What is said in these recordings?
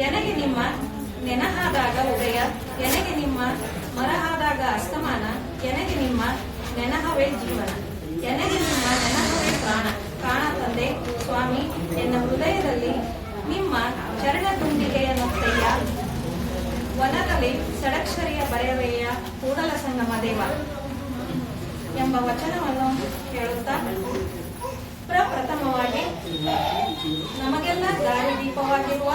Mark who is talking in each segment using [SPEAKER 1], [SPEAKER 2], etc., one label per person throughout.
[SPEAKER 1] ಎನಗೆ ನಿಮ್ಮ ನೆನಹಾದಾಗ ಉದಯ, ಎನಗೆ ನಿಮ್ಮ ಮರಹಾದಾಗ ಅಸ್ತಮಾನ, ಎನಗೆ ನಿಮ್ಮ ನೆನಹವೇ ಜೀವನ, ಎನಗೆ ನಿಮ್ಮ ನೆನಹವೇ ಪ್ರಾಣ. ಪ್ರಾಣ ತಂದೆ ಸ್ವಾಮಿ, ಎನ್ನ ಹೃದಯದಲ್ಲಿ ನಿಮ್ಮ ಚರಣ ತುಂಬಿಕೆಯ ನೊತ್ತಯ್ಯ, ವನದಲ್ಲಿ ಷಡಕ್ಷರಿಯ ಬರೆಯವೆಯ ಕೂಡಲ ಸಂಗಮ ದೇವ ಎಂಬ ವಚನವನ್ನು ಹೇಳುತ್ತಾ ಪ್ರಪ್ರಥಮವಾಗಿ ನಮಗೆಲ್ಲ ದಾರಿದೀಪವಾಗಿರುವ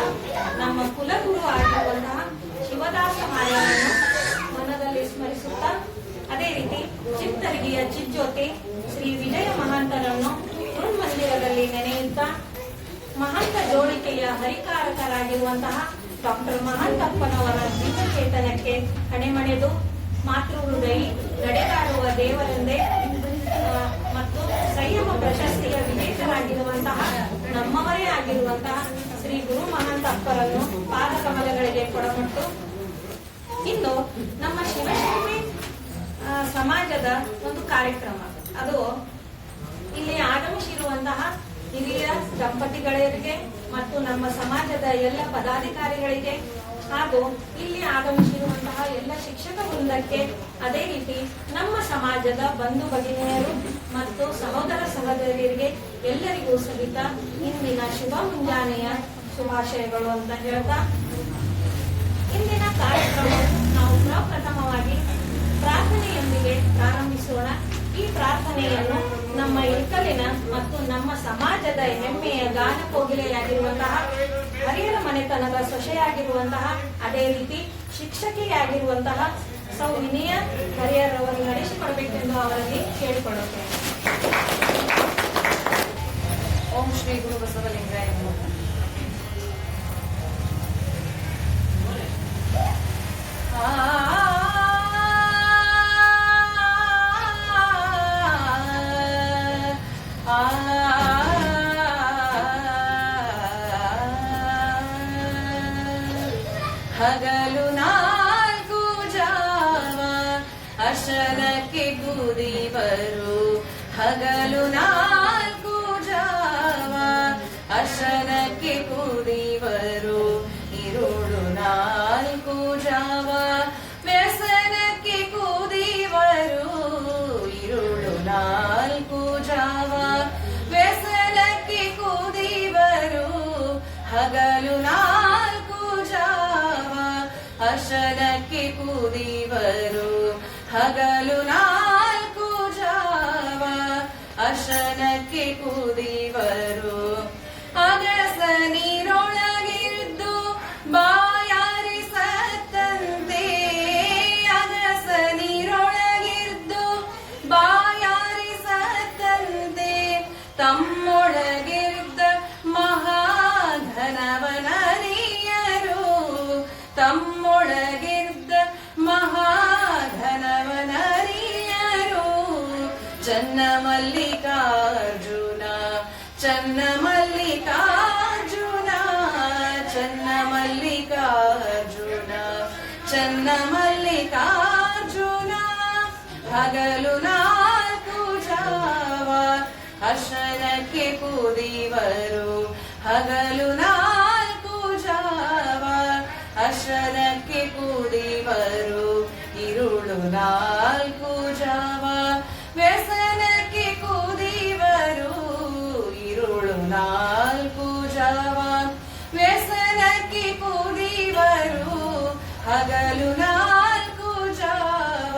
[SPEAKER 1] ನಮ್ಮ ಕುಲಗುರು ಆಗಿರುವಂತಹ ಶಿವದಾಸ ಮಾಯವನ್ನು ಮನದಲ್ಲಿ ಸ್ಮರಿಸುತ್ತಾ, ಅದೇ ರೀತಿ ಚಿತ್ತರಿಗೆಯ ಚಿಜ್ಯೋತಿ ಶ್ರೀ ವಿಜಯ ಮಹಾಂತರನ್ನು ಮಂದಿರದಲ್ಲಿ ನೆನೆಯುತ್ತಾ, ಮಹಾಂತ ಜೋಳಿಕೆಯ ಹರಿಕಾರಕರಾಗಿರುವಂತಹ ಡಾಕ್ಟರ್ ಮಹಾಂತಪ್ಪನವರ ದಿವ್ಯಚೇತನಕ್ಕೆ ಕಣೆಮಣೆದು ಮಾತೃ ಹೃದಯಿ ನಡೆದಾಡುವ ದೇವರೆಂದೇ ಮತ್ತು ಸಂಯಮ ಪ್ರಶಸ್ತಿಯ ವಿಜೇತರಾಗಿರುವಂತಹ ನಮ್ಮವರೇ ಆಗಿರುವಂತಹ ಶ್ರೀ ಗುರು ಮಹಾಂತಪ್ಪರನ್ನು ಪಾದ ಕಮಲಗಳಿಗೆ ಕೊಡಮಟ್ಟು ಇಂದು ನಮ್ಮ ಶಿವಶಕ್ತಿ ಸಮಾಜದ ಒಂದು ಕಾರ್ಯಕ್ರಮ. ಅದು ಇಲ್ಲಿ ಆಗಮಿಸಿರುವಂತಹ ಹಿರಿಯ ದಂಪತಿಗಳಿಗೆ ಮತ್ತು ನಮ್ಮ ಸಮಾಜದ ಎಲ್ಲ ಪದಾಧಿಕಾರಿಗಳಿಗೆ ಹಾಗೂ ಇಲ್ಲಿ ಆಗಮಿಸಿರುವಂತಹ ಎಲ್ಲ ಶಿಕ್ಷಕ ವೃಂದಕ್ಕೆ, ಅದೇ ರೀತಿ ನಮ್ಮ ಸಮಾಜದ ಬಂಧು ಭಗಿನಿಯರು ಮತ್ತು ಸಹೋದರ ಸಹೋದರಿಯರಿಗೆ ಎಲ್ಲರಿಗೂ ಸಹಿತ ಇಂದಿನ ಶುಭ ಮುಂಜಾನೆಯ ಶುಭಾಶಯಗಳು ಅಂತ ಹೇಳ್ತಾ, ಇಂದಿನ ಕಾರ್ಯಕ್ರಮ ನಾವು ಪ್ರಪ್ರಥಮವಾಗಿ ಪ್ರಾರ್ಥನೆಯೊಂದಿಗೆ ಪ್ರಾರಂಭಿಸೋಣ. ಈ ಪ್ರಾರ್ಥನೆಯನ್ನು ನಮ್ಮ ಇಕ್ಕಲಿನ ಮತ್ತು ನಮ್ಮ ಸಮಾಜದ ಹೆಮ್ಮೆಯ ಗಾನ ಕೋಗಿಲೆಯಾಗಿರುವಂತಹ ಹರಿಹರ ಮನೆತನದ ಸೊಸೆಯಾಗಿರುವಂತಹ, ಅದೇ ರೀತಿ ಶಿಕ್ಷಕಿಯಾಗಿರುವಂತಹ ಸೌ ವಿನಯ ಹರಿಹರವರು ನಡೆಸಿಕೊಡಬೇಕೆಂದು ಅವರಲ್ಲಿ ಕೇಳಿಕೊಳ್ಳುತ್ತೇನೆ.
[SPEAKER 2] ಓಂ ಶ್ರೀ ಗುರು ಬಸವಲಿಂಗಾಯ ನಮಃ. ಹಗಲು ನಾಲ್ಕು ಜಾವ ಅಶನಕ್ಕೆ ಕುದಿವರು, ಹಗಲು ನಾಲ್ಕು ಜಾವ ಅಶನಕ್ಕೆ ಕುದಿವರು, ಇರುಳು ನಾಲ್ಕು ಜಾವ ವ್ಯಸನಕ್ಕೆ ಕುದಿವರು, ಇರುಳು ನಾಲ್ಕು ಜಾವ ವ್ಯಸನಕ್ಕೆ ಕುದಿವರು, ಹಗಲು ನಾಲ್ಕು ಜಾವ ಅಶನಕ್ಕೆ ಕುದಿವರು, ಹಗಲು ನಾಲ್ಕು ಜಾವ ಅಶನಕ್ಕೆ ಕುದಿವರು, ಅಗಸ ನೀರೊಳಗಿದ್ದು ಬಾಯಾರಿಸತ್ತಂತೆ, ಅಗಸ ನೀರೊಳಗಿದ್ದು ಬಾಯಾರಿಸತ್ತಂತೆ, ತಮ್ಮೊಳಗಿದ್ದ ಮಹಾಧನವನರಿಯರು, ತಮ್ಮೊಳಗಿದ್ದ ಮಹಾಧನವನರಿಯರು, ಚನ್ನ ಮಲ್ಲಿಕಾರ್ಜುನ ಚನ್ನ ಮಲ್ಲಿಕಾರ್ಜುನ ಚನ್ನ ಮಲ್ಲಿಕಾರ್ಜುನ ಚನ್ನ ಮಲ್ಲಿಕಾರ್ಜುನ, ಹಗಲು ನಾಲ್ಕು ಜಾವ ಅಶನಕ್ಕೆ ಕುದಿವರು, ಹಗಲು ನಾಲ್ಕು ಜಾವ ಅಶನಕ್ಕೆ ಕುದಿವರು, ಇರುಳು ನಾಲ್ಕು ಜಾವ ವ್ಯಸನಕ್ಕೆ ಕುದಿವರು, ಇರುಳು ನಾಲ್ಕು ಜಾವ ವ್ಯಸನಕ್ಕೆ ಕುದಿವರು, ಹಗಲು ನಾಲ್ಕು ಜಾವ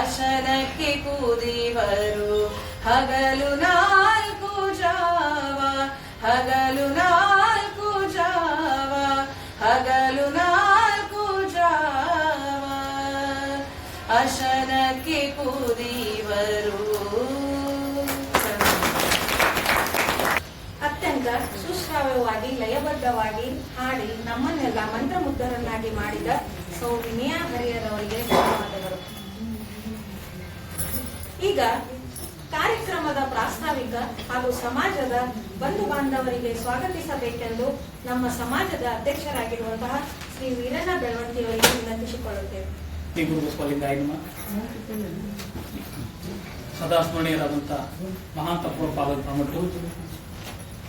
[SPEAKER 2] ಅಶನಕ್ಕೆ ಕುದಿವರು, ಹಗಲು ನಾಲ್ಕು ಜಾವ ಹಗಲು ನಾಲ್ಕು ಜಾವ ಹಗಲು ನಾಲ್ಕು ಜಾವ ಅಶನಕ್ಕೆ ಕುದಿವರು.
[SPEAKER 1] ಅತ್ಯಂತ ಸುಶ್ರಾವ್ಯವಾಗಿ ಲಯಬದ್ಧವಾಗಿ ಹಾಡಿ ನಮ್ಮನ್ನೆಲ್ಲ ಮಂತ್ರಮುಗ್ಧರನ್ನಾಗಿ ಮಾಡಿದ ಸೌ ವಿನಯ ಹರಿಹರವರಿಗೆ ಧನ್ಯವಾದಗಳು. ಈಗ ಕಾರ್ಯಕ್ರಮದ ಪ್ರಾಸ್ತಾವಿಕ ಹಾಗೂ ಸಮಾಜದ ಬಂಧು ಬಾಂಧವರಿಗೆ ಸ್ವಾಗತಿಸಬೇಕೆಂದು ನಮ್ಮ ಸಮಾಜದ ಅಧ್ಯಕ್ಷರಾಗಿರುವಂತಹ ಶ್ರೀ ವೀರಣ್ಣ ಬೆಳವಂತಿಯವರಿಗೆ ವಿನಂತಿಸಿಕೊಳ್ಳುತ್ತೇವೆ.
[SPEAKER 3] ಸದಾ ಸ್ಮರಣೀಯರಾದಂಥ ಮಹಾಂತಪ್ಪ ಪಾದ ಪ್ರಮುಖರು,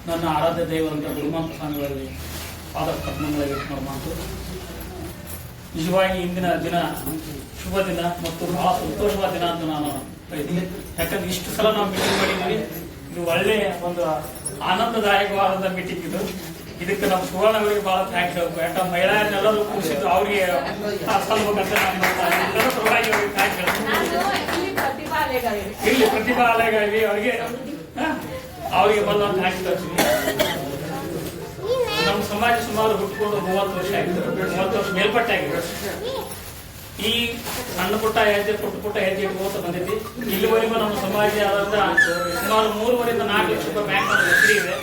[SPEAKER 3] ನನ್ನ ಆರಾಧ್ಯ ದೈವರಂತ ಗುರುಮಾಂತ ಸ್ವಾಮಿಗಳಲ್ಲಿ ಪಾದ ಪದ್ಮಗಳಿಗೆ ಮಾತು. ನಿಜವಾಗಿ ಇಂದಿನ ದಿನ ಶುಭ ದಿನ ಮತ್ತು ಬಹಳ ಸಂತೋಷವಾದ ದಿನ ಅಂತ ನಾನು ಬಯಸ್ತೀನಿ. ಯಾಕಂದ್ರೆ ಇಷ್ಟು ಸಲ ನಾವು ಮೀಟಿಂಗ್ ಮಾಡಿದ್ದೀವಿ. ಇದು ಒಳ್ಳೆಯ ಒಂದು ಆನಂದದಾಯಕವಾದ ಮೀಟಿಂಗ್ ಇದು. ಇದಕ್ಕೆ ನಮ್ಮ ಸುವರ್ಣಗಳಿಗೆ ಬಹಳ ಥ್ಯಾಂಕ್ಸ್ ಹೇಳಬೇಕು. ಯಾಕಂದ್ರೆ ಮಹಿಳೆಯರೆಲ್ಲರೂ ಕೂರಿಸಿದ್ದು ಅವರಿಗೆ ಸಲ್ಬೇಕಂತ ಎಲ್ಲರೂ ಪರವಾಗಿ ಅವರಿಗೆ ಥ್ಯಾಂಕ್ಸ್ ಹೇಳಬೇಕು. ಇಲ್ಲಿ ಪ್ರತಿಭಾ ಅಲೆಗಾಗಿ ಅವರಿಗೆ ಬಂದು ಥ್ಯಾಂಕ್ಸ್ ಹೇಳ್ತೀವಿ. ನಮ್ಮ ಸಮಾಜ ಸುಮಾರು ಹುಟ್ಟುಕೊಂಡು 30 ವರ್ಷ ಆಗಿದೆ, 30 ವರ್ಷ ಮೇಲ್ಪಟ್ಟೆ ಆಗಿದೆ. ಈ ಸಣ್ಣ ಪುಟ್ಟ ಹೆಜ್ಜೆ ಪುಟ್ಟ ಹೆಜ್ಜೆ ಇಟ್ಕೋತ ಬಂದೈತಿ. ಇಲ್ಲಿವರೆಗೂ ನಮ್ಮ ಸಮಾಜ ಆದಂತ ಸುಮಾರು 3.5 ರಿಂದ 4 ಲಕ್ಷ ರೂಪಾಯಿ ಬ್ಯಾಂಕ್ ಹೆಸರಿ ಇದೆ.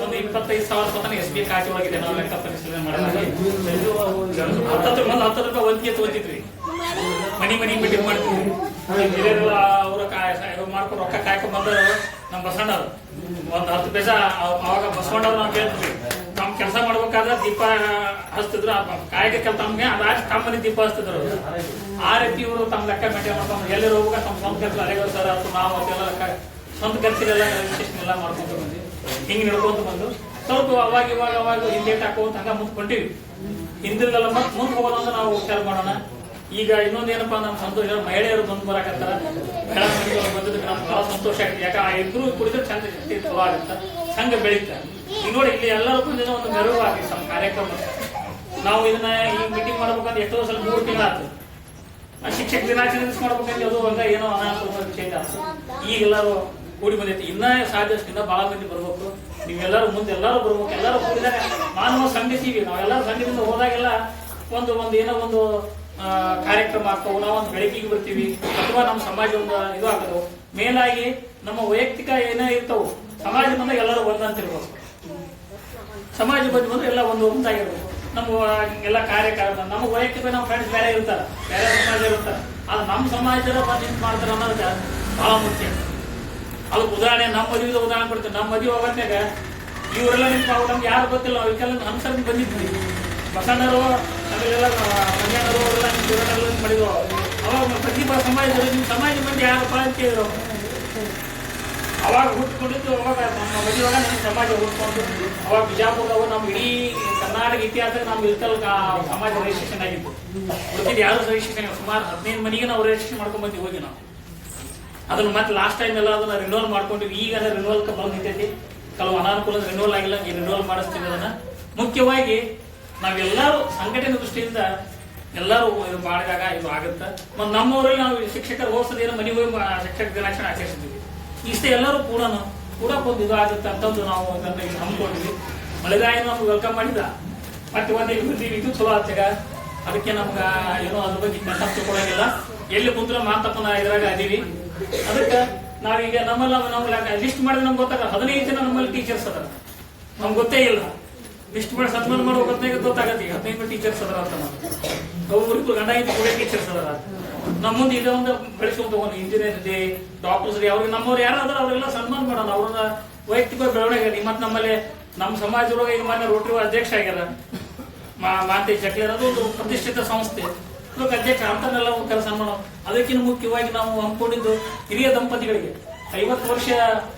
[SPEAKER 3] ಒಂದು 25,000 ಸ್ವತಃ SBI ಖಾತೆ ಒಳಗಿದೆ. ನಾವು ಲೆಕ್ಕ ಪರಿಶೀಲನೆ ಮಾಡಿದಾಗ 10 ರೂಪಾಯಿ ವಂತಿಗೆ ತಗೋತಿದ್ವಿ. ಮನಿ ಮೀಟಿಂಗ್ ಮಾಡ್ತೀವಿ. ಅವ್ರ ಮಾಡ್ಕೊಂಡು ರೊಕ್ಕ ಕಾಯ್ಕೊಂಡ್ ಬಂದರು ನಮ್ಮ ಬಸವಣ್ಣರು ಒಂದು 10 ಪೈಸಾ. ಅವಾಗ ಬಸವಣ್ಣವ್ರು ನಾವು ಕೇಳ್ತೀವಿ. ನಮ್ ಕೆಲಸ ಮಾಡ್ಬೇಕಾದ್ರೆ ದೀಪ ಹಚ್ತಿದ್ರು. ಕಾಯಿಗೆ ಕೆಲಸ ನಮ್ಗೆ ಅದಾಗಿ ತಮ್ಮನೆ ದೀಪ ಹಚ್ತಿದ್ರು. ಆ ರೀತಿ ಇವರು ತಮ್ಮ ಲೆಕ್ಕ ಮೇಂಟೈನ್ ಮಾಡ್ಕೊಂಡು ಎಲ್ಲರೂ ಹೋಗುವಾಗ ತಮ್ಮ ಸ್ವಂತ ಕೆಲಸ ಅಲೆಗಳು ಸರ್ ಅಥವಾ ನಾವು ಅದೆಲ್ಲ ಸ್ವಂತ ಕೆಲಸಗಳೆಲ್ಲ ರಿಜಿಸ್ಟ್ರೇಷನ್ ಎಲ್ಲ ಮಾಡ್ಕೊಂತ ಬಂದ್ವಿ. ಹಿಂಗೆ ನಡ್ಕೊಂತ ಬಂದು ಸ್ವಲ್ಪ ಅವಾಗ ಹಿಂದೇಟ್ ಹಾಕೋಂತ ಹಂಗ ಮುಂದೆ ಕೊಂಡಿವಿ. ಹಿಂದಿನದೆಲ್ಲ ಮುಂದೆ ಹೋಗೋದಂದ್ರೆ ನಾವು ವಿಚಾರ ಮಾಡೋಣ. ಈಗ ಇನ್ನೊಂದು ಏನಪ್ಪಾ ನಮ್ಮ ಸಂತೋಷ, ಮಹಿಳೆಯರು ಬಂದು ಬರಾಕತ್ತಾರ. ಮಹಿಳಾ ಮಂದಿಗಳು ಬಂದಿದ್ದಕ್ಕೆ ನಮ್ಗೆ ಬಹಳ ಸಂತೋಷ ಆಗಿದೆ. ಯಾಕಂದ್ರೆ ಇಬ್ರು ಕುಡಿದ್ರೆ ಚಂದ ಚಲೋ ಆಗುತ್ತ, ಸಂಘ ಬೆಳೀತ. ಈಗ ನೋಡಿ ಇಲ್ಲಿ ಎಲ್ಲರೂ ಬಂದಿದ್ದ ಒಂದು ಮೆರುವಾಗಿ ನಮ್ಮ ಕಾರ್ಯಕ್ರಮ. ನಾವು ಇದನ್ನ ಈ ಮೀಟಿಂಗ್ ಮಾಡ್ಬೇಕಂದ್ರೆ ಎಷ್ಟೋ ಸಲ 3 ತಿಂಗಳಾಯ್ತು. ಶಿಕ್ಷಕ ದಿನಾಚರಣೆ ಮಾಡ್ಬೇಕಂದ್ರೆ ಅದು ಹಂಗ ಏನೋ ಅನಾಹುತ ಚೇಂಜ್ ಆಯ್ತು. ಈಗ ಎಲ್ಲರೂ ಕೂಡಿ ಬಂದೈತಿ. ಇನ್ನ ಸಾಧ್ಯಷ್ಟು ಇನ್ನ ಬಹಳ ಮಂದಿ ಬರ್ಬೇಕು. ನೀವೆಲ್ಲರೂ ಮುಂದೆ ಎಲ್ಲರೂ ಬರ್ಬೇಕು. ಎಲ್ಲರೂ ಕೂಡಿದಾಗ ಮಾನವ ಸಂಘಿಸಿವಿ. ನಾವೆಲ್ಲರೂ ಸಂಘದಿಂದ ಹೋದಾಗೆಲ್ಲ ಒಂದು ಏನೋ ಒಂದು ಕಾರ್ಯಕ್ರಮ ಆಗ್ತಾವು. ನಾವೊಂದು ಬೆಳಕಿಗೆ ಬರ್ತೀವಿ ಅಥವಾ ನಮ್ಮ ಸಮಾಜ ಒಂದು ಇದು ಆಗ್ತದೆ. ಮೇಲಾಗಿ ನಮ್ಮ ವೈಯಕ್ತಿಕ ಏನೇ ಇರ್ತಾವು, ಸಮಾಜ ಬಂದಾಗ ಎಲ್ಲರೂ ಒಂದಂತಿರ್ಬೇಕು. ಸಮಾಜ ಬಂದ್ರೆ ಎಲ್ಲ ಒಂದಾಗಿರ್ಬೇಕು. ನಮ್ಮ ಎಲ್ಲ ಕಾರ್ಯಕ್ರಮ ನಮ್ಮ ವೈಯಕ್ತಿಕ ನಮ್ಮ ಫ್ರೆಂಡ್ಸ್ ಬೇರೆ ಇರ್ತಾರೆ, ಬೇರೆ ಸಮಾಜ ಇರ್ತಾರೆ. ಅದು ನಮ್ಮ ಸಮಾಜದ ಬಂದು ಮಾಡ್ತಾರೆ ಅನ್ನೋದಕ್ಕೆ ಬಹಳ ಮುಖ್ಯ. ಅದಕ್ಕೆ ಉದಾಹರಣೆ ನಮ್ಮ ಮದುವೆ ಉದಾಹರಣೆ ಕೊಡ್ತೀವಿ. ನಮ್ಮ ಮದುವೆ ಹೋಗೋದ್ನಾಗ ಇವರೆಲ್ಲ ನಿಂತು ನಮ್ಗೆ ಯಾರು ಗೊತ್ತಿಲ್ಲ. ನಾವು ಇದಕ್ಕೆಲ್ಲ ಅನುಸರಣೆ ಬಂದಿದ್ವಿ. ಬಸಣ್ಣರು ಆಮೇಲೆಲ್ಲ ಮಂಜಣ್ಣರು ಅವರೆಲ್ಲ ನಿಮ್ಮ ಮಾಡಿದ್ರು. ಅವಾಗ ಪ್ರತಿಭಾ ಸಮಾಜದವರು ನಿಮ್ಮ ಸಮಾಜ ಮಂದಿ ಯಾರಪ್ಪ ಅಂತ ಕೇಳಿದ್ರು. ಅವಾಗ ಹುಟ್ಕೊಂಡಿದ್ದು ಅವಾಗ ನಮ್ಮ ಮದುವೆವಾಗ ನಮ್ಮ ಸಮಾಜ ಹುಟ್ಕೊಂಡು ಅವಾಗ ಬಿಜಾಪುರದವರು ನಮ್ಮ ಇಡೀ ಕರ್ನಾಟಕ ಇತಿಹಾಸಕ್ಕೆ ನಮ್ಮ ಇರ್ತಲ್ ಸಮಾಜ ರಿಜಿಸ್ಟ್ರೇಷನ್ ಆಗಿತ್ತು. ಗೊತ್ತಿದ್ದು ಯಾರು ರಿಜಿಸ್ಟ್ರೇಷನ್ ಸುಮಾರು 15 ಮನೆಗೆ ನಾವು ರಿಜಿಸ್ಟ್ರೇಷನ್ ಮಾಡ್ಕೊಂಡ್ ಬಂದು ಹೋಗಿ ನಾವು ಅದನ್ನ ಮತ್ತೆ ಲಾಸ್ಟ್ ಟೈಮ್ ಎಲ್ಲ ಅದನ್ನ ರಿನ್ಯೂವಲ್ ಮಾಡ್ಕೊಂಡಿವಿ. ಈಗ ರಿನ್ಯೂವಲ್ ಬಂದು ನಿಂತೈತಿ. ಕೆಲವು ಅನಾನುಕೂಲ ರಿನ್ಯೂವಲ್ ಆಗಿಲ್ಲ, ಈ ರಿನ್ಯೂವಲ್ ಮಾಡಿಸ್ತೀವಿ. ಅದನ್ನ ಮುಖ್ಯವಾಗಿ ನಾವೆಲ್ಲರೂ ಸಂಘಟನೆ ದೃಷ್ಟಿಯಿಂದ ಎಲ್ಲರೂ ಇದು ಮಾಡಿದಾಗ ಇದು ಆಗುತ್ತೆ. ಮತ್ತು ನಮ್ಮೂರಲ್ಲಿ ನಾವು ಶಿಕ್ಷಕರು ಹೋಗ್ಸೋದೇನೋ ಮನೆಗೆ ಹೋಗಿ ಶಿಕ್ಷಕ ದಿನಾಚರಣೆ ಆಚರಿಸಿದ್ವಿ. ಇಷ್ಟೇ ಎಲ್ಲರೂ ಕೂಡ ಒಂದು ಇದು ಆಗುತ್ತೆ ಅಂತಂದು ನಾವು ಅದನ್ನ ಇಲ್ಲಿ ಹಮ್ಮಿಕೊಂಡಿದ್ವಿ. ಮಳೆಗಾಯ ನಮ್ಗೆ ವೆಲ್ಕಮ್ ಮಾಡಿದ. ಮತ್ತೆ ಒಂದು ಇದು ಚಲೋ ಆತಾಗ ಅದಕ್ಕೆ ನಮ್ಗೆ ಏನೋ ಅದ್ರ ಬಗ್ಗೆ ನೆನಪು ತಿಳ್ಕೊಳ್ಳೋಂಗಿಲ್ಲ. ಎಲ್ಲಿ ಕುಂತ್ರ ಮಾತಪ್ಪನ ಇದ್ರಾಗ ಅದೀವಿ. ಅದಕ್ಕೆ ನಾವೀಗ ನಮ್ಮಲ್ಲ ನಾವು ಲಿಸ್ಟ್ ಮಾಡಿದ್ರೆ ನಮ್ಗೆ ಗೊತ್ತಾಗ 15 ಜನ ನಮ್ಮಲ್ಲಿ ಟೀಚರ್ಸ್ ಅದಾರ. ನಮ್ಗೆ ಗೊತ್ತೇ ಇಲ್ಲ. ಲಿಸ್ಟ್ ಮಾಡಿ ಸನ್ಮಾನ ಮಾಡೋ ಗೊತ್ತಾಗತ್ತೆ. 15 ಟೀಚರ್ಸ್ ಅದರ ಅಂತ ಒಬ್ಬರಿಬ್ರು ಗಂಡ ಇದ್ದು ಕೂಡ ಟೀಚರ್ಸ್ ಅದರ. ನಮ್ಮ ಮುಂದೆ ಇದೇ ಒಂದು ಬೆಳೆಸ್ಕೊಂತ ಹೋಗೋಣ. ಇಂಜಿನಿಯರ್ ಇದೆ, ಡಾಕ್ಟರ್ಸ್ ಇದೆ, ಅವ್ರಿಗೆ ನಮ್ಮವ್ರು ಯಾರಾದ್ರೂ ಅವರೆಲ್ಲ ಸನ್ಮಾನ ಮಾಡೋಣ. ಅವ್ರನ್ನ ವೈಯಕ್ತಿಕ ಬೆಳವಣಿಗೆ. ಮತ್ತೆ ನಮ್ಮಲ್ಲಿ ನಮ್ಮ ಸಮಾಜದೊಳಗೆ ಈಗ ಮಾನ್ಯ ರೋಟರಿ ಅಧ್ಯಕ್ಷ ಆಗ್ಯಾರ ಮಾಂತೇಶ್ ಜಕ್ಲೇರ್. ಅದು ಒಂದು ಪ್ರತಿಷ್ಠಿತ ಸಂಸ್ಥೆ. ಅಧ್ಯಕ್ಷ ಅಂತನೆಲ್ಲ ಒಂದು ಕೆಲಸ ಮಾಡೋಣ. ಅದಕ್ಕಿಂತ ಮುಖ್ಯವಾಗಿ ನಾವು ಹಮ್ಮಿಕೊಂಡಿದ್ದು ಹಿರಿಯ ದಂಪತಿಗಳಿಗೆ 50 ವರ್ಷ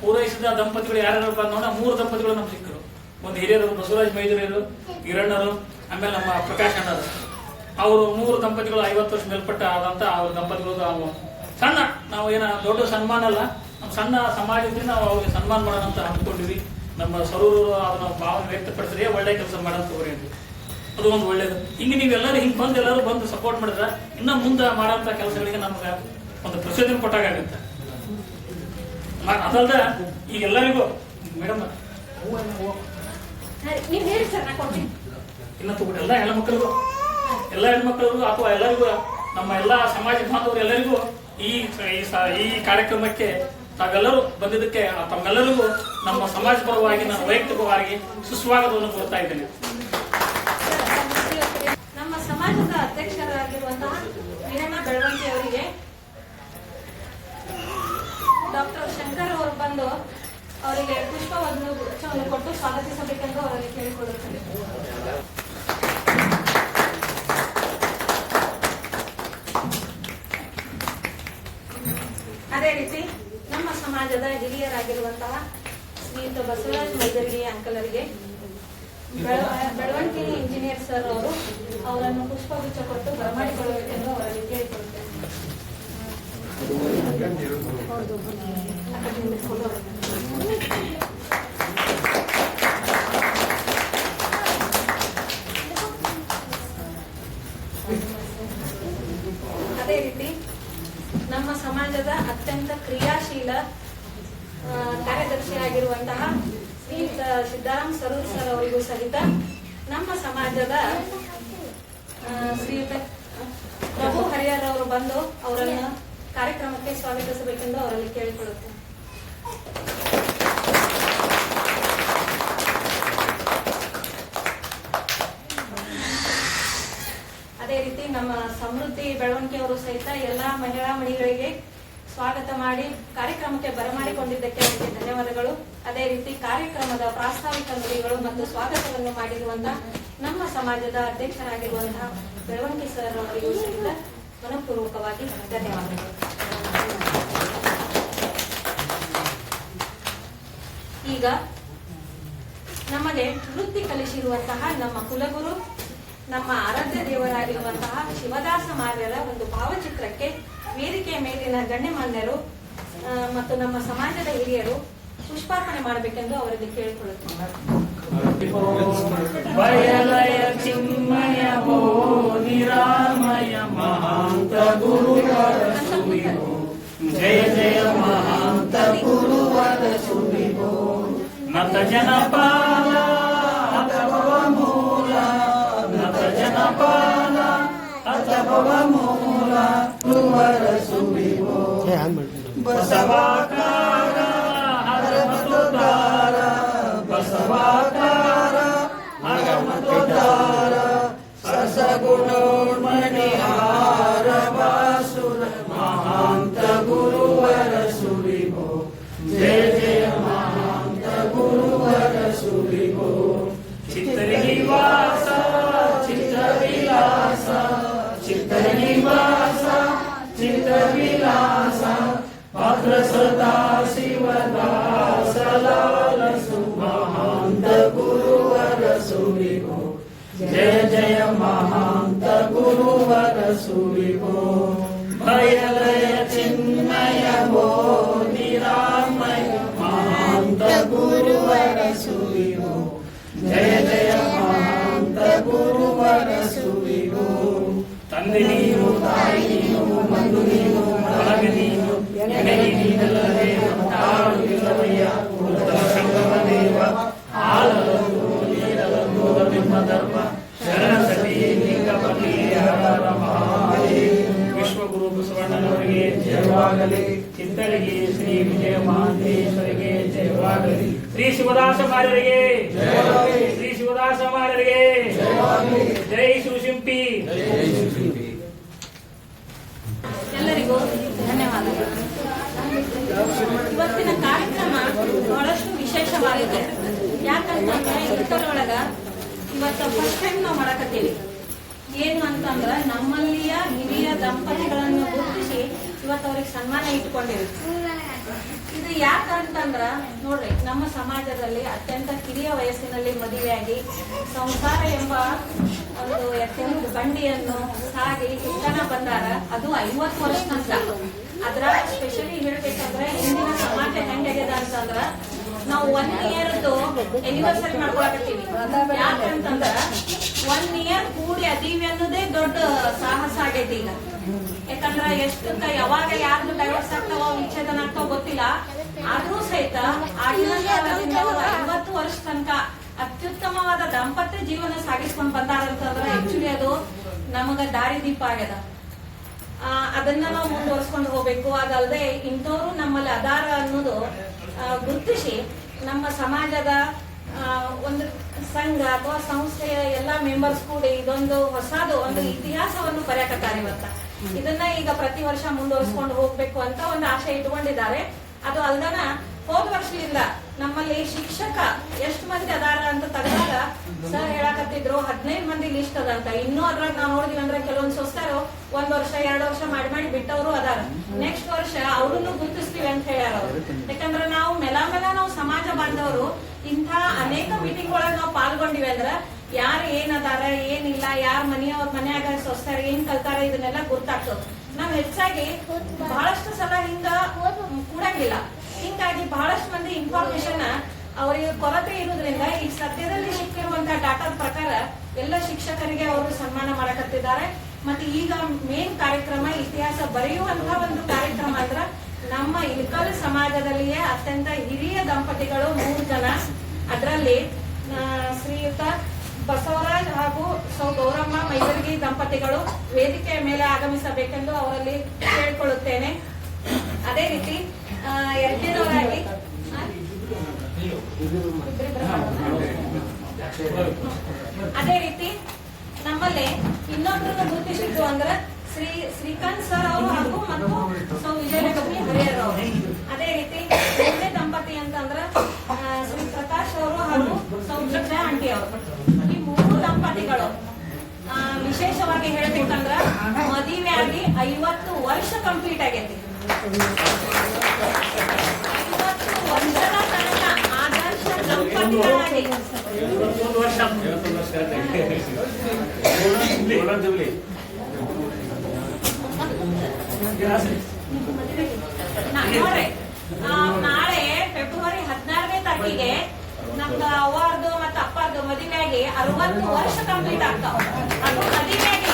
[SPEAKER 3] ಪೂರೈಸಿದ ದಂಪತಿಗಳು ಯಾರ್ಯಾರು ಬಂದ 3 ದಂಪತಿಗಳು ನಮ್ಗೆ ಸಿಕ್ಕರು. ಒಂದು ಹಿರಿಯರು ಬಸವರಾಜ್ ಮೈದೂರಿಯರು, ಹಿರಣ್ಣರು, ಆಮೇಲೆ ನಮ್ಮ ಪ್ರಕಾಶ್ ಅಣ್ಣರು. ಅವರು 3 ದಂಪತಿಗಳು 50 ವರ್ಷ ಮೇಲ್ಪಟ್ಟ ಆದಂತ ಅವ್ರ ದಂಪತಿಗಳು ಸಣ್ಣ ನಾವು ಏನ ದೊಡ್ಡ ಸನ್ಮಾನ ಅಲ್ಲ, ನಮ್ಮ ಸಣ್ಣ ಸಮಾಜದಿಂದ ನಾವು ಅವ್ರಿಗೆ ಸನ್ಮಾನ ಮಾಡೋಣ ಅಂತ ಅಂದ್ಕೊಂಡಿವಿ. ನಮ್ಮ ಸರೂರು ಅದನ್ನ ಭಾವನೆ ವ್ಯಕ್ತಪಡಿಸಿದ್ರೆ ಒಳ್ಳೆ ಕೆಲಸ ಮಾಡೋಂತ ಅಂತ ಅದು ಒಂದು ಒಳ್ಳೇದು. ಹಿಂಗೆ ನೀವೆಲ್ಲರೂ ಹಿಂಗೆ ಬಂದು ಎಲ್ಲರೂ ಬಂದು ಸಪೋರ್ಟ್ ಮಾಡಿದ್ರೆ ಇನ್ನ ಮುಂದೆ ಮಾಡೋಂಥ ಕೆಲಸಗಳಿಗೆ ನಮ್ಗೆ ಒಂದು ಪ್ರಚೋದನೆ ಕೊಟ್ಟಾಗುತ್ತೆ. ಅದಲ್ದ ಈಗ ಎಲ್ಲರಿಗೂ ಮೇಡಮ್ ಇನ್ನ ತಗೊಂಡು ಎಲ್ಲ ಹೆಣ್ಮಕ್ಳಿಗೂ ಅಥವಾ ಎಲ್ಲರಿಗೂ ನಮ್ಮ ಎಲ್ಲ ಸಮಾಜ ಬಾಂಧವರು ಎಲ್ಲರಿಗೂ ಈ ಕಾರ್ಯಕ್ರಮಕ್ಕೆ ತಾವೆಲ್ಲರೂ ಬಂದಿದ್ದಕ್ಕೆ ತಮ್ಮೆಲ್ಲರಿಗೂ ನಮ್ಮ ಸಮಾಜ ಪರವಾಗಿ ನಾನು ವೈಯಕ್ತಿಕವಾಗಿ ಸುಸ್ವಾಗತವನ್ನು ಕೋರ್ತಾ ಇದ್ದೇನೆ.
[SPEAKER 1] ನಮ್ಮ ಸಮಾಜದ ಅಧ್ಯಕ್ಷರಾಗಿರುವಂತಹ ವೀರಣ್ಣ ಬೆಳವಂತಿ ಅವರಿಗೆ ಡಾಕ್ಟರ್ ಶಂಕರ್ ಅವರು ಬಂದು ಅವರಿಗೆ ಪುಷ್ಪವನ್ನು ಕೊಟ್ಟು ಸ್ವಾಗತಿಸಬೇಕೆಂದು ಅವರಿಗೆ ಕೇಳಿಕೊಳ್ಳುತ್ತೇನೆ. ಅದೇ ರೀತಿ ನಮ್ಮ ಸಮಾಜದ ಹಿರಿಯರಾಗಿರುವಂತಹ ಶ್ರೀಯುತ ಬಸವರಾಜ್ ಮೈದರ್ಗಿ ಅಂಕಲರಿಗೆ ಬೆಳವಣಿಗೆ ಇಂಜಿನಿಯರ್ ಸರ್ ಅವರು ಅವರನ್ನು ಪುಷ್ಪಗುಚ್ಛ ಕೊಟ್ಟು ಬರಮಾಡಿಕೊಳ್ಳಬೇಕೆಂದು ಅವರಲ್ಲಿ ಕೇಳಿಕೊಳ್ಳುತ್ತೇನೆ. ಅದೇ ರೀತಿ ನಮ್ಮ ಸಮಾಜದ ಅತ್ಯಂತ ಕ್ರಿಯಾಶೀಲ ಕಾರ್ಯದರ್ಶಿಯಾಗಿರುವಂತಹ ಶ್ರೀಯುತ ಸಿದ್ದಾರಾಮ್ ಸರೂರ್ ಸರ್ ಅವರಿಗೂ ಸಹಿತ ನಮ್ಮ ಸಮಾಜದ ಶ್ರೀಯುತ ಪ್ರಭು ಹರಿಹರ್ ಅವರು ಬಂದು ಅವರನ್ನು ಕಾರ್ಯಕ್ರಮಕ್ಕೆ ಸ್ವಾಗತಿಸಬೇಕೆಂದು ಅವರಲ್ಲಿ ಕೇಳಿಕೊಳ್ಳುತ್ತೇನೆ. ಅದೇ ರೀತಿ ನಮ್ಮ ಸಮೃದ್ಧಿ ಬೆಳವಣಿಗೆ ಅವರು ಸಹಿತ ಎಲ್ಲಾ ಮಹಿಳಾ ಮಣಿಗಳಿಗೆ ಸ್ವಾಗತ ಮಾಡಿ ಕಾರ್ಯಕ್ರಮಕ್ಕೆ ಬರಮಾಡಿಕೊಂಡಿದ್ದಕ್ಕೆ ಅವರಿಗೆ ಧನ್ಯವಾದಗಳು. ಅದೇ ರೀತಿ ಕಾರ್ಯಕ್ರಮದ ಪ್ರಾಸ್ತಾವಿಕ ನುಡಿಗಳು ಮತ್ತು ಸ್ವಾಗತವನ್ನು ಮಾಡಿರುವಂತಹ ನಮ್ಮ ಸಮಾಜದ ಅಧ್ಯಕ್ಷರಾಗಿರುವಂತಹ ಬೆಳವಣಿಗೆ ಸರ್ ಅವರಿಗೂ ಸಹಿತ ಮನಪೂರ್ವಕವಾಗಿ ಧನ್ಯವಾದಗಳು. ಈಗ ನಮಗೆ ವೃತ್ತಿ ಕಲಿಸಿರುವಂತಹ ನಮ್ಮ ಕುಲಗುರು, ನಮ್ಮ ಆರಾಧ್ಯ ದೇವರಾಗಿರುವಂತಹ ಶಿವದಾಸ ಮಾರ್ಯರ ಒಂದು ಭಾವಚಿತ್ರಕ್ಕೆ ವೇದಿಕೆಯ ಮೇಲಿನ ಗಣ್ಯಮಾನ್ಯರು ಮತ್ತು ನಮ್ಮ ಸಮಾಜದ ಹಿರಿಯರು ಪುಷ್ಪಾರ್ಪಣೆ ಮಾಡಬೇಕೆಂದು ಅವರಲ್ಲಿ ಕೇಳಿಕೊಳ್ಳುತ್ತೇನೆ.
[SPEAKER 3] ಬಯಲಯ ಚಿನ್ಮಯ ಭೋ ನಿರಾಮಯ ಮಹಾಂತ ಗುರುವರ ಸುವಿಭೋ ಜಯ ಜಯ ಮಹಾಂತ ಗುರುವರ ಸುವಿಭೋ ನತ ಜನಪಾಲ ಅಥಭವ ಮೂಲ ನತ ಜನಪಾಲ ಅಥಭವ ಮೂಲ ಗುರುವರ ಸುವಿಭೋ ಬಸವಾಕಾರ ಹರಮತೋದ್ಧಾರ ಬಸವಾಕಾರ ಹರಮತೋದ್ಧಾರ ಸಸಗುಣೋನ್ಮಣಿಹಾರ ವಾಸುರ ಮಹಾಂತ ಗುರುವರ ಸುವಿಭೋ ಜಯ ಜಯ ಮಹಾಂತ ಗುರುವರ ಸುವಿಭೋ ಚಿತ್ತರಿವಾಸ ಚಿತ್ತವಿಲಾಸ ಚಿತ್ತರಿವಾಸ ಚಿತ್ತವಿಲಾಸ ಪಾತ್ರ ಸದಾ ಶಿವದಾಸ ಲಾಲಸು ಮಹಾಂತ ಗುರುವರ ಸುವಿಭೋ ಜಯ ಜಯ ಮಹಾಂತ ಗುರುವರ ಸುವಿಭೋ ಭಯಲಯ ಚಿನ್ಮಯ ಭೋ ನಿರಾಮಯ ಮಹಾಂತ ಗುರುವರ ಸುವಿಭೋ ಜಯ ಜಯ ಮಹಾಂತ ಗುರುವರ ಸುವಿಭೋ ತಂದೆ ನೀನು, ತಾಯಿ ನೀನು, ಬಂಧು ನೀನು, ಬಳಗ ನೀನು, ಎನಗೆ ನೀನಲ್ಲದೆ ಮತ್ತಾರು ಇಲ್ಲವಯ್ಯ. ಕುಲದ ಸಂಗಮ ದೇವ ಹಾಲಲಂದು ನೀರಲಂದು ನಿಮ್ಮ ಧರ್ಮ ಶರಣ ಸತಿ ಲಿಂಗಪತಿ ಹರ ಮಹಾದೇವ. ವಿಶ್ವಗುರು ಬಸವಣ್ಣನವರಿಗೆ ಜಯವಾಗಲಿ. ಚಿತ್ತಳಿಗೆ ಶ್ರೀ ವಿಜಯ ಮಹಾಂತೇಶ್ವರಿಗೆ ಜಯವಾಗಲಿ. ಶ್ರೀ ಶಿವದಾಸ ಮಾರ್ಯರಿಗೆ ಶ್ರೀ ಶಿವದಾಸ ಮಾರ್ಯರಿಗೆ ಜೈ ಶಿವಶಿಂಪಿ.
[SPEAKER 1] ಎಲ್ಲರಿಗೂ ಧನ್ಯವಾದಗಳು. ಇವತ್ತಿನ ಕಾರ್ಯಕ್ರಮ ಬಹಳಷ್ಟು ವಿಶೇಷವಾಗಿದೆ. ಯಾಕಂತಂದ್ರೆ ಇಷ್ಟರೊಳಗ ಇವತ್ತು ಫಸ್ಟ್ ಟೈಮ್ ನಾವು ಮಾಡಕತ್ತೀವಿ. ಏನು ಅಂತಂದ್ರ ನಮ್ಮಲ್ಲಿಯ ಹಿರಿಯ ದಂಪತಿಗಳನ್ನು ಗುರುತಿಸಿ ಇವತ್ತು ಅವ್ರಿಗೆ ಸನ್ಮಾನ ಇಟ್ಕೊಂಡಿವಿ. ಇದು ಯಾಕಂತಂದ್ರ ನೋಡ್ರಿ, ನಮ್ಮ ಸಮಾಜದಲ್ಲಿ ಅತ್ಯಂತ ಕಿರಿಯ ವಯಸ್ಸಿನಲ್ಲಿ ಮದುವೆಯಾಗಿ ಸಂಸಾರ ಎಂಬ ಒಂದು ಎತ್ತರದ ಬಂಡಿಯನ್ನು ಸಾಗಿ ಇಷ್ಟನ ಬಂದಾರ. ಅದು 50 ವರ್ಷ ನಂತರ. ಅದ್ರ ಸ್ಪೆಷಲಿ ಹೇಳ್ಬೇಕಂದ್ರೆ ಇಂದಿನ ಸಮಾಜ ಹೆಂಗಾಗ್ಯದ ಅಂತಂದ್ರ ನಾವು 1 ಇಯರ್ದು ಎನಿವರ್ಸರಿ ಮಾಡ್ಕೊಳಕತ್ತೀವಿ. ಯಾಕಂತಂದ್ರ 1 ಇಯರ್ ಕೂಡಿ ಅದೀವಿ ಅನ್ನೋದೇ ದೊಡ್ಡ ಸಾಹಸ ಆಗೈತಿ ಈಗ. ಯಾಕಂದ್ರ ಎಷ್ಟು ಯಾವಾಗ ಯಾರ್ದು ಡೈವರ್ಸ್ ಆಗ್ತಾವ, ವಿಚ್ಛೇದನ ಆಗ್ತಾವ ಗೊತ್ತಿಲ್ಲ. ಆದ್ರೂ ಸಹಿತ ಆಗಿನ ಕಾಲದಿಂದ 50 ವರ್ಷ ತನಕ ಅತ್ಯುತ್ತಮವಾದ ದಾಂಪತ್ಯ ಜೀವನ ಸಾಗಿಸ್ಕೊಂಡ್ ಬಂದಾರಂತಂದ್ರ ಆಕ್ಚುಲಿ ಅದು ನಮಗ ದಾರಿ ದೀಪ ಆಗ್ಯದ. ಅದನ್ನ ನಾವು ಮುಂದುವರ್ಸ್ಕೊಂಡು ಹೋಗ್ಬೇಕು. ಅದಲ್ಲದೆ ಇಂಥವ್ರು ನಮ್ಮಲ್ಲಿ ಅದಾರ ಅನ್ನೋದು ಗುರುತಿಸಿ ನಮ್ಮ ಸಮಾಜದ ಒಂದು ಸಂಘ ಅಥವಾ ಸಂಸ್ಥೆಯ ಎಲ್ಲಾ ಮೆಂಬರ್ಸ್ ಕೂಡಿ ಇದೊಂದು ಹೊಸದು ಒಂದು ಇತಿಹಾಸವನ್ನು ಬರೆಯಕತ್ತಾರೆ ಇವತ್ತ. ಇದನ್ನ ಈಗ ಪ್ರತಿ ವರ್ಷ ಮುಂದುವರ್ಸ್ಕೊಂಡು ಹೋಗ್ಬೇಕು ಅಂತ ಒಂದು ಆಶೆ ಇಟ್ಕೊಂಡಿದ್ದಾರೆ. ಅದು ಅಲ್ದನ ಹೋದ ವರ್ಷದಿಂದ ನಮ್ಮಲ್ಲಿ ಶಿಕ್ಷಕ ಎಷ್ಟು ಮಂದಿ ಅದಾರ ಅಂತ ತೆಗೆದಾಗ ಸರ್ ಹೇಳಕತ್ತಿದ್ರು 15 ಮಂದಿ ಲಿಸ್ಟ್ ಅದಂತ. ಇನ್ನೂ ಅದ್ರಾಗ ನಾವು ನೋಡಿದ್ವಿ ಅಂದ್ರೆ ಕೆಲವೊಂದು ಸೊಸ್ತಾರು 1 ವರ್ಷ 2 ವರ್ಷ ಮಾಡಿ ಬಿಟ್ಟವರು ಅದಾರ. ನೆಕ್ಸ್ಟ್ ವರ್ಷ ಅವ್ರನ್ನು ಗುರುತಿಸ್ತೀವಿ ಅಂತ ಹೇಳ್ಯಾರ ಅವ್ರು. ಯಾಕಂದ್ರೆ ನಾವು ಮೆಲ ನಾವು ಸಮಾಜ ಬಾಂಧವರು ಇಂಥ ಅನೇಕ ಮೀಟಿಂಗ್ ಒಳಗೆ ನಾವು ಪಾಲ್ಗೊಂಡಿವಿ ಅಂದ್ರ ಯಾರು ಏನ್ ಅದಾರ ಏನಿಲ್ಲ, ಯಾರ ಮನೆಯವ್ರ ಮನ್ಯಾಗ ಸೊಸ್ತಾರ ಏನ್ ಕಲ್ತಾರ ಇದನ್ನೆಲ್ಲ ಗೊತ್ತಾಗ್ತದ. ನಾವ್ ಹೆಚ್ಚಾಗಿ ಬಹಳಷ್ಟು ಸಲ ಹಿಂಗ ಕೂಡಂಗಿಲ್ಲ. ಹಿಂಗಾಗಿ ಬಹಳಷ್ಟು ಮಂದಿ ಇನ್ಫಾರ್ಮೇಶನ್ ಅವರಿಗೆ ಕೊರತೆ ಇರೋದ್ರಿಂದ ಈ ಸದ್ಯದಲ್ಲಿ ಸಿಕ್ಕಿರುವಂತಹ ಡಾಟಾದ ಪ್ರಕಾರ ಎಲ್ಲ ಶಿಕ್ಷಕರಿಗೆ ಅವರು ಸನ್ಮಾನ ಮಾಡಕತ್ತಿದ್ದಾರೆ. ಮತ್ತೆ ಈಗ ಮೇನ್ ಕಾರ್ಯಕ್ರಮ ಇತಿಹಾಸ ಬರೆಯುವಂತಹ ಒಂದು ಕಾರ್ಯಕ್ರಮ ಅಂದ್ರ ನಮ್ಮ ಇಳಕಲ್ ಸಮಾಜದಲ್ಲಿಯೇ ಅತ್ಯಂತ ಹಿರಿಯ ದಂಪತಿಗಳು 3 ಜನ, ಅದರಲ್ಲಿ ಶ್ರೀಯುತ ಬಸವರಾಜ್ ಹಾಗೂ ಸೌ ಗೌರಮ್ಮ ಮೈದರ್ಗಿ ದಂಪತಿಗಳು ವೇದಿಕೆಯ ಮೇಲೆ ಆಗಮಿಸಬೇಕೆಂದು ಅವರಲ್ಲಿ ಕೇಳಿಕೊಳ್ಳುತ್ತೇನೆ. ಅದೇ ರೀತಿ ಎರಡನೇದವರಾಗಿ ಅದೇ ರೀತಿ ನಮ್ಮಲ್ಲಿ ಇನ್ನೊಬ್ಬರನ್ನು ಗುರುತಿಸಿದ್ದು ಅಂದ್ರೆ ಶ್ರೀಕಾಂತ್ ಸರ್ ಅವರು ಹಾಗೂ ಮತ್ತು ಸೌ ವಿಜಯಲಕ್ಷ್ಮಿ ಹರಿಹರ್ ಅವರು. ಅದೇ ರೀತಿ ಎರಡನೇ ದಂಪತಿ ಅಂತಂದ್ರ ಶ್ರೀ ಪ್ರಕಾಶ್ ಅವರು ಹಾಗೂ ಸೌ ವಿಜಯ ಆಂಟಿ ಅವರು. ಈ 3 ದಂಪತಿಗಳು ವಿಶೇಷವಾಗಿ ಹೇಳ್ಬೇಕಂದ್ರ ಮದುವೆ ಆಗಿ 50 ವರ್ಷ ಕಂಪ್ಲೀಟ್ ಆಗೈತಿ. 50 ವರ್ಷದ ತನಕ ಆದರ್ಶ ದಂಪತಿಗಳಾಗಿ ನಾಳೆ ಫೆಬ್ರವರಿ 16ನೇ ತಾರೀಕಿಗೆ ನಮ್ದು ಅವ್ವಾರ್ದು ಮತ್ತು ಅಪ್ಪಾರ್ದು ಮದುವೆಯಾಗಿ 60 ವರ್ಷ ಕಂಪ್ಲೀಟ್ ಆಗ್ತಾವ. ಅದು ಮದುವೆಯಾಗಿ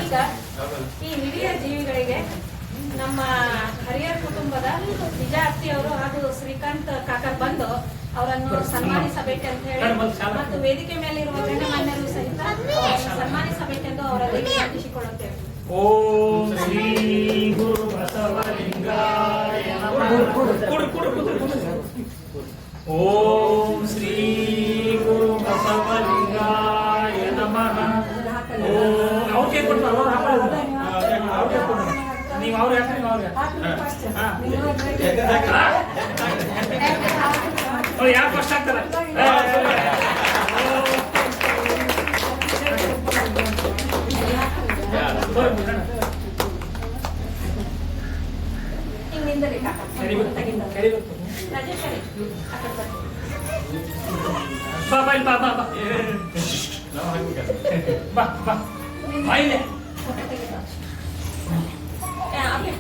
[SPEAKER 1] ಈಗ ಈ ಹಿರಿಯ ಜೀವಿಗಳಿಗೆ ನಮ್ಮ ಹರಿಹರ್ ಕುಟುಂಬದ ವಿಜಯಾರ್ತಿ ಅವರು ಹಾಗೂ ಶ್ರೀಕಾಂತ್ ಕಾಕರ್ ಬಂದು ಅವರನ್ನು ಸನ್ಮಾನಿಸಬೇಕಂತ ಹೇಳಿ ಮತ್ತು ವೇದಿಕೆ ಮೇಲೆ ಇರುವ ಗಣ್ಯಮಾನ್ಯರು ಸಹಿತ ಸನ್ಮಾನಿಸಬೇಕೆಂದು ಅವರಲ್ಲಿ ವಿನಂತಿಸಿಕೊಳ್ಳುತ್ತೇವೆ.
[SPEAKER 3] ಓಂ ಶ್ರೀ ಗುರು ಬಸವಲಿಂಗಾಯ ನಮಃ. ಓಂ ಶ್ರೀ ಗುರು ಬಸವಲಿಂಗಾಯ ನಮಃ. ಅವ್ರಿಗೆ ಕೊಟ್ಟು ನೀವು ಅವ್ರು ಯಾಕೆ ಯಾರು ಫಸ್ಟ್ ಆಗ್ತಾರೆ?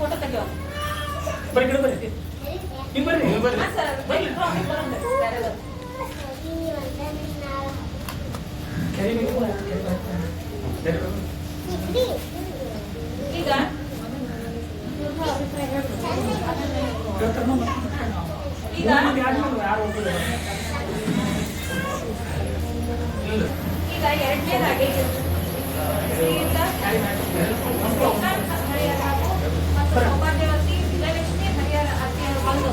[SPEAKER 1] ಫೋಟೋ ತೆಗಿಯೋ ಈಗ ಎರಡನೇದಾಗಿ ಸೌಭಾಗ್ಯವತಿ ವಿಜಯಲಕ್ಷ್ಮಿ ಹರಿಹರ ಅತ್ತಿಯವರು ಬಂದು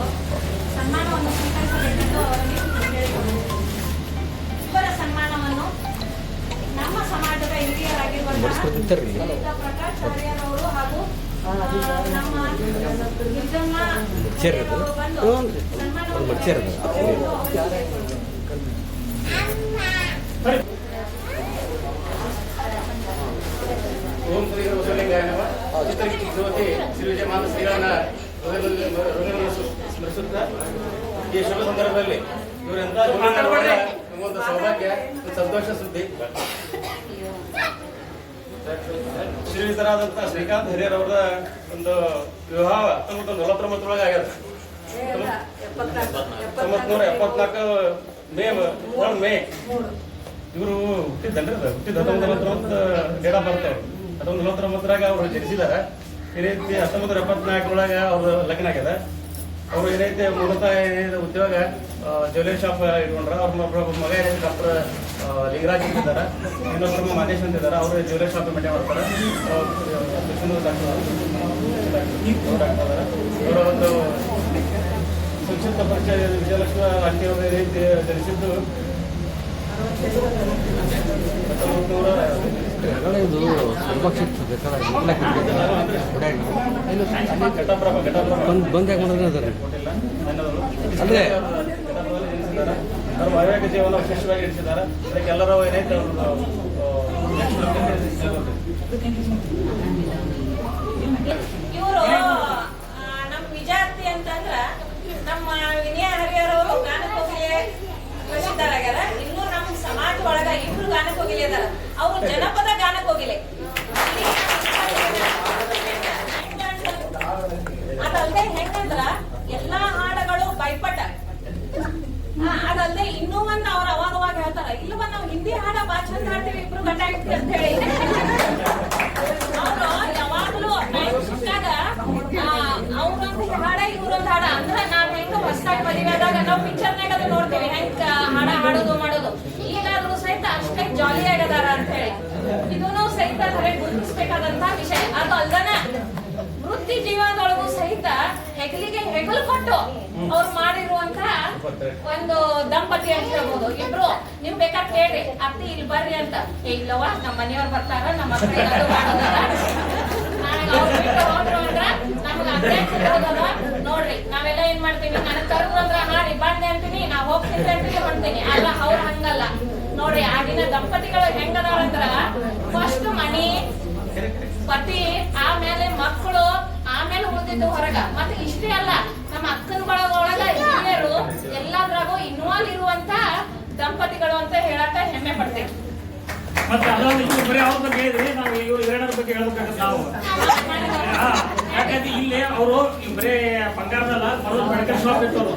[SPEAKER 1] ಸನ್ಮಾನವನ್ನು ಸ್ವೀಕರಿಸಬೇಕೆಂದು ಅವರಲ್ಲಿ ಹೇಳಿಕೊಂಡರು. ಇವರ ಸನ್ಮಾನವನ್ನು ನಮ್ಮ ಸಮಾಜದ ಹಿರಿಯರಾಗಿರುವಂತಹ ಪ್ರಕಾಶ್ ಹರಿಹರ್ ಅವರು ಹಾಗೂ ನಮ್ಮ ನಿರ್ಜಮ್ಮ ಬಂದು
[SPEAKER 4] ಓಂ ಶ್ರೀ ಬಸವಲಿಂಗಾಯ ನಮಃ. ಚಿತ್ರಕೀರ್ತಿ ಶ್ರೀ ವಿಜಯಮಾನ ಶ್ರೀಗಳನ್ನ ಸ್ಮರಿಸುತ್ತಾ ಈ ಶುಭ ಸಂದರ್ಭದಲ್ಲಿ ಇವರೆಂತ ಒಂದು ಸೌಭಾಗ್ಯ, ಸಂತೋಷ ಸುದ್ದಿ. ಶ್ರೀಯುತರಾದಂಥ ಶ್ರೀಕಾಂತ್ ಹರಿಹರ್ ಅವರ ಒಂದು ವಿವಾಹ 1949 ಆಗ್ಯದ. 1974 ಮೇ ಇವರು ಹುಟ್ಟಿದ್ದನ್ರಿ, ಹುಟ್ಟಿದ 1949 ಡೇಟ್ ಆಫ್ ಬರ್ತ್. 1949 ಅವರು ಜನಿಸಿದಾರೆ. ಈ ರೀತಿ 1974 ಅವ್ರ ಲಗ್ನ ಆಗ್ಯದ. ಅವರು ಏನೈತೆ ಮೂಲತಃ ಉದ್ಯೋಗ ಜ್ಯುವೆಲರಿ ಶಾಪ್ ಇಟ್ಕೊಂಡ್ರ. ಅವ್ರ ಮಗ ಏನೈತೆ ಡಾಕ್ಟರ್ ಲಿಂಗರಾಜ್ ಅಂತಿದ್ದಾರೆ, ಇನ್ನೊಬ್ಬರು ಮಾದೇಶ್ ಅಂತಿದ್ದಾರೆ. ಅವರು ಜ್ಯುವೆಲರಿ ಶಾಪ್ ಮೇಂಟೈನ್ ಮಾಡ್ತಾರೆ. ಇವರ ಒಂದು ಸಂಕ್ಷಿಪ್ತ ಪರಿಚಯ ವಿಜಯಲಕ್ಷ್ಮಿ ಆಂಟಿ ಅವರು ಏನೈತೆ ಜನಿಸಿದ್ದು
[SPEAKER 5] ಇದು ಸಂಪಕ್ಷಿತ್ತು ಬಂದ್ ಯಾಕೆ ಮಾಡಿದ್ರೆ ಅದ ಅಂದ್ರೆ
[SPEAKER 4] ವೈವಾಹಿಕ ಜೀವನ ವಿಶೇಷವಾಗಿ ಇರಿಸಿದ್ದಾರೆ. ಅದಕ್ಕೆ ಎಲ್ಲರೂ ಏನೈತೆ
[SPEAKER 1] ಇವರು ನಮ್ಮ ವಿಜಾತಿ ಅಂತಂದ್ರ ನಮ್ಮ ವಿನಯ ಹರಿಹರವರು ಗಾನಕೋಗಿಲೆ ಪ್ರಸಿದ್ಧರಾಗ್ಯಾರ. ಇನ್ನು ನಮ್ಮ ಸಮಾಜ ಒಳಗ ಇಬ್ರು ಗಾನಕೋಗಿಲೆ ಅದಾರ. ಅವರು ಜನಪದ ಗಾನಕೋಗಿಲೆ. ಅದಲ್ಲದೆ ಹೆಂಗಂದ್ರ ಎಲ್ಲಾ ಹಾಡುಗಳು ಬೈಪಟ. ಅದಲ್ಲದೆ ಇನ್ನೂ ಒಂದ್ ಅವ್ರ ಅವಾಗ ಹೇಳ್ತಾರ, ಇಲ್ವ ನಾವು ಹಿಂದಿ ಹಾಡ ಬಾ ಚಂದ ಹಾಡ್ತೀವಿ ಇಬ್ರು ಗಂಡ ಹೆಂಡತಿ ಅಂತ ಹೇಳಿ. ಅವ್ರು ಯಾವಾಗ್ಲೂ ಅವ್ರೊಂದು ಹಾಡ ಇವ್ರೊಂದು ಹಾಡ ಅಂದ್ರ ನಾವ್ ಹೆಂಗ ಹೊಸದಾಗಿ ಮದುವೆ ಆದಾಗ ನಾವು ಪಿಕ್ಚರ್ನಾಗ ಅದು ನೋಡ್ತೀವಿ ಹೆಂಗ ಹಾಡ ಹಾಡೋದು ಮಾಡೋದು. ಈಗಾದ್ರೂ ಸಹಿತ ಅಷ್ಟೇ ಜಾಲಿ ಆಗದಾರ ಅಂತ ಹೇಳಿ ಇದನ್ನು ಸಹಿತ ಗುರುತಿಸ್ಬೇಕಾದಂತ ವಿಷಯ. ಅದು ಅಲ್ದನ ವೃತ್ತಿ ಜೀವನದೊಳಗೂ ಸಹಿತ ಹೆಗಲಿಗೆ ಹೆಗಲು ಕೊಟ್ಟು ಅವ್ರು ಮಾಡಿರುವಂತ ಒಂದು ದಂಪತಿ ಅಂತ ಹೇಳ್ಬೋದು. ಇಬ್ರು ನೀವ್ ಬೇಕಾದ್ ಕೇಳ್ರಿ, ಅತ್ತಿ ಇಲ್ಲಿ ಬರ್ರಿ ಅಂತ. ಇಲ್ಲವ ನಮ್ಮ ಮನೆಯವ್ರು ಬರ್ತಾರ, ನಮ್ಮ ಹತ್ರ ಏನಾದ್ರು ಮಾಡೋದಲ್ಲ, ನನಗೆ ಅವ್ರು ಬಿಟ್ಟು ಹೋದ್ರು ಅಂದ್ರ ನಮ್ಗೆ ಅಭ್ಯಾಸ ನೋಡ್ರಿ. ನಾವೆಲ್ಲ ಏನ್ ಮಾಡ್ತೀವಿ, ನನಗ್ ಕರೆದ್ರು ಅಂದ್ರ ಹಾಡಿ ಬಂದೆ ಅಂತೀನಿ, ನಾ ಹೋಗ್ತೀನಿ ಅಂತೀನಿ ಹೊಂತೀನಿ. ಅಲ್ಲ ಅವ್ರು ಹಂಗಲ್ಲ ನೋಡ್ರಿ. ಆಗಿನ ದಂಪತಿಗಳು ಹೆಂಗದಾವಂದ್ರ ಫಸ್ಟ್ ಮನಿ ಪತಿ, ಆಮೇಲೆ ಮಕ್ಕಳು, ಆಮೇಲೆ ಉಳಿದಿದ್ದು ಹೊರಗ. ಮತ್ತೆ ಇಷ್ಟೇ ಅಲ್ಲ, ನಮ್ಮ ಅಕ್ಕನ ಬಳಗ ಹಿರಿಯರು ಎಲ್ಲದ್ರಾಗೂ ಇನ್ವಾಲ್ವ್ ಇರುವಂತ ದಂಪತಿಗಳು ಅಂತ ಹೇಳಕ ಹೆಮ್ಮೆ ಪಡ್ತೇವೆ.
[SPEAKER 3] ಮತ್ತೆ ಅದೊಂದು ಇವ್ರು ಬರೀ ಅವ್ರ ಬಗ್ಗೆ ಹೇಳಿದ್ರಿ, ನಾವು ಇವ್ರು ಎರಡರ ಬಗ್ಗೆ ಹೇಳ್ಬೇಕಾಗತ್ತೆ ನಾವು. ಯಾಕಂದ್ರೆ ಇಲ್ಲಿ ಅವರು ಬರೀ ಬಂಗಾರದಲ್ಲ ಮೆಡಿಕಲ್ ಶಾಪ್ ಇಟ್ಟವರು.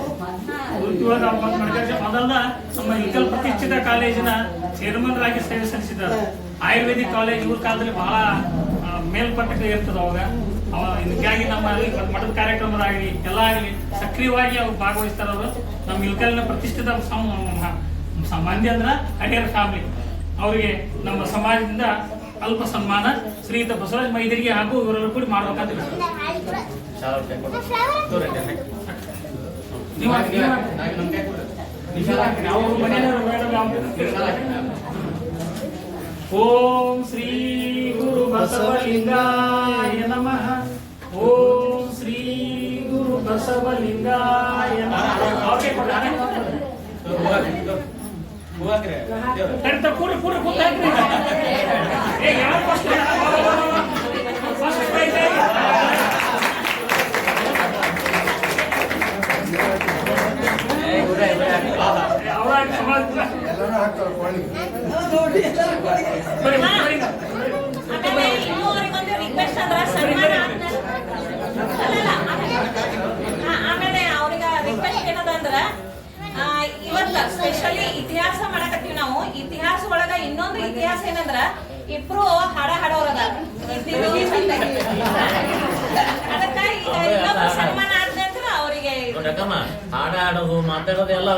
[SPEAKER 3] ಇವಾಗ ಮೆಡಿಕಲ್ ಶಾಪ್ ಅದಲ್ಲ, ನಮ್ಮ ಇಲ್ಕಲ್ ಪ್ರತಿಷ್ಠಿತ ಕಾಲೇಜಿನ ಚೇರ್ಮನ್ ಆಗಿ ಸೇವೆ ಸಲ್ಲಿಸಿದ್ದಾರೆ. ಆಯುರ್ವೇದಿಕ್ ಕಾಲೇಜ್ ಇವ್ರ ಕಾಲದಲ್ಲಿ ಬಹಳ ಮೇಲ್ಪಟ್ಟ ಇರ್ತದೆ ಅವಾಗ. ಹೀಗಾಗಿ ನಮ್ಮ ಮಠದ ಕಾರ್ಯಕ್ರಮದಾಗಲಿ ಎಲ್ಲ ಆಗಲಿ ಸಕ್ರಿಯವಾಗಿ ಅವ್ರು ಭಾಗವಹಿಸ್ತಾರೆ. ಅವರು ನಮ್ಮ ಇಲ್ಕಲ್ನ ಪ್ರತಿಷ್ಠಿತ ಮಂದಿ ಅಂದ್ರ ಹರಿಹರ ಫ್ಯಾಮಿಲಿ. ಅವರಿಗೆ ನಮ್ಮ ಸಮಾಜದಿಂದ ಅಲ್ಪ ಸನ್ಮಾನ ಶ್ರೀಯುತ ಬಸವರಾಜ ಮೈದರಿಗೆ ಹಾಗೂ ಇವರೆಲ್ಲರೂ ಕೂಡಿ ಮಾಡ್ಬೇಕಂತ ಓಂ ಶ್ರೀ ಗುರು ಬಸವಲಿಂಗಾಯ ನಮಃ. ಓಂ ಶ್ರೀ ಗುರು ಬಸವಲಿಂಗಾಯ ನಮಃ. ಕೂಡಿ ಕೂಡಿ ಕೂತ
[SPEAKER 1] ಆಮೇಲೆ ಅವ್ರಿಗೆ ರಿಕ್ವೆಸ್ಟ್ ಏನದ ಅಂದ್ರ, ಇವತ್ತ ಸ್ಪೆಷಲಿ ಇತಿಹಾಸ ಮಾಡಕತ್ತೀವಿ ನಾವು. ಇತಿಹಾಸ ಒಳಗ ಇನ್ನೊಂದು ಇತಿಹಾಸ ಏನಂದ್ರ, ಇಬ್ರು ಹಾಡ ಹಾಡೋರದ ಅದಕ್ಕ ಈಗ ಇನ್ನೊಬ್ರು ಸನ್ಮಾನ ಆದ ನಂತರ ಅವರಿಗೆ
[SPEAKER 5] ಹಾಡ ಹಾಡೋದು ಮಾತಾಡೋದು ಎಲ್ಲ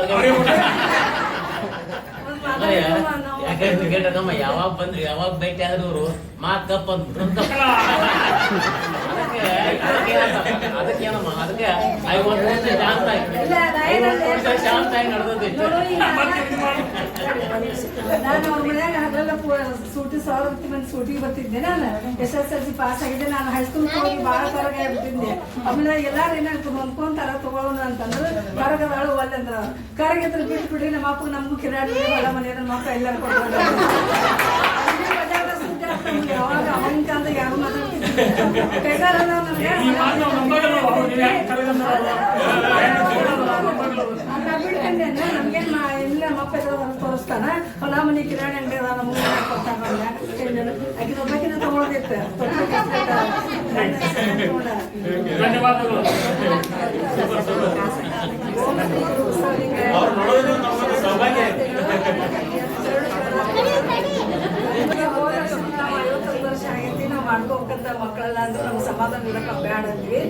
[SPEAKER 5] ಯಾಕಂದ್ರೆ ಯಾವಾಗ ಬಂದ್ರಿ ಯಾವಾಗ ಭೇಟಿ ಆದ್ರೂ ಅವರು ಮಾತ್ ಕಪ್ ಅಂದ್ಬಿಟ್ರು. ಅದಕ್ಕೇನಮ್ಮ ಅದಕ್ಕೆ ಶಾಂತಾಗಿ ನಡೆದೈತಿ.
[SPEAKER 6] ನಾನು ಅವ್ರ ಮನ್ಯಾಗ ಹಗಲೆಲ್ಲ ಸೂಟಿ ಸೂಟಿಗೆ ಬರ್ತಿದ್ದೆ. ನಾನು SSLC ಪಾಸ್ ಆಗಿದ್ದೆ. ನಾನು ಹೈಸ್ಕೂಲ್ ಬಾಳ ಹೊರಗ ಬಿಟ್ಟಿದ್ದೆ. ಆಮೇಲೆ ಎಲ್ಲಾರು ಏನಾಗ್ತದೆ ಹೊಂದ್ಕೊಂತಾರ ತಗೊಳ್ಳೋಣ ಅಂತಂದ್ರೆ ಕರಗದಾಳು ಒಲ್ಲಂದ್ರ ಕರಗಿದ್ರೆ ಬಿಟ್ಟು ಬಿಡ್ರಿ. ನಮ್ಮ ಅಪ್ಪ ನಮಗೂ ಕಿರಾಡಿ ಹೊಲ ಮನೆ ನಮ್ಮ ಅಪ್ಪ ಎಲ್ಲರೂ ಕೊಡ್ತಾರೆ. ಯಾವಾಗ ಅವನ ಕಾಲದ ಯಾರು ಬಿಡ್ಕೊಂಡೆ. ನಮ್ಗೇನ್ ಇಲ್ಲ ನಮ್ಮಪ್ಪ ತೋರಿಸ್ತಾನ ಹೊಲ ಮನೆ ಕಿರಾಣಿ ಅಂಗಡಿ ಅದ ನಮ್ಗೆ ಕೊಡ್ತಾನ. ಆಕಿನ ಒಬ್ಬಾಕಿನ ತಗೊಳೋದಿತ್ತು.
[SPEAKER 3] ಧನ್ಯವಾದಗಳು.
[SPEAKER 6] ಮಾಡ್ಕೋಬೇಕಂತ ಮಕ್ಕಳೆಲ್ಲ ಅಂದ್ರೆ ನಮ್ಮ ಸಮಾಧಾನ ಇಡಕ ಬೇಡ ಅಂದ್ವಿ.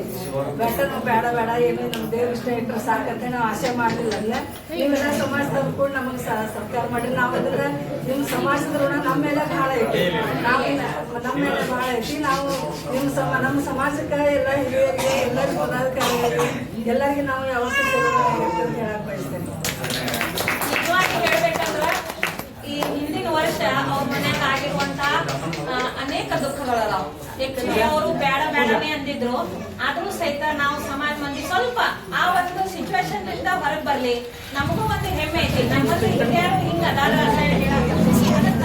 [SPEAKER 6] ಬೇಡ ಏನು ನಮ್ಮ ದೇವ್ರ ಇಷ್ಟ ಇಟ್ಟರೆ ಸಾಕಂತೆ ನಾವು ಆಸೆ ಮಾಡಲಿಲ್ಲ. ಅಂದ್ರೆ ನೀವೆಲ್ಲ ಸಮಾಜದವ್ರು ಕೂಡ ನಮಗೆ ಸರ್ಕಾರ ಮಾಡಿ ನಾವಂದ್ರೆ ನಿಮ್ಮ ಸಮಾಜದ ಋಣ ನಮ್ಮ ಮೇಲೆ ಭಾಳ ಐತಿ. ನಾವು ನಮ್ಮ ಮೇಲೆ ಭಾಳ ಐತಿ. ನಾವು ನಮ್ಮ ಸಮಾಜಕ್ಕೆ ಎಲ್ಲ ಹಿರಿಯರಿಗೆ ಎಲ್ಲರಿಗೂ ಪದಾಧಿಕಾರಿಗಳಿಗೆ ಎಲ್ಲರಿಗೂ ನಾವು ಯಾವತ್ತೂ ಹೇಳಕ್ ಬಯಸ್ತೇನೆ.
[SPEAKER 1] ನಿಜವಾಗಿ ಹೇಳ್ಬೇಕಂದ್ರ ಈ ವರ್ಷ ಅವ್ರ ಮನ್ಯಾಗ ಆಗಿರುವಂತ ಅನೇಕ ದುಃಖಗಳದಾವ. ಆಕ್ಚುಲಿ ಅವರು ಬೇಡ ಬೇಡನೆ ಅಂದಿದ್ರು, ಆದ್ರೂ ಸಹಿತ ನಾವು ಸಮಾಜ ಮಂದಿ ಸ್ವಲ್ಪ ಆ ಒಂದು ಸಿಚುವೇಶನ್ ಇಂದ ಹೊರಗೆ ಬರ್ಲಿ, ನಮಗೂ ಒಂದು ಹೆಮ್ಮೆ ಐತಿ. ನಮ್ಮಲ್ಲಿ ಹಿರಿಯರು ಹಿಂಗ ಅದಾರ ಅಂತ ಹೇಳಿ ಅದಕ್ಕ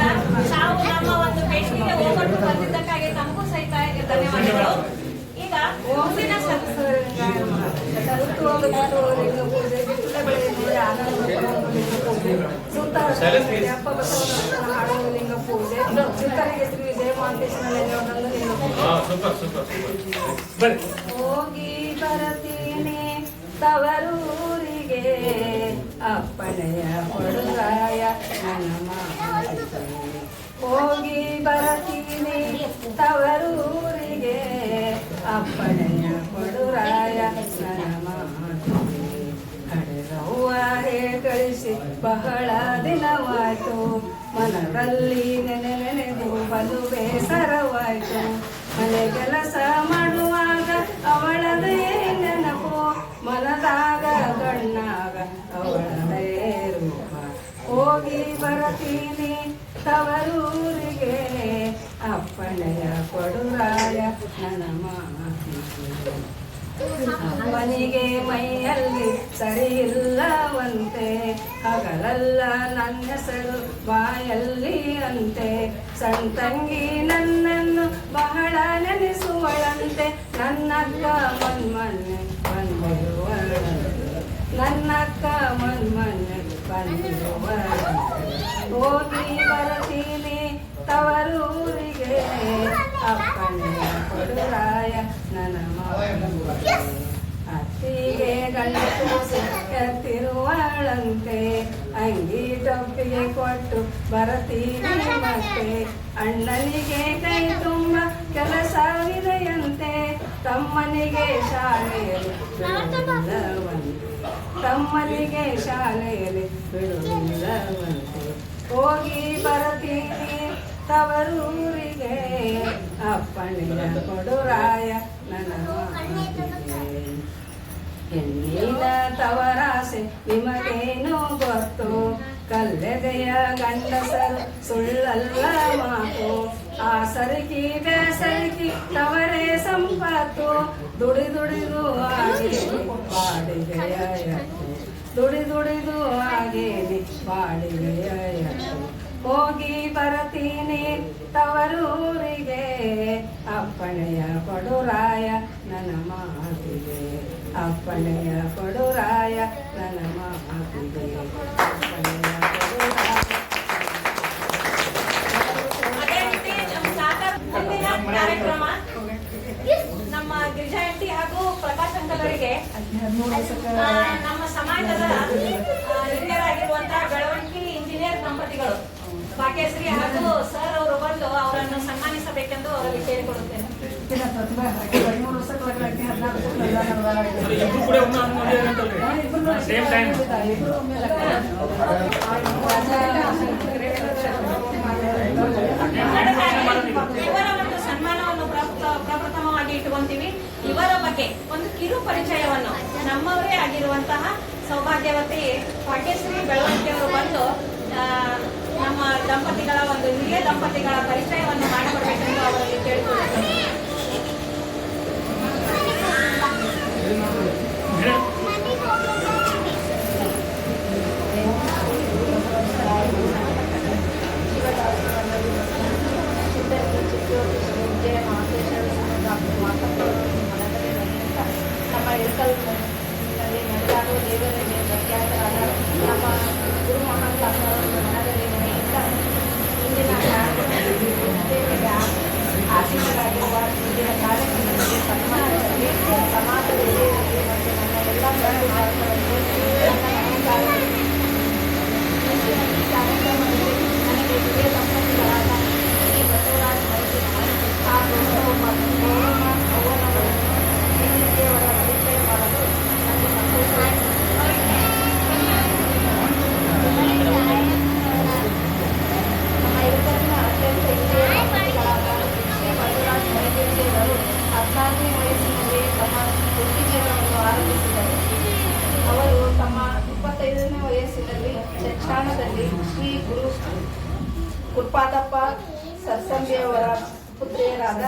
[SPEAKER 1] ನಾವು ನಮ್ಮ ಒಂದು ಬೇಸಿಗೆ ಹೋಗ್ಬಿಟ್ಟು ಬಂದಿದ್ದಕ್ಕಾಗಿ ನಮಗೂ ಸಹಿತ ಧನ್ಯವಾದಗಳು. ಈಗ ಮುಂದಿನ
[SPEAKER 6] ಲಿಂಗ ಪೂಜೆ ಚಿಕ್ಕರಿಗೆ ಶ್ರೀ ಜಯ ಮಹಾಂತೇಶ್ವರ ಹೋಗಿ ಬರತೀನಿ ತವರೂರಿಗೆ ಅಪ್ಪಣೆಯ ಕೊಡುರಾಯ ನನ್ನ ಮಾತಿಗೆ. ಹೋಗಿ ಬರತೀನಿ ತವರೂರಿಗೆ ಅಪ್ಪಣೆಯ ಕೊಡುರಾಯ ನನ್ನ ಮಾತಿಗೆ. ಕಡೆದವ್ವ ಕಳಿಸಿ ಬಹಳ ದಿನವಾಯ್ತು, ಮನದಲ್ಲಿ ನೆನೆದು ಬಲು ಬೇಸರವಾಯ್ತು. ಮನೆ ಕೆಲಸ ಮಾಡುವಾಗ ಅವಳದೇ ನೆನಪು, ಮನದಾಗ ಕಣ್ಣಾಗ ಅವಳದೇ ರೂಪ. ಹೋಗಿ ಬರತೀನಿ ತವರೂರಿಗೆ ಅಪ್ಪಣೆಯ ಕೊಡುರಾಯ ನನ್ನ ಮಾತಿಗೆ. ಅಪ್ಪನಿಗೆ ಮೈಯಲ್ಲಿ ಸರಿ ಇಲ್ಲವಂತೆ, ಹಗಲಲ್ಲ ನನ್ನ ಹೆಸರು ಬಾಯಲ್ಲಿ ಅಂತೆ. ಸಣ್ಣ ತಂಗಿ ನನ್ನನ್ನು ಬಹಳ ನೆನೆಸುವಳಂತೆ, ನನ್ನಕ್ಕ ಮನ್ಮನ್ನೆ ಬಂದಿರುವಳಂತೆ, ನನ್ನಕ್ಕ ಮನ್ಮನ್ನೆ ಬಂದಿರುವಳಂತೆ. ಹೋಗಿ ಬರ್ತೀನಿ ತವರೂರಿಗೆ ಅಪ್ಪನೆಯ ಕೊಡುರಾಯ ನನ್ನ ಮಾತಿಗೆ. ಅತ್ತಿಗೆ ಗಂಡ ಕೂಸು ಎತ್ತಿರುವಳಂತೆ, ಅಂಗಿ ಟೊಪ್ಪಿಗೆ ಕೊಟ್ಟು ಬರತೀನಿ ಮತ್ತೆ. ಅಣ್ಣನಿಗೆ ಕೈ ತುಂಬ ಕೆಲಸವಿದೆಯಂತೆ, ತಮ್ಮನಿಗೆ ಶಾಲೆಯಲ್ಲಿ ಬಿಡುವಿಲ್ಲವಂತೆ, ತಮ್ಮನಿಗೆ ಶಾಲೆಯಲ್ಲಿ ಬಿಡುವಿಲ್ಲವಂತೆ. ಹೋಗಿ ಬರತೀನಿ ತವರೂರಿಗೆ ಅಪ್ಪಣೆಯ ಕೊಡುರಾಯ ನನ್ನ ಮಾತಿಗೆ. ಹೆಣ್ಣಿನ ತವರಾಸೆ ನಿಮಗೇನು ಗೊತ್ತು, ಕಲ್ಲೆದೆಯ ಗಂಡಸರು ಸುಳ್ಳಲ್ಲ ಮಾತು. ಆ ಸರಕಿ ಬೇಸರಿಕಿ ತವರೇ ಸಂಪತ್ತು, ದುಡಿದು ಆಗೇನಿ ಬಾಡಿಗೆಯ ಎತ್ತು, ದುಡಿದು ಆಗೇನಿ ಬಾಡಿಗೆಯ ಎತ್ತು. ಹೋಗಿ ಬರತೀನಿ ತವರೂರಿಗೆ ಅಪ್ಪಣೆಯ ಕೊಡುರಾಯ ನನ್ನ ಮಾತಿಗೆ. ಅಪ್ಪಣೆಯ ಕೊಡುರಾಯ ನನ್ನ ಮಾತಿಗೆ. ಅಪ್ಪಣೆಯ ಕೊಡುರಾಯ.
[SPEAKER 1] ಅದೇ ರೀತಿ ನಮ್ಮ ಸಾಕಾರ ಮುಂದಿನ ಕಾರ್ಯಕ್ರಮ ನಮ್ಮ ಗಿರಿಜಾ ಆಂಟಿ ಹಾಗೂ ಪ್ರಕಾಶ್ ಅಂಕಲ್ ಅವರಿಗೆ ನಮ್ಮ ಸಮಾಜದ ಹಿರಿಯರಾಗಿರುವಂತಹ ಬೆಳವಣಿಗೆ ಇಂಜಿನಿಯರ್ ದಂಪತಿಗಳು ಭಾಗ್ಯಶ್ರೀ ಹಾಗೂ ಸರ್ ಅವರು ಬಂದು ಅವರನ್ನು ಸನ್ಮಾನಿಸಬೇಕೆಂದು ಅವರಲ್ಲಿ ಕೇಳಿಕೊಳ್ಳುತ್ತೇನೆ. ಇವರ ಒಂದು ಸನ್ಮಾನವನ್ನು ಪ್ರಪ್ರಥಮವಾಗಿ ಇಟ್ಟುಕೊಂತೀವಿ. ಇವರ ಬಗ್ಗೆ ಒಂದು ಕಿರು ಪರಿಚಯವನ್ನು ನಮ್ಮವರೇ ಆಗಿರುವಂತಹ ಸೌಭಾಗ್ಯವತಿ ಭಾಗ್ಯಶ್ರೀ ಬೆಳವಣಿಗೆಯವರು ಬಂದು ನಮ್ಮ ದಂಪತಿಗಳ ಒಂದು ಹಿರಿಯ ದಂಪತಿಗಳ ಪರಿಚಯವನ್ನು ಮಾಡಿಕೊಡ್ಬೇಕೆಂದು ಅವರಲ್ಲಿ ಕೇಳಿಕೊಳ್ಳುತ್ತೇನೆ. ನಮ್ಮ ಇಳಕಲ್ ನಡೆದಾಡುವ ದೇವರಿಗೆ ಪ್ರಖ್ಯಾತರಾದ ನಮ್ಮ ಗುರು ಮಹಾನ್ ಮನದಲ್ಲಿ ಮನೆಯಿಂದ ಇಂದಿನ ಕಾರ್ಯಕ್ರಮಕ್ಕೆ ಆಸೀನರಾಗಿರುವ ಇಂದಿನ ಕಾರ್ಯಕ್ರಮಕ್ಕೆ ಸನ್ಮಾನಿಸಲಿ ಸಮಾಜದ ಹಿರಿಯರಿಗೆ ಮತ್ತು ನನ್ನ ಎಲ್ಲ ಬಂಧು ಬಾಂಧವರಿಗೆ ಈ ಕಾರ್ಯಕ್ರಮದಲ್ಲಿ ನನಗೆ ಹಿರಿಯ ದಂಪತಿಗಳಾದ ಶ್ರೀ ಬಸವರಾಜ ಮೈತ್ರಿ ಹಾಗೂ ಗೌರಮ್ಮ ಅವ್ವನವರನ್ನು ಅವರ ಪರಿಚಯ ಮಾಡಲು ನನಗೆ ಸಂತೋಷವಾಗಿದೆ. ನಮ್ಮ ಇಳಕಲ್ಲಿನ ಅತ್ಯಂತ ಹಿರಿಯ ದಂಪತಿಗಳಾದ ಶ್ರೀ ಬಸವರಾಜ ಮೈತ್ರಿಯವರು 14ನೇ ವಯಸ್ಸಿನಲ್ಲಿ ತಮ್ಮ ವೃತ್ತಿ ಜೀವನವನ್ನು ಆರಂಭಿಸಿದರು. ಅವರು ತಮ್ಮ 25ನೇ ವಯಸ್ಸಿನಲ್ಲಿ ಶಿಕ್ಷಣದಲ್ಲಿ ಶ್ರೀ ಗುರು
[SPEAKER 6] ಕುರ್ಪಾದಪ್ಪ ಸರ್ಸಂಬಿಯವರ ಪುತ್ರಿಯರಾದ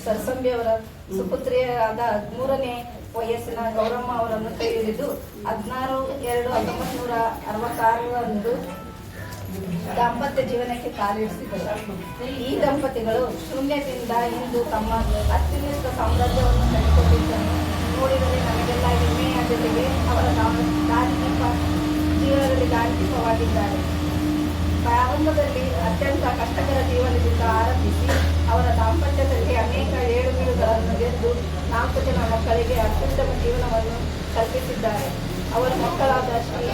[SPEAKER 6] ಸರ್ಸಂಬಿಯವರ ಸುಪುತ್ರಿಯರಾದ 13ನೇ ವಯಸ್ಸಿನ ಗೌರಮ್ಮ ಅವರನ್ನು ಕೈ ಹಿಡಿದು 16/2/1966ರಂದು ದಾಂಪತ್ಯ ಜೀವನಕ್ಕೆ ಕಾಲಿರಿಸಿದರು. ಈ ದಂಪತಿಗಳು ಶೂನ್ಯದಿಂದ ಇಂದು ತಮ್ಮ ಅತ್ಯುನ್ನತ ಸಾಮ್ರಾಜ್ಯವನ್ನು ಕಟ್ಟಿಕೊಂಡಿದ್ದನ್ನು ನೋಡಿದರೆ ನಮಗೆಲ್ಲ ಹೆಮ್ಮೆಯ ಜೊತೆಗೆ ಅವರ ಜೀವನದಲ್ಲಿ ದಾಂತಿಕವಾಗಿದ್ದಾರೆ. ಪ್ರಾರಂಭದಲ್ಲಿ ಅತ್ಯಂತ ಕಷ್ಟಕರ ಜೀವನದಿಂದ ಆರಂಭಿಸಿ ಅವರ ದಾಂಪತ್ಯದಲ್ಲಿ ಅನೇಕ ಏಳುಬೀಳುಗಳನ್ನು ಗೆದ್ದು 4 ಜನ ಮಕ್ಕಳಿಗೆ ಅತ್ಯುತ್ತಮ ಜೀವನವನ್ನು ಕಲ್ಪಿಸಿದ್ದಾರೆ. ಅವರ ಮಕ್ಕಳಾದ ಶ್ರೀ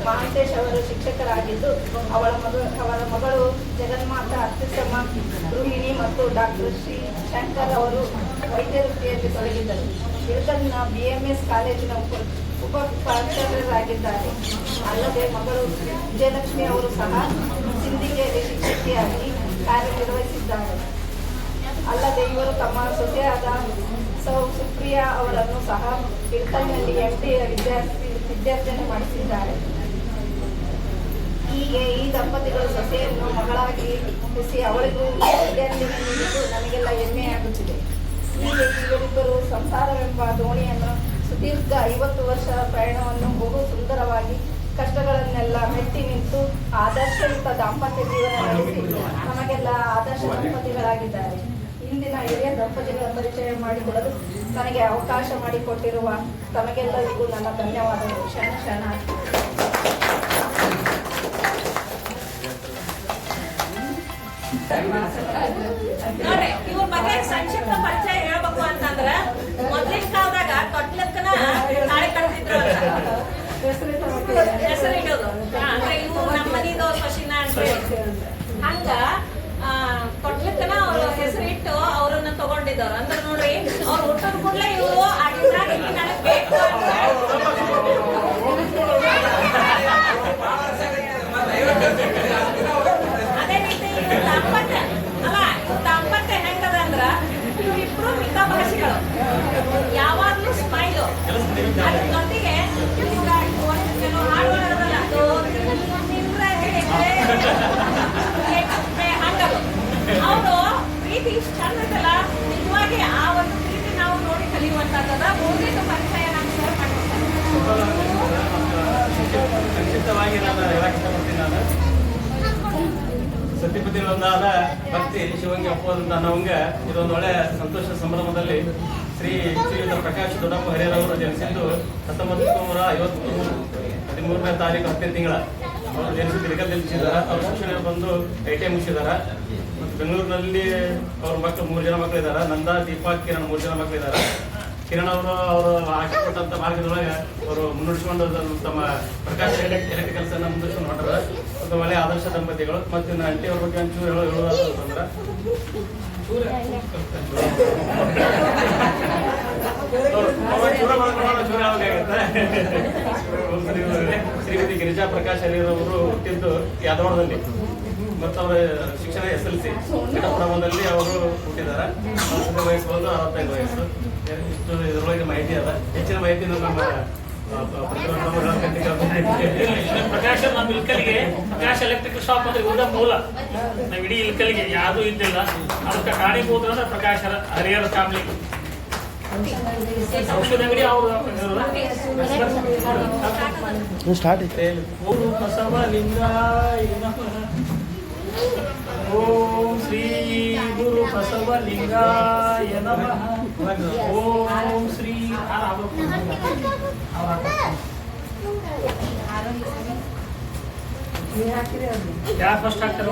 [SPEAKER 6] ಮಹಾಂತೇಶ್ ಅವರು ಶಿಕ್ಷಕರಾಗಿದ್ದು ಅವರ ಮಗಳು ಜಗನ್ಮಾತಾ ಅತ್ಯುತ್ತಮ ಗೃಹಿಣಿ ಮತ್ತು ಡಾಕ್ಟರ್ ಶ್ರೀ ಶಂಕರ್ ಅವರು ವೈದ್ಯ ವೃತ್ತಿಯಲ್ಲಿ ತೊಡಗಿದ್ದರು. ಇಳಕಲ್ನ BMS ಕಾಲೇಜಿನ ಉಪ ಪ್ರಾಚಾರ್ಯರಾಗಿದ್ದಾರೆ. ಅಲ್ಲದೆ ಮಗಳು ವಿಜಯಲಕ್ಷ್ಮಿ ಅವರು ಸಹ ಸಿಂಧಿಕೆಯಲ್ಲಿ ಶಿಕ್ಷಕಿಯಾಗಿ ಕಾರ್ಯನಿರ್ವಹಿಸಿದ್ದಾರೆ. ಅಲ್ಲದೆ ಇವರು ತಮ್ಮ ಸೊಸೆಯಾದ ಸುಪ್ರಿಯಾ ಅವರನ್ನು ಸಹ ಇಳಕಲ್ನಲ್ಲಿ MD ವಿದ್ಯಾರ್ಥಿನಿ ಮಾಡಿಸಿದ್ದಾರೆ. ಹೀಗೆ ಈ ದಂಪತಿಗಳು ಸೊಸೆಯನ್ನು ಮಗಳಾಗಿ ಹುಟ್ಟಿಸಿ ಅವಳಿಗೂ ವಿದ್ಯಾರ್ಥಿನಿ ನೀಡಿದ್ದು ನಮಗೆಲ್ಲ ಹೆಮ್ಮೆಯಾಗುತ್ತಿದೆ. ಹೀಗೆ ಇವರಿಬ್ಬರು ಸಂಸಾರವೆಂಬ ದೋಣಿಯನ್ನು ಸುದೀರ್ಘ 50 ವರ್ಷ ಪ್ರಯಾಣವನ್ನು ಬಹು ಸುಂದರವಾಗಿ ಕಷ್ಟಗಳನ್ನೆಲ್ಲ ಮೆಟ್ಟಿ ನಿಂತು ಆದರ್ಶಯುತ ದಾಂಪತ್ಯ ಜೀವನ ನಡೆಸಿ ನಮಗೆಲ್ಲ ಆದರ್ಶ ದಂಪತಿಗಳಾಗಿದ್ದಾರೆ. ಇಂದಿನ ಹಿರಿಯ ದಂಪತಿಗಳ ಪರಿಚಯ ಮಾಡಿಕೊಡಲು ನನಗೆ ಅವಕಾಶ ಮಾಡಿಕೊಟ್ಟಿರುವ ತಮಗೆಲ್ಲರಿಗೂ ನನ್ನ ಧನ್ಯವಾದಗಳು. ಶರಣ
[SPEAKER 1] ನೋಡ್ರಿ, ಇವ್ರ ಬಗ್ಗೆ ಸಂಕ್ಷಿಪ್ತ ಪರಿಚಯ ಹೇಳ್ಬೇಕು ಅಂತಂದ್ರ ಮೊದ್ಲಿನ ಕಾಲದಾಗ ತೊಟ್ಲಕ್ಕನ ತಾಳಿ ಕಟ್ತಿದ್ರು ಹೆಸರು ಇಡೋದು. ಅಂದ್ರೆ ಇವು ನಮ್ಮ ಮನಿದವ್ರ ಸೊಸಿನ ಅಂತ ಹೇಳಿ ಹಂಗ ತೊಟ್ಲಕ್ಕನ ಅವ್ರ ಹೆಸರಿಟ್ಟು ಅವ್ರನ್ನ ತಗೊಂಡಿದ್ದವ್ರು. ಅಂದ್ರೆ ನೋಡ್ರಿ, ಅವ್ರು ಹುಟ್ಟದ ಕೂಡಲೇ ಇವರು ಆಗಿದ್ದಾಗ ನನಗೆ ಬೇಕು ಅಂತ ಅದೇ ರೀತಿ ಇವ್ರ ದಾಂಪತ್ಯ ಅಲ್ಲ, ಇವ್ರ ದಾಂಪತ್ಯ ಹೆಂಗದ ಅಂದ್ರ ಇವ್ರಿಬ್ರು ಮಿತಭಾಷಿಗಳು, ಯಾವಾಗ್ಲೂ ಸ್ಮೈಲು. ಅದ್ರ ಜೊತೆಗೆ ಕೆಲವು ಹಾಡುಗಳಲ್ಲ ಹಂಗದು ಅವರು ಪ್ರೀತಿ ಇಷ್ಟು ಚಂದ ಇದಲ್ಲ. ನಿಜವಾಗಿ ಆ ಒಂದು ಪ್ರೀತಿ ನಾವು ನೋಡಿ ಕಲಿಯುವಂತದ ಮೂರನೇದು ಪರಿಚಯ ನಾನು ಶೇರ್ ಮಾಡ್ತೀನಿ.
[SPEAKER 4] ಸಂಕ್ಷಿಪ್ತವಾಗಿ ನಾನು ಹೇಳಕ್ಕೆ ಇಷ್ಟಪಡ್ತೀನಿ. ನಾನು ಸತ್ಯಪತಿಗಳೊಂದಾದ ಭಕ್ತಿ ಶಿವಂಗಿ ಅಪ್ಪದಂತ ಅನ್ನೋಂಗ ಇದೊಂದು ಒಳ್ಳೆ ಸಂತೋಷ ಸಂಭ್ರಮದಲ್ಲಿ ಶ್ರೀಯುತ ಪ್ರಕಾಶ್ ದೊಡ್ಡಪ್ಪ ಹರಿಯರವರು ಜನಿಸಿದ್ದು 1953ನೇ ತಾರೀಕು 10ನೇ ತಿಂಗಳ ಅವರು ಜನಿಸಿದ್ದು ಇಳಕಲ್ದಲ್ಲಿ. ಅವ್ರ ಶಿಕ್ಷಣ ಬಂದು ITI ಮುಗಿಸಿದಾರ. ಮತ್ತು ಬೆಂಗಳೂರಿನಲ್ಲಿ ಅವ್ರ ಮಕ್ಕಳು 3 ಜನ ಮಕ್ಕಳಿದ್ದಾರೆ. ನಂದಾ, ದೀಪಾ, ಕಿರಣ್ 3 ಜನ ಮಕ್ಕಳಿದ್ದಾರೆ. ಕಿರಣ್ ಅವರು ಹಾಕಿಕೊಟ್ಟಂತ ಮಾರ್ಗದೊಳಗೆ ಅವರು ಮುನ್ನಡೆಸಿಕೊಂಡು ತಮ್ಮ ಪ್ರಕಾಶ್ ಎಲೆಕ್ಟ್ರಿಕಲ್ಸ್ ಅನ್ನ ಮುಂದುವರಿಸಿಕೊಂಡು ಹೊಂಟಾರ. ಒಂದು ಒಳ್ಳೆ ಆದರ್ಶ ದಂಪತಿಗಳು. ಮತ್ತು ಇನ್ನು ಆಂಟಿ ಅವ್ರ ಬಗ್ಗೆ ಒಂಚೂರು ಹೇಳೋದಂದ್ರೆ ಶ್ರೀಮತಿ ಗಿರಿಜಾ ಪ್ರಕಾಶ್ ಹರಿಯರವರು ಹುಟ್ಟಿದ್ದು ಯಾದವಾಡದಲ್ಲಿ ಮತ್ತು ಅವರ ಶಿಕ್ಷಣ SLC ಘಟಪ್ರಭದಲ್ಲಿ ಅವರು ಹುಟ್ಟಿದ್ದಾರೆ. ವಯಸ್ಸು ಬಂದು 65 ವಯಸ್ಸು. ಇಷ್ಟು ಇದರೊಳಗೆ ಮಾಹಿತಿ ಅದ. ಹೆಚ್ಚಿನ ಮಾಹಿತಿ ನಮ್ಮ
[SPEAKER 3] ಪ್ರಕಾಶ್ ನಮ್ಮ ಇಲ್ಕಲ್ಗೆ ಪ್ರಕಾಶ್ ಎಲೆಕ್ಟ್ರಿಕಲ್ ಶಾಪ್ ಅಂದ್ರೆ ಇವ್ರದ ಮೂಲ. ನಾವು ಇಡೀ ಇಲ್ಕಲ್ಗೆ ಯಾವ್ದು ಇದ್ದಿಲ್ಲ. ಅದಕ್ಕೆ ಕಾರಣೀಭೂತ ಅಂದ್ರೆ ಪ್ರಕಾಶ್ ಹರಿಹರ ಫ್ಯಾಮಿಲಿ. ಔಷಧ ಅಂಗಡಿ ಅವರು ಓಂ ಬಸವಲಿಂಗಾಯ ನಮಃ. ಓಂ ಶ್ರೀ ಗುರು ಬಸವಲಿಂಗಾಯ ನಮಃ. ಓಂ ಶ್ರೀ ಯಾರು ಫಸ್ಟ್ ಆಗ್ತಾರೆ?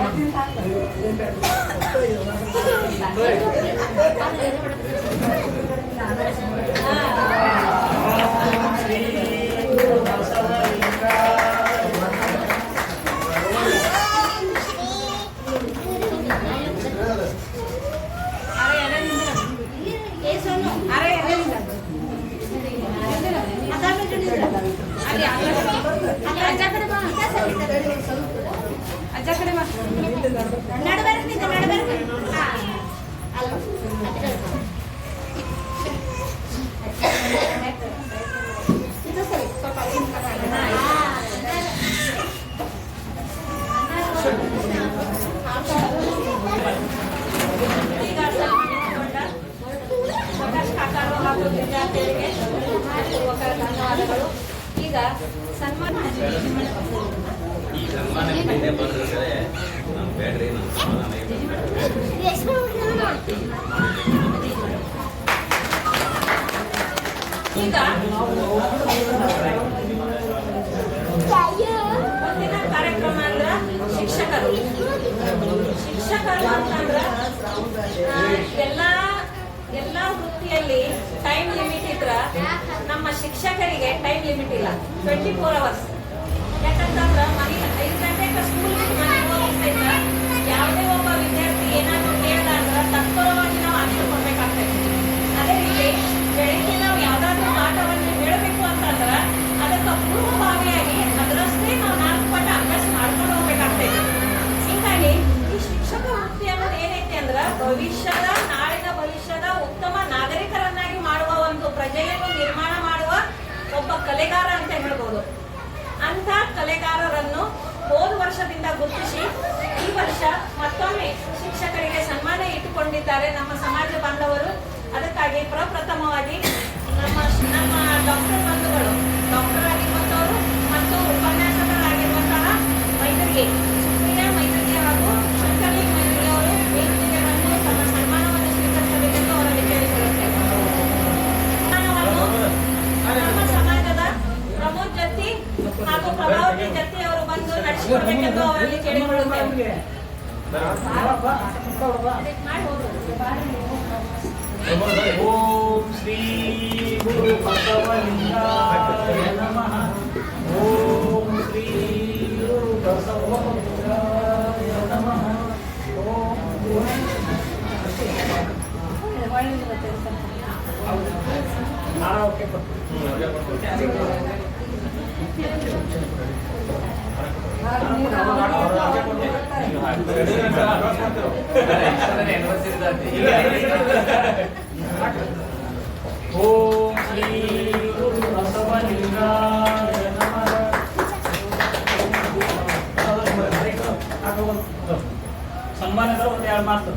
[SPEAKER 3] ಶ್ರೀ ಗುರು ಬಸವಲಿಂಗಾಯ
[SPEAKER 1] ಸ್ವಲ್ಪ ಈಗ ಸನ್ಮಾನ
[SPEAKER 7] ಈ ಸನ್ಮಾನ ಹಿಂದೆ ಬಂದ್ರೆ ನಾವು ಬೇಡ್ರಿ ನಮ್ಮ ಸಮಾಧಾನ
[SPEAKER 1] ಈಗ ಮುಂದಿನ ಕಾರ್ಯಕ್ರಮ ಅಂದ್ರ ಶಿಕ್ಷಕರು ಅಂತಂದ್ರ ಎಲ್ಲಾ ವೃತ್ತಿಯಲ್ಲಿ ಟೈಮ್ ಲಿಮಿಟ್ ಇದ್ರ ನಮ್ಮ ಶಿಕ್ಷಕರಿಗೆ ಟೈಮ್ ಲಿಮಿಟ್ ಇಲ್ಲ. 24 hours. ಯಾಕಂತಂದ್ರ ಮನೆ 5 ಗಂಟೆಗೆ ಸ್ಕೂಲ್ ಸಹಿತ ಯಾವುದೇ ಒಬ್ಬ ವಿದ್ಯಾರ್ಥಿ ಏನಾದ್ರು ಕೇಳಿದ ಅಂದ್ರ ತತ್ಪರವಾಗಿ ನಾವು ಆನ್ಸರ್ ಕೊಡ್ಬೇಕಾಗ್ತೈತಿ. ಅದೇ ರೀತಿ ಬೆಳಿಗ್ಗೆ ನಾವು ಯಾವ್ದಾದ್ರು ಪಾಠವನ್ನು ಹೇಳಬೇಕು ಅಂತಂದ್ರ ಅದಕ್ಕೆ ಪೂರ್ವಭಾವಿಯಾಗಿ ಅದರಷ್ಟೇ ನಾವು 4 ಪಾಠ ಅಭ್ಯಾಸ ಮಾಡ್ಕೊಂಡು ಹೋಗ್ಬೇಕಾಗ್ತೈತಿ. ಹೀಗಾಗಿ ಈ ಶಿಕ್ಷಕ ವೃತ್ತಿ ಅನ್ನೋದು ಏನೈತಿ ಅಂದ್ರ ನಾಳಿನ ಭವಿಷ್ಯದ ಉತ್ತಮ ನಾಗರಿಕರನ್ನಾಗಿ ಮಾಡುವ ಒಂದು ಪ್ರಜೆಯನ್ನು ನಿರ್ಮಾಣ ಮಾಡುವ ಒಬ್ಬ ಕಲೆಗಾರ ಅಂತ ಹೇಳ್ಬೋದು. ಅಂತ ಕಲೆಗಾರರನ್ನು ಹೋದ ವರ್ಷದಿಂದ ಗುರುತಿಸಿ ಈ ವರ್ಷ ಮತ್ತೊಮ್ಮೆ ಶಿಕ್ಷಕರಿಗೆ ಸನ್ಮಾನ ಇಟ್ಟುಕೊಂಡಿದ್ದಾರೆ ನಮ್ಮ ಸಮಾಜ ಬಾಂಧವರು. ಅದಕ್ಕಾಗಿ ಪ್ರಪ್ರಥಮವಾಗಿ ನಮ್ಮ ಡಾಕ್ಟರ್ ಬಂಧುಗಳು, ಡಾಕ್ಟರ್ ಆಗಿರುವಂತವರು ಮತ್ತು ಉಪನ್ಯಾಸಕರಾಗಿರುವಂತಹ ಮೈದರ್ಗಿ ಸುಪ್ರಿಯಾ ಮೈದರ್ಗಿ ಹಾಗೂ ಶಂಕರ್ಲಿ ಮೈದರ್ಗಿ ಅವರು ವೇದಿಕೆಗೆ ಬಂದು ತಮ್ಮ ಸನ್ಮಾನವನ್ನು ಸ್ವೀಕರಿಸಬೇಕೆಂದು ಅವರಲ್ಲಿ ಕೇಳಿಕೊಳ್ಳುತ್ತೇವೆ. ನಮ್ಮ ಸಮಾಜದ ಪ್ರಮೋದ್ ಜತ್ತಿ ಹಾಗೂ ಪ್ರಭಾವತಿ ಜತ್ತಿ ಅವರು ಬಂದು ನಡೆಸಿಕೊಡಬೇಕೆಂದು ಅವರಲ್ಲಿ ಕೇಳಿಕೊಳ್ಳುತ್ತೇವೆ.
[SPEAKER 3] ಓಂ ಶ್ರೀ ಗುರು ಬಸವಲಿಂಗಾಯ ನಮಃ. ಓಂ ಶ್ರೀ ಗುರು ಬಸವಲಿಂಗಾಯ ನಮಃ. ಓಂ ಶ್ರೀ ಗುರು ಬಸವಲಿಂಗಾಯ ನಮಃ. ಸನ್ಮಾನದ ಒಂದು 2 ಮಾತು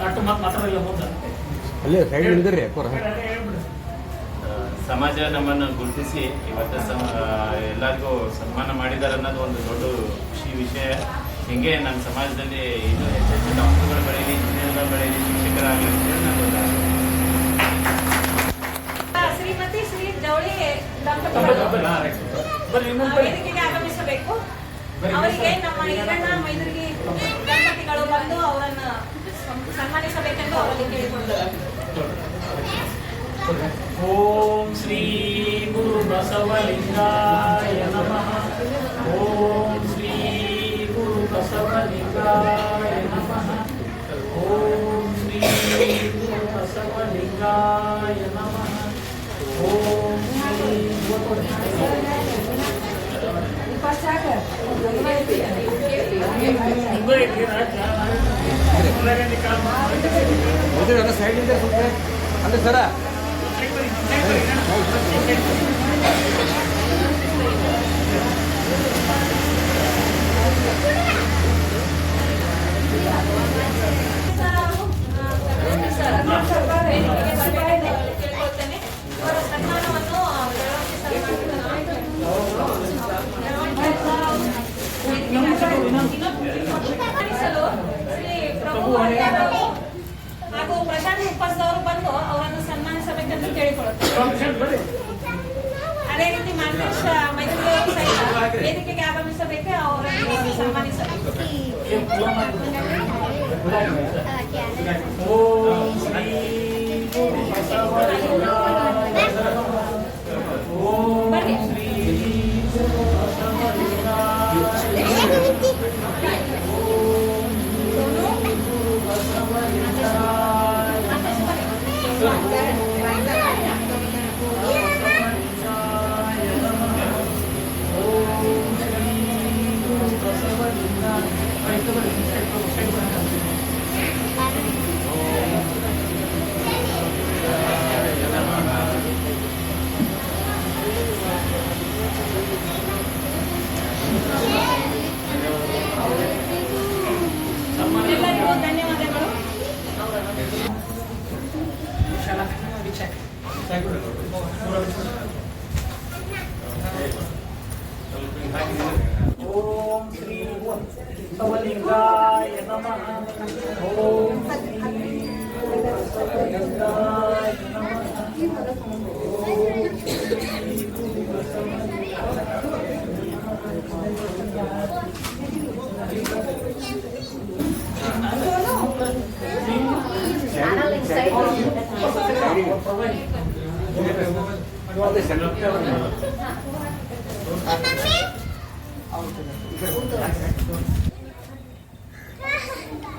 [SPEAKER 3] ಅಷ್ಟು ಮಾತಾಡಲ್ಲ ಮುಂದೆ
[SPEAKER 8] ಅಲ್ಲೇ ಸೈಡ್ ನಿಂದ್ರಿ ಅಕ್ಕೋರ.
[SPEAKER 7] ಸಮಾಜ ನಮ್ಮನ್ನು ಗುರುತಿಸಿ ಇವತ್ತು ಎಲ್ಲರಿಗೂ ಸನ್ಮಾನ ಮಾಡಿದ್ದಾರೆ ಅನ್ನೋದು ಒಂದು ದೊಡ್ಡ ಖುಷಿ ವಿಷಯ. ಹಿಂಗೆ ನಮ್ಮ ಸಮಾಜದಲ್ಲಿ ಇದು ಹೆಚ್ಚೆಚ್ಚು ಡಾಕ್ಟರ್ಗಳು ಬೆಳೀಲಿ, ಇಂಜಿನಿಯರ್ಗಳು ಬೆಳೀಲಿ, ಶಿಕ್ಷಕರಾಗಲಿ ಅಂತೇಳಿ ನನ್ನೊಂದು ಆಸೆ.
[SPEAKER 1] ಶ್ರೀಮತಿ ಶ್ರೀ ಜವಳಿ ದಂಪತಿಗಳು ವೇದಿಕೆಗೆ ಆಗಮಿಸಬೇಕು. ಅವರಿಗೆ ನಮ್ಮ ಈರಣ್ಣ ಮೈದರ್ಗಿ ದಂಪತಿಗಳು ಬಂದು ಅವರನ್ನು ಸನ್ಮಾನಿಸಬೇಕೆಂದು ಅವರಲ್ಲಿ ಕೇಳಿಕೊಂಡರು.
[SPEAKER 3] ಓಂ ಶ್ರೀ ಗುರು ಬಸವಲಿಂಗಾಯ ನಮಃ. ಓಂ ಶ್ರೀ ಗುರು ಬಸವಲಿಂಗಾಯ ನಮಃ. ಓಂ ಶ್ರೀ ಗುರು ಬಸವಲಿಂಗಾಯ ನಮಃ. ಓಂ ಶ್ರೀ
[SPEAKER 8] ಸೈಡ್ ನಿಂದ ಸ್ವಲ್ಪ ಅಂದ್ರೆ ಸರ
[SPEAKER 1] ಕೇಳ್ಕೊಳ್ತೇನೆ. ಅವರ ಸನ್ಮಾನವನ್ನು ಸನ್ಮಾನಿಸಲು ಶ್ರೀ ಪ್ರಭು ಹಳ್ಯಾರ್ ಅವರು ಹಾಗೂ ಪ್ರಶಾಂತ್ ಉಪ್ಪಸ್ದವರು ಬಂದು ಅವರನ್ನು ಸನ್ಮಾನಿಸಬೇಕೆಂದು ಕೇಳಿಕೊಳ್ಳುತ್ತಾರೆ. ಅದೇ ರೀತಿ ಮಾನ್ವೇಶ್ ಮೈತ್ರಿ ಸಹಿತ ವೇದಿಕೆಗೆ ಆಗಮಿಸಬೇಕು, ಅವರನ್ನು ಸನ್ಮಾನಿಸಬೇಕು.
[SPEAKER 3] ಓಂ ಶ್ರೀ ಗುರು ಬಸವಲಿಂಗಾಯ ನಮಃ. ಓಂ ಶ್ರೀ ಗುರು ಬಸವಲಿಂಗಾಯ ನಮಃ.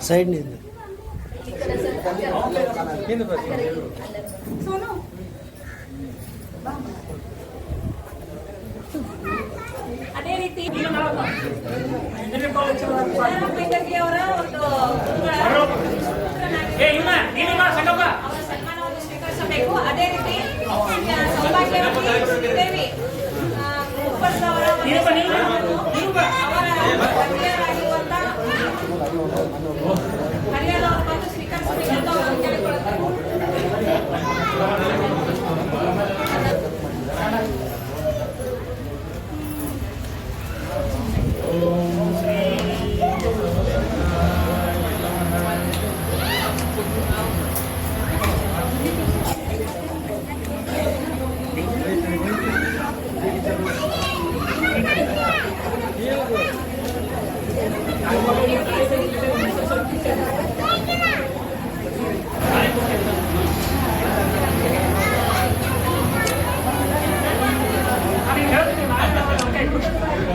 [SPEAKER 8] ಸೈಡ್ ನಿಂದು
[SPEAKER 1] ಅದೇ ರೀತಿ ಅವರ ಒಂದು ಅವರ ಸನ್ಮಾನವನ್ನು ಸ್ವೀಕರಿಸಬೇಕು. ಅದೇ ರೀತಿ ಸೌಭಾಗ್ಯವತಿ ಶ್ರೀದೇವಿ ಉಪ್ಪರ್ಸ್ ಅವರ ಒಂದು ಸನ್ಮಾನವನ್ನು ಅವರ ಹರಿಯರಾಗಿರುವಂತ ಹರಿಯರ ಅವರು ಬಂದು ಸ್ವೀಕರಿಸಬೇಕಂತ ಅವರು ಕೇಳಿಕೊಳ್ಳುತ್ತಾರೆ.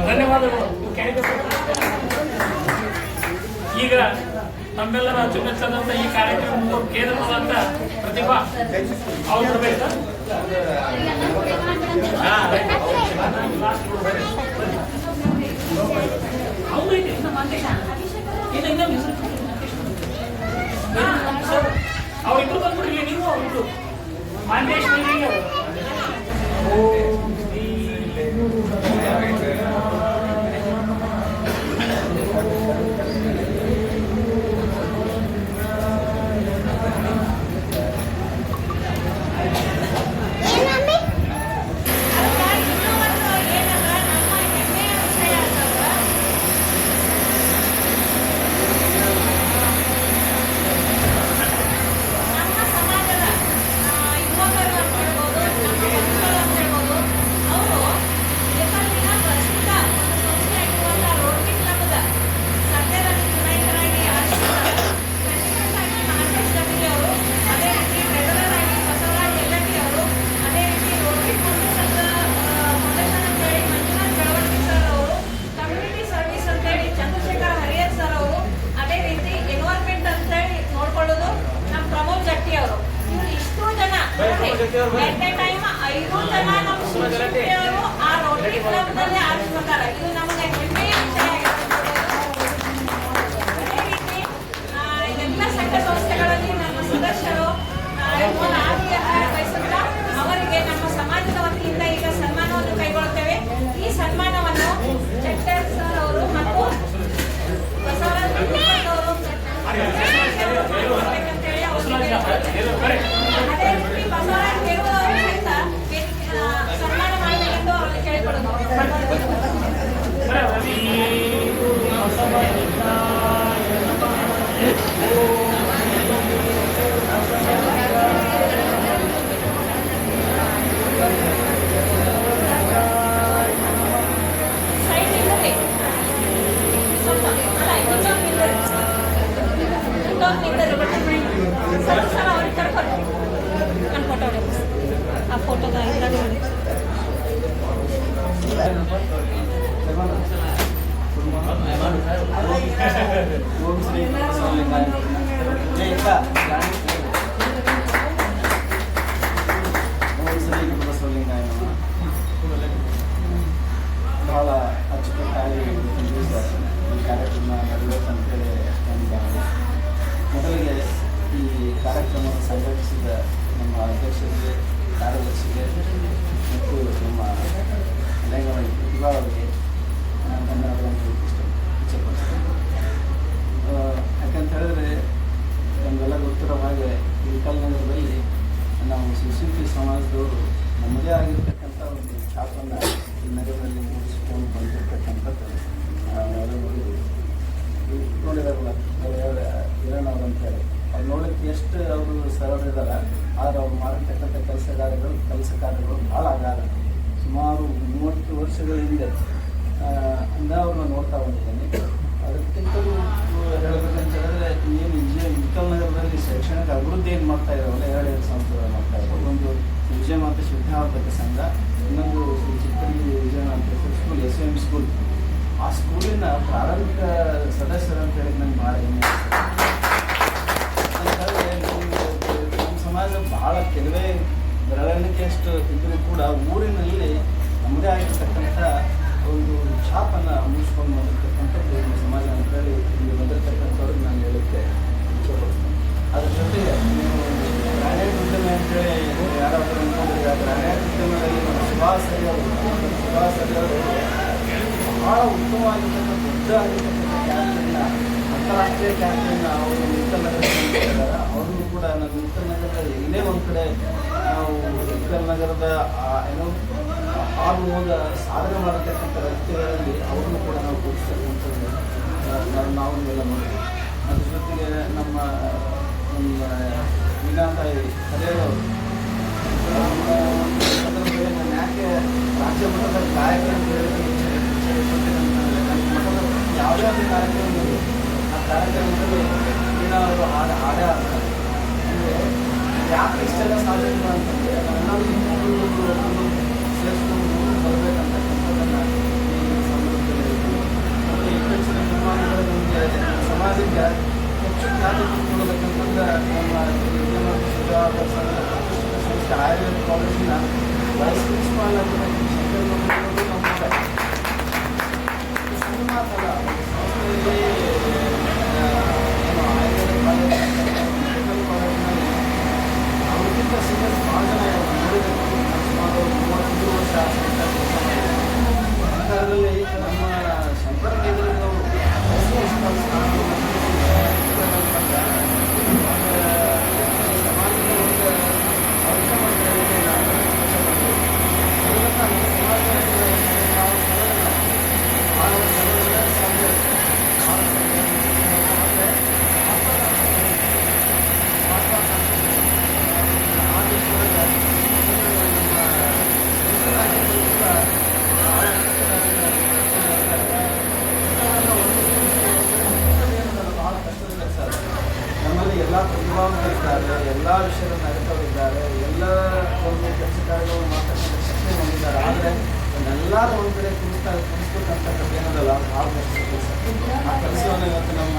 [SPEAKER 3] ಧನ್ಯವಾದಗಳು. ಈಗ ನಮ್ಮೆಲ್ಲರ ಅಚ್ಚುಮೆಚ್ಚಾದಂತ ಈ ಕಾರ್ಯಕ್ರಮದ ಕೇಂದ್ರವಾದಂತ ಪ್ರತಿಭಾ ಅವ್ರು ಬರ್ಬೇಕಾ? ಅವ್ರಿಬ್ರು ಬಂದ್ಬಿಡ್ಲಿ, ನೀವು ಅವ್ರಿಬ್ರು ಮಾಂತೇಶ್ ಅವರಿಗೆ ನಮ್ಮ ಸಮಾಜದ ವತಿಯಿಂದ ಈಗ ಸನ್ಮಾನವನ್ನು ಕೈಗೊಳ್ಳುತ್ತೇವೆ. ಈ ಸನ್ಮಾನವನ್ನು ಚಟ್ಟರ್ ಸರ್ ಅವರು ಮತ್ತು ಬಸವರಾಜ್ ಅವರು ಅದೇ ರೀತಿ ಬಸವರಾಜ್ ಅವರು ಸಹಿತ ಸನ್ಮಾನ ಮಾಡಬೇಕೆಂದು ಅವರಲ್ಲಿ ಕೇಳಿಕೊಳ್ಳುವುದು. ಸರ್ ಅವ್ರಿಗೆ ಕರ್ಕೊಂಡು ನನ್ನ ಫೋಟೋ ಹೊಡೆದು ಆ ಫೋಟೋದ ಇದ್ರಾಗ
[SPEAKER 9] ಬಹಳ ಅಚ್ಚುಕಟ್ಟಾಗಿ ದಿವಸ ಈ ಕಾರ್ಯಕ್ರಮ ನಡೆಯುತ್ತಂತೇಳಿ ನನಗೆ ಮೊದಲಿಗೆ ಈ ಕಾರ್ಯಕ್ರಮವನ್ನು ಸಂಘಟಿಸಿದ ನಮ್ಮ ಅಧ್ಯಕ್ಷರಿಗೆ, ಕಾರ್ಯದರ್ಶಿಗೆ ಮತ್ತು ನಮ್ಮ ಲೆಂಗವಾಡಿ ಪ್ರತಿಭಾ ಅವರಿಗೆ ನಾನು ಧನ್ಯವಾದಗಳನ್ನು ಇಚ್ಛೆಪಡ್ತೇನೆ. ಯಾಕಂತ ಹೇಳಿದ್ರೆ ನಮಗೆಲ್ಲ ಗೊತ್ತಿರೋ ಹಾಗೆ ಇಳಕಲ್ ನಗರದಲ್ಲಿ ನಾವು ಸುಶೀತಿ ಸಮಾಜದವರು ನಮ್ಮದೇ ಆಗಿರ್ತಕ್ಕಂಥ ಒಂದು ಛಾಪನ್ನು ಈ ನಗರದಲ್ಲಿ ಮೂಡಿಸಿಕೊಂಡು ಬಂದಿರತಕ್ಕಂಥದ್ದು ನೋಡಿದಾರಲ್ಲ ಇರೋಣವ್ರು ಅಂತೇಳಿ ಅವ್ರು ನೋಡೋಕ್ಕೆ ಎಷ್ಟು ಅವರು ಸರಳ ಇದ್ದಾರೆ, ಆದರೆ ಅವ್ರು ಮಾಡಿರ್ತಕ್ಕಂಥ ಕೆಲಸ ಕಾರ್ಯಗಳು ಭಾಳ ಅಗಾಧ. ಸುಮಾರು 30 ವರ್ಷಗಳ ಹಿಂದೆ ಅವ್ರನ್ನ ನೋಡ್ತಾ ಬಂದಿದ್ದೇನೆ. ಅದಕ್ಕಿಂತಲೂ ಹೇಳಬೇಕಂತ ಹೇಳಿದ್ರೆ ಏನು ಇಳಕಲ್ ನಗರದಲ್ಲಿ ಶೈಕ್ಷಣಿಕ ಅಭಿವೃದ್ಧಿ ಏನು ಮಾಡ್ತಾ ಇದ್ದಾರಲ್ಲ, 2 ಸಂಸ್ಥೆಗಳು ಮಾಡ್ತಾ ಇದ್ದಾರೆ. ಒಂದು ವಿಜಯಮಾತ ವಿದ್ಯಾವರ್ಧಕ ಸಂಘ, ಇನ್ನೊಂದು Shri Chikkodi ವಿಜಯಮಾತ school, SVM school. ಆ ಸ್ಕೂಲಿನ ಪ್ರಾರಂಭಿಕ ಸದಸ್ಯರು ಅಂತ ಹೇಳಿ ನಂಗೆ ಭಾಳ ಹೆಮ್ಮೆ ಅಂತಂದರೆ ನಮ್ಮ ಸಮಾಜ ಬಹಳ ಕೆಲವೇ ಬೆರಳಿಕೆಯಷ್ಟು ಇದ್ದರೂ ಕೂಡ ಊರಿನಲ್ಲಿ ನಮ್ಮದೇ ಆಗಿರ್ತಕ್ಕಂಥ ಒಂದು ಛಾಪನ್ನು ಮೂಡಿಸ್ಕೊಂಡು ಬಂದಿರ್ತಕ್ಕಂಥದ್ದು ನಮ್ಮ ಸಮಾಜ ಅಂತೇಳಿ ಇಲ್ಲಿ ಬಂದಿರತಕ್ಕಂಥವ್ರಿಗೆ ನಾನು ಹೇಳಕ್ಕೆ ಇಷ್ಟಪಡ್ತೀನಿ. ಅದ್ರ ಜೊತೆಗೆ ನೀವು ಗ್ರಾನೈಟ್ ಉದ್ಯಮ ಅಂತೇಳಿ ಯಾರಾದರೂ ಅನ್ಕೊಂಡಿದ್ರೆ, ಗ್ರಾನೈಟ್ ಉದ್ಯಮದಲ್ಲಿ ನಮ್ಮ ಸುಭಾಷ್ ಅವರು ಬಹಳ ಉತ್ತಮವಾಗಿರ್ತಕ್ಕಂಥ ದೊಡ್ಡ ಆಗಿರ್ತಕ್ಕಂಥ ಕ್ಯಾಟ್ರಿನ, ಅಂತಾರಾಷ್ಟ್ರೀಯ ಕ್ಯಾಟ್ರಿನ ಅವರು ಉತ್ತರ ನಗರದಲ್ಲಿ ಅವ್ರನ್ನೂ ಕೂಡ ನಮ್ಮ ಉತ್ತರ ನಗರದ ಎಲ್ಲೇ ಒಂದು ಕಡೆ ನಾವು ಉತ್ತರ ನಗರದ ಏನೋ ಆಗುವಾಗ ಸಾಧನೆ ಮಾಡತಕ್ಕಂಥ ವ್ಯಕ್ತಿಗಳಲ್ಲಿ ಅವ್ರನ್ನೂ ಕೂಡ ನಾವು ಕೂಡಿಸ್ತಕ್ಕಂಥದ್ದು ನಾವು ಎಲ್ಲ ನೋಡ್ತೀವಿ. ಅದ್ರ ಜೊತೆಗೆ ನಮ್ಮ ವೀಣಾತಾಯಿ ಕಲೆಯವರು ನಾನು ಯಾಕೆ ರಾಜ್ಯ ಮಟ್ಟದ ಗಾಯಕ ಅಂತ ಹೇಳಿದ್ರೆ ನನ್ನ ಮಟ್ಟದ ಯಾವುದೇ ಒಂದು ಕಾರ್ಯಕ್ರಮ ಇದೆ, ಆ ಕಾರ್ಯಕ್ರಮದಲ್ಲಿ ವೀಣಾ ಅವರು ಹಾಡೇ ಆಗ್ತಾರೆ. ಅಂದರೆ ಯಾಕೆ ಇಷ್ಟೆಲ್ಲ ಸಾಧನೆ ಅಂತಂದರೆ ನಾವೆಲ್ಲರೂ ಸೇರಿಸ್ಕೊಂಡು ಬರಬೇಕಂತಕ್ಕಂಥದ್ದನ್ನು ಈ ಸಂದರ್ಭದಲ್ಲಿ ಹೇಳ್ತೀವಿ. ಮತ್ತು ಇತ್ತೀಚಿನ ನಿರ್ಮಾಣಗಳು ನಮಗೆ ಸಮಾಜಕ್ಕೆ ಹೆಚ್ಚು ಖ್ಯಾತಿ ತಂದುಕೊಡಬೇಕಂತಂದ್ರೆ ನಮ್ಮ ವಿಜಯಮಾತ ಸಂಸ್ಥೆ ಆಯುರ್ವೇದ ಕಾಲೇಜಿನ ವೈಸ್ ಪ್ರಿನ್ಸಿಪಾಲ್ ಆಗಿರ್ತಕ್ಕಂಥ ಶಂಕರ್ ನಮ್ಮ ಸಣ್ಣ ಮಾತಲ್ಲ, ಸಂಸ್ಥೆಯಲ್ಲಿ ಏನು ಆಯುರ್ವೇದ ಕಾಲೇಜ್ ಮೆಡಿಕಲ್ ಕಾಲೇಜಿನಲ್ಲಿ ಅವ್ರಿಗಿಂತ ಸೀನಿಯರ್ಸ್ ಭಾಳ ಜನ ನೋಡಿದ್ರು. ಸುಮಾರು 33 ವರ್ಷ ಅದರಲ್ಲಿ ನಮ್ಮ ಶಂಕರ ಅವರು ವೈಸ್ ಪ್ರಿನ್ಸಿಪಾಲ್ ಸ್ಥಾನವನ್ನು ನಮ್ಮಲ್ಲಿ ಎಲ್ಲ ಪ್ರತಿಭಾವಂತರಿದ್ದಾರೆ, ಎಲ್ಲ ವಿಷಯಗಳನ್ನು ಅರಿತವರಿದ್ದಾರೆ, ಎಲ್ಲ ಒಂದು ಕೆಲಸ ಕಾರ್ಯಗಳನ್ನು ಮಾಡ್ತಕ್ಕಂಥ ಶಕ್ತಿ ಹೊಂದಿದ್ದಾರೆ. ಆದರೆ ಎಲ್ಲರೂ ಒಂದು ಕಡೆ ಕುಣಿಸ್ಬೇಕಂತಕ್ಕಂಥ ಏನದಲ್ಲ ಭಾಳ ಕಷ್ಟ ಕೆಲಸ. ಆ ಕೆಲಸವನ್ನು ಇವತ್ತು ನಮ್ಮ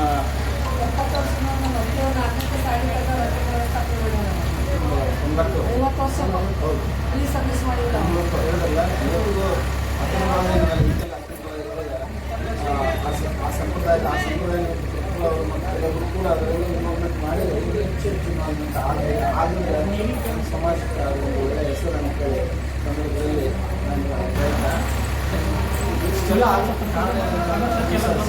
[SPEAKER 6] 70 ವರ್ಷ
[SPEAKER 9] ಹೌದು
[SPEAKER 6] ಅಲ್ಲಿ ಸರ್ವಿಸ್ ಮಾಡಿಲ್ಲ
[SPEAKER 9] ಹೇಳೋದಲ್ಲ, ಇವತ್ತಿಗೂ ಆ ಸಂಪ್ರದಾಯ ಅವರು ಮತ್ತು ಕೆಲವರು ಕೂಡ ಅದರಲ್ಲಿ ಇನ್ವಾಲ್ವ್ಮೆಂಟ್ ಮಾಡಿ ಹೆಚ್ಚು ಇನ್ವಾಲ್ವ್ಮೆಂಟ್ ಆಗಲಿಲ್ಲ ಸಮಾಜಕ್ಕೆ ಒಂದು ಒಳ್ಳೆಯ ಹೆಸರನ್ನು ಕೇಳಿ ಸಂದರ್ಭದಲ್ಲಿ ನಾನು ಹೇಳ್ತಾ ಇಷ್ಟೆಲ್ಲ ಆಗಲಿಕ್ಕೆ ಕಾರಣ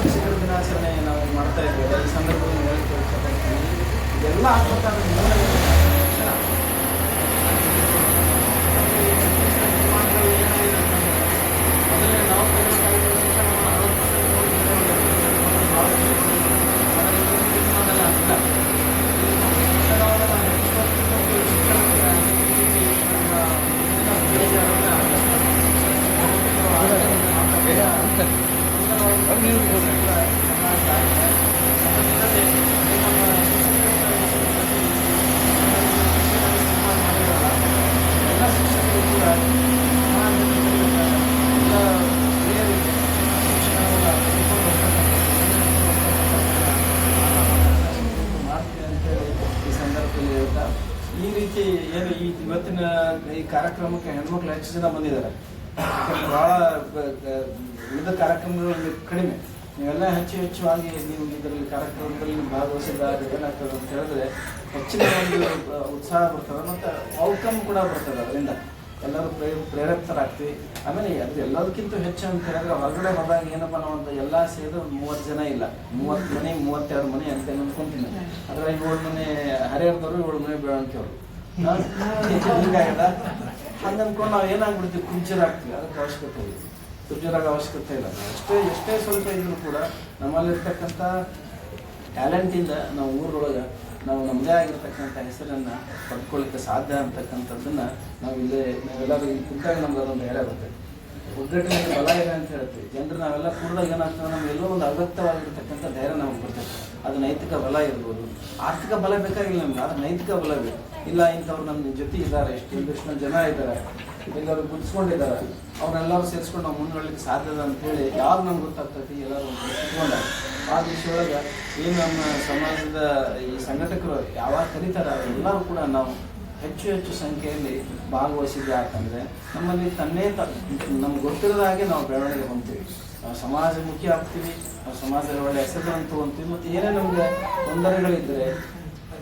[SPEAKER 9] ಶಿಕ್ಷಕರ ದಿನಾಚರಣೆ ನಾವು ಮಾಡ್ತಾ ಇದ್ದೇವೆ. ಈ ಸಂದರ್ಭದಲ್ಲಿ ಹೇಳಕ್ಕೆ ಇಷ್ಟಪಡ್ತೀನಿ, ಇದೆಲ್ಲ ಆಗ್ಬೇಕಾದ್ರೆ ಮೊದಲೇ ನಾವು ಈ ರೀತಿ ಏನು ಇವತ್ತಿನ ಈ ಕಾರ್ಯಕ್ರಮಕ್ಕೆ ಹೆಣ್ಮಕ್ಳು ಹೆಚ್ಚು ಜನ ಬಂದಿದ್ದಾರೆ. ಭಾಳ ಉಳಿದ ಕಾರ್ಯಕ್ರಮಗಳಲ್ಲಿ ಕಡಿಮೆ, ನೀವೆಲ್ಲ ಹೆಚ್ಚಾಗಿ ನೀವು ಇದರಲ್ಲಿ ಕಾರ್ಯಕ್ರಮದಲ್ಲಿ ಭಾಗವಹಿಸಿದಾಗ ಏನಾಗ್ತದೆ ಅಂತ ಹೇಳಿದ್ರೆ ಹೆಚ್ಚಿನ ಒಂದು ಉತ್ಸಾಹ ಬರ್ತದೆ ಮತ್ತು ಔಟ್ಕಮ್ ಕೂಡ ಬರ್ತದೆ. ಅದರಿಂದ ಎಲ್ಲರೂ ಪ್ರೇರೇಪಿತರಾಗ್ತೀವಿ. ಆಮೇಲೆ ಅದು ಎಲ್ಲದಕ್ಕಿಂತ ಹೆಚ್ಚು ಅಂತ ಹೇಳಿದ್ರೆ ಹೊರಗಡೆ ಹೋದಾಗ ಏನಪ್ಪ ನಾವಂತ ಎಲ್ಲ ಸೇರಿದ್ರೆ 30 ಜನ ಇಲ್ಲ, 30 ಮನೆ 32 ಮನೆ ಅಂತ ಅಂದ್ಕೊಂತೀನಿ. ಅದ್ರಲ್ಲಿ 7 ಮನೆ ಹರಿಹರದವರು, 7 ಮನೆ ಬೆಳವಂತಿಯವರು ಹಿಂಗಾಗದ. ಹಂಗೆ ಅಂದ್ಕೊಂಡು ನಾವು ಏನಾಗ್ಬಿಡ್ತೀವಿ, ಕುಂಚರಾಗ್ತೀವಿ. ಅದಕ್ಕೆ ಅವಶ್ಯಕತೆ ಇಲ್ಲ, ಕುಂಚರಾಗ ಅವಶ್ಯಕತೆ ಇಲ್ಲ. ಎಷ್ಟೇ ಸ್ವಲ್ಪ ಇದ್ರೂ ಕೂಡ ನಮ್ಮಲ್ಲಿರ್ತಕ್ಕಂಥ ಟ್ಯಾಲೆಂಟಿಂದ ನಾವು ಊರೊಳಗೆ ನಾವು ನಮ್ಮದೇ ಆಗಿರ್ತಕ್ಕಂಥ ಹೆಸರನ್ನು ಪಡ್ಕೊಳ್ಳಿಕ್ಕೆ ಸಾಧ್ಯ ಅಂತಕ್ಕಂಥದ್ದನ್ನು ನಾವೆಲ್ಲರೂ ಇಲ್ಲಿ ಕುಂತಾಗ ನಮ್ಗೆ ಅದೊಂದು ಹೇಳೇ ಬರ್ತೇವೆ. ಒಗ್ಗಟ್ಟಿನಲ್ಲಿ ಬಲ ಇದೆ ಅಂತ ಹೇಳ್ತೀವಿ. ಜನರು ನಾವೆಲ್ಲ ಕೂಡಿದಾಗ ಏನಾಗ್ತದೆ, ನಮಗೆಲ್ಲೋ ಒಂದು ಅಗತ್ಯವಾಗಿರ್ತಕ್ಕಂಥ ಧೈರ್ಯ ನಮಗೆ ಬರ್ತೈತೆ. ಅದು ನೈತಿಕ ಬಲ ಇರ್ಬೋದು, ಆರ್ಥಿಕ ಬಲ ಬೇಕಾಗಿಲ್ಲ ನಮ್ಗೆ, ಆದರೆ ನೈತಿಕ ಬಲ ಬೇಕು. ಇಲ್ಲ ಇಂಥವ್ರು ನಮ್ಮ ಜೊತೆ ಇದ್ದಾರೆ, ಇಷ್ಟೊಂದು ಜನ ಇದ್ದಾರೆ, ಎಲ್ಲರೂ ಗುರುತಿಸ್ಕೊಂಡಿದ್ದಾರೆ, ಅವ್ರನ್ನೆಲ್ಲರೂ ಸೇರಿಸ್ಕೊಂಡು ನಾವು ಮುನ್ನಡೆಯಲಿಕ್ಕೆ ಸಾಧ್ಯದ ಅಂತೇಳಿ ಯಾರು ನಮ್ಗೆ ಗೊತ್ತಾಗ್ತೈತಿ ಎಲ್ಲರೂ ಕುತ್ಕೊಂಡಾಗ ಆ ದಿವಸದೊಳಗೆ ಏನು ನಮ್ಮ ಸಮಾಜದ ಈ ಸಂಘಟಕರು ಯಾವಾಗ ಕರೀತಾರೆ ಎಲ್ಲರೂ ಕೂಡ ನಾವು ಹೆಚ್ಚು ಹೆಚ್ಚು ಸಂಖ್ಯೆಯಲ್ಲಿ ಭಾಗವಹಿಸಿದ್ದೆ ಯಾಕಂದರೆ ನಮ್ಮಲ್ಲಿ ನಮ್ಗೆ ಗೊತ್ತಿರೋದ ಹಾಗೆ ನಾವು ಬೆಳವಣಿಗೆ ಹೊಂದ್ತೀವಿ, ನಾವು ಸಮಾಜಮುಖಿ ಆಗ್ತೀವಿ, ನಾವು ಸಮಾಜದಲ್ಲಿ ಒಳ್ಳೆ ಹೆಸರನ್ನು ತಗೊಂತೀವಿ. ಮತ್ತು ಏನೇ ನಮಗೆ ತೊಂದರೆಗಳಿದ್ದರೆ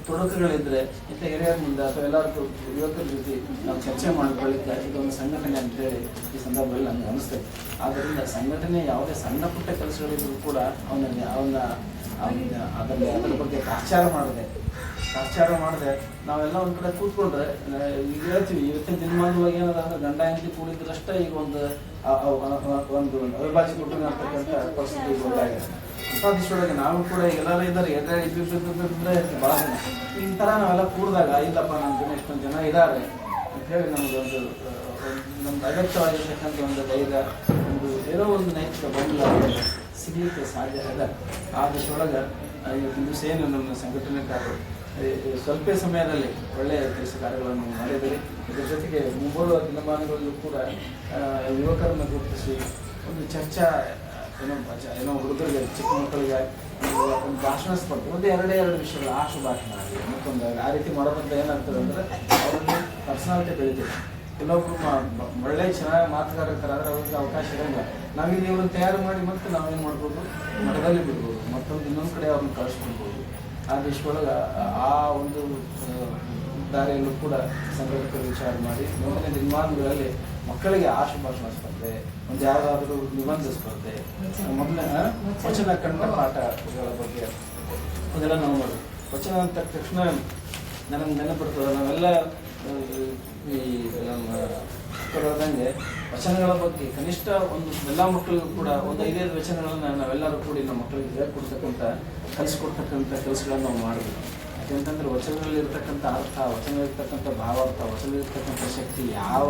[SPEAKER 9] ತೊಡಕುಗಳಿದ್ದರೆ ಇಂಥ ಹಿರಿಯರ ಮುಂದೆ ಅಥವಾ ಎಲ್ಲರೂ ಯುವಕರ ಜೊತೆ ನಾವು ಚರ್ಚೆ ಮಾಡ್ಕೊಳ್ಳಿಕ್ಕೆ ಇದೊಂದು ಸಂಘಟನೆ ಅಂತೇಳಿ ಈ ಸಂದರ್ಭದಲ್ಲಿ ನಮ್ಗೆ ಅನಿಸ್ತೈತೆ. ಆದ್ದರಿಂದ ಸಂಘಟನೆ ಯಾವುದೇ ಸಣ್ಣ ಪುಟ್ಟ ಕೆಲಸಗಳಿದ್ರು ಕೂಡ ಅದರ ಬಗ್ಗೆ ತಾತ್ಸಾರ ಮಾಡದೆ ನಾವೆಲ್ಲ ಒಂದು ಕಡೆ ಕೂತ್ಕೊಂಡ್ರೆ ಈಗ ಹೇಳ್ತೀವಿ, ಇವತ್ತಿನ ದಿನಮಾನವಾಗಿ ಏನದ ಅಂದ್ರೆ ಗಂಡ ಹೆಂಡತಿ ಕೂಡಿದ್ರಷ್ಟೇ ಈಗ ಒಂದು ಅವಿಭಾಜ್ಯ ಕುಟುಂಬ ಅಂತಕ್ಕಂಥ ಪರಿಸ್ಥಿತಿ ಗೊತ್ತಾಗಿದೆ. ಅಂಥ ದಿವಸದೊಳಗೆ ನಾವು ಕೂಡ ಎಲ್ಲರೂ ಇದ್ದಾರೆ, ಇದ್ರೆ ಭಾಳ ಜನ ಈ ಥರ ನಾವೆಲ್ಲ ಕೂಡಿದಾಗ ಇಲ್ಲಪ್ಪ ನಮ್ಮ ಜನ ಎಷ್ಟೊಂದು ಜನ ಇದ್ದಾರೆ ಅಂತೇಳಿ ನಮಗೊಂದು ನಮ್ಗೆ ಅಗತ್ಯವಾಗಿರ್ತಕ್ಕಂಥ ಒಂದು ಧೈರ್ಯ, ಏನೋ ಒಂದು ನೈತಿಕ ಬೆಂಬಲ ಸಿಗಲಿಕ್ಕೆ ಸಾಧ್ಯ ಇದೆ. ಆ ದಿವಸದೊಳಗೆ ಇವತ್ತಿನ ದಿವಸ ಏನು ನಮ್ಮ ಸಂಘಟನೆಕಾರರು ಸ್ವಲ್ಪ ಸಮಯದಲ್ಲಿ ಒಳ್ಳೆಯ ಕೆಲಸ ಕಾರ್ಯಗಳನ್ನು ಮಾಡಿದರೆ, ಇದರ ಜೊತೆಗೆ ಮುಂಬರುವ ದಿನಮಾನಗಳಲ್ಲೂ ಕೂಡ ಯುವಕರನ್ನು ಗುರುತಿಸಿ ಒಂದು ಚರ್ಚಾ ಏನೋ ಹುಡುಗರಿಗೆ ಚಿಕ್ಕ ಮಕ್ಕಳಿಗೆ ಒಂದು ಭಾಷಣ ಸ್ಪರ್ಧೆ ಒಂದು ಎರಡೇ ವಿಷಯಗಳು ಆಶು ಭಾಷಣ ಆಗಲಿ ಮತ್ತೊಂದು ಆ ರೀತಿ ಮಾಡೋದ್ರಿಂದ ಏನಾಗ್ತದೆ ಅಂದರೆ ಅವರಲ್ಲಿ ಪರ್ಸನಾಲಿಟಿ ಬೆಳಿತೀವಿ. ಕೆಲವೊಬ್ರು ಒಳ್ಳೆ ಚೆನ್ನಾಗಿ ಮಾತುಗಾರರಾದ್ರೆ ಅವ್ರಿಗೆ ಅವಕಾಶ ಇರೋಲ್ಲ, ನಾವಿಲ್ಲಿ ಇವ್ರನ್ನ ತಯಾರು ಮಾಡಿ ಮತ್ತೆ ನಾವೇನು ಮಾಡ್ಬೋದು, ಮಠದಲ್ಲಿ ಬಿಡ್ಬೋದು, ಮತ್ತೊಂದು ಇನ್ನೊಂದು ಕಡೆ ಅವ್ರನ್ನ ಕಳಿಸ್ಕೊಡ್ಬೋದು. ಆ ದೇಶದೊಳಗೆ ಆ ಒಂದು ದಾರಿಯಲ್ಲೂ ಕೂಡ ಸಂಘಟಕರು ವಿಚಾರ ಮಾಡಿ ಮುಂದಿನ ದಿನಮಾನಗಳಲ್ಲಿ ಮಕ್ಕಳಿಗೆ ಆಶು ಭಾಷಣ ಸ್ಪರ್ಧೆ, ಒಂದು ಯಾವುದಾದ್ರೂ ನಿಬಂಧ ಸ್ಪರ್ಧೆ, ಮೊದಲ ವಚನ ಕಂಠ ಪಾಠಗಳ ಬಗ್ಗೆ ಅದೆಲ್ಲ ನಾವು ಮಾಡೋದು. ವಚನ ಅಂತ ತಕ್ಷಣ ನನಗೆ ನೆನಪಿರ್ತದೆ, ನಾವೆಲ್ಲ ಈ ನಮ್ಮ ಮಕ್ಕಳಾದಂಗೆ ವಚನಗಳ ಬಗ್ಗೆ ಕನಿಷ್ಠ ಒಂದು ಎಲ್ಲ ಮಕ್ಕಳಿಗೂ ಕೂಡ ಒಂದು 5 ವಚನಗಳನ್ನು ನಾವೆಲ್ಲರೂ ಕೂಡಿ ನಮ್ಮ ಮಕ್ಕಳಿಗೆ ಹೇಳ್ಕೊಡ್ತಕ್ಕಂಥ ಕಲಿಸ್ಕೊಡ್ತಕ್ಕಂಥ ಕೆಲಸಗಳನ್ನು ನಾವು ಮಾಡಬೇಕು. ಯಾಕೆಂತಂದ್ರೆ ವಚನಗಳಲ್ಲಿ ಇರ್ತಕ್ಕಂಥ ಅರ್ಥ, ವಚನದಲ್ಲಿರ್ತಕ್ಕಂಥ ಭಾವಾರ್ಥ, ವಚನದಲ್ಲಿರ್ತಕ್ಕಂಥ ಶಕ್ತಿ ಯಾವ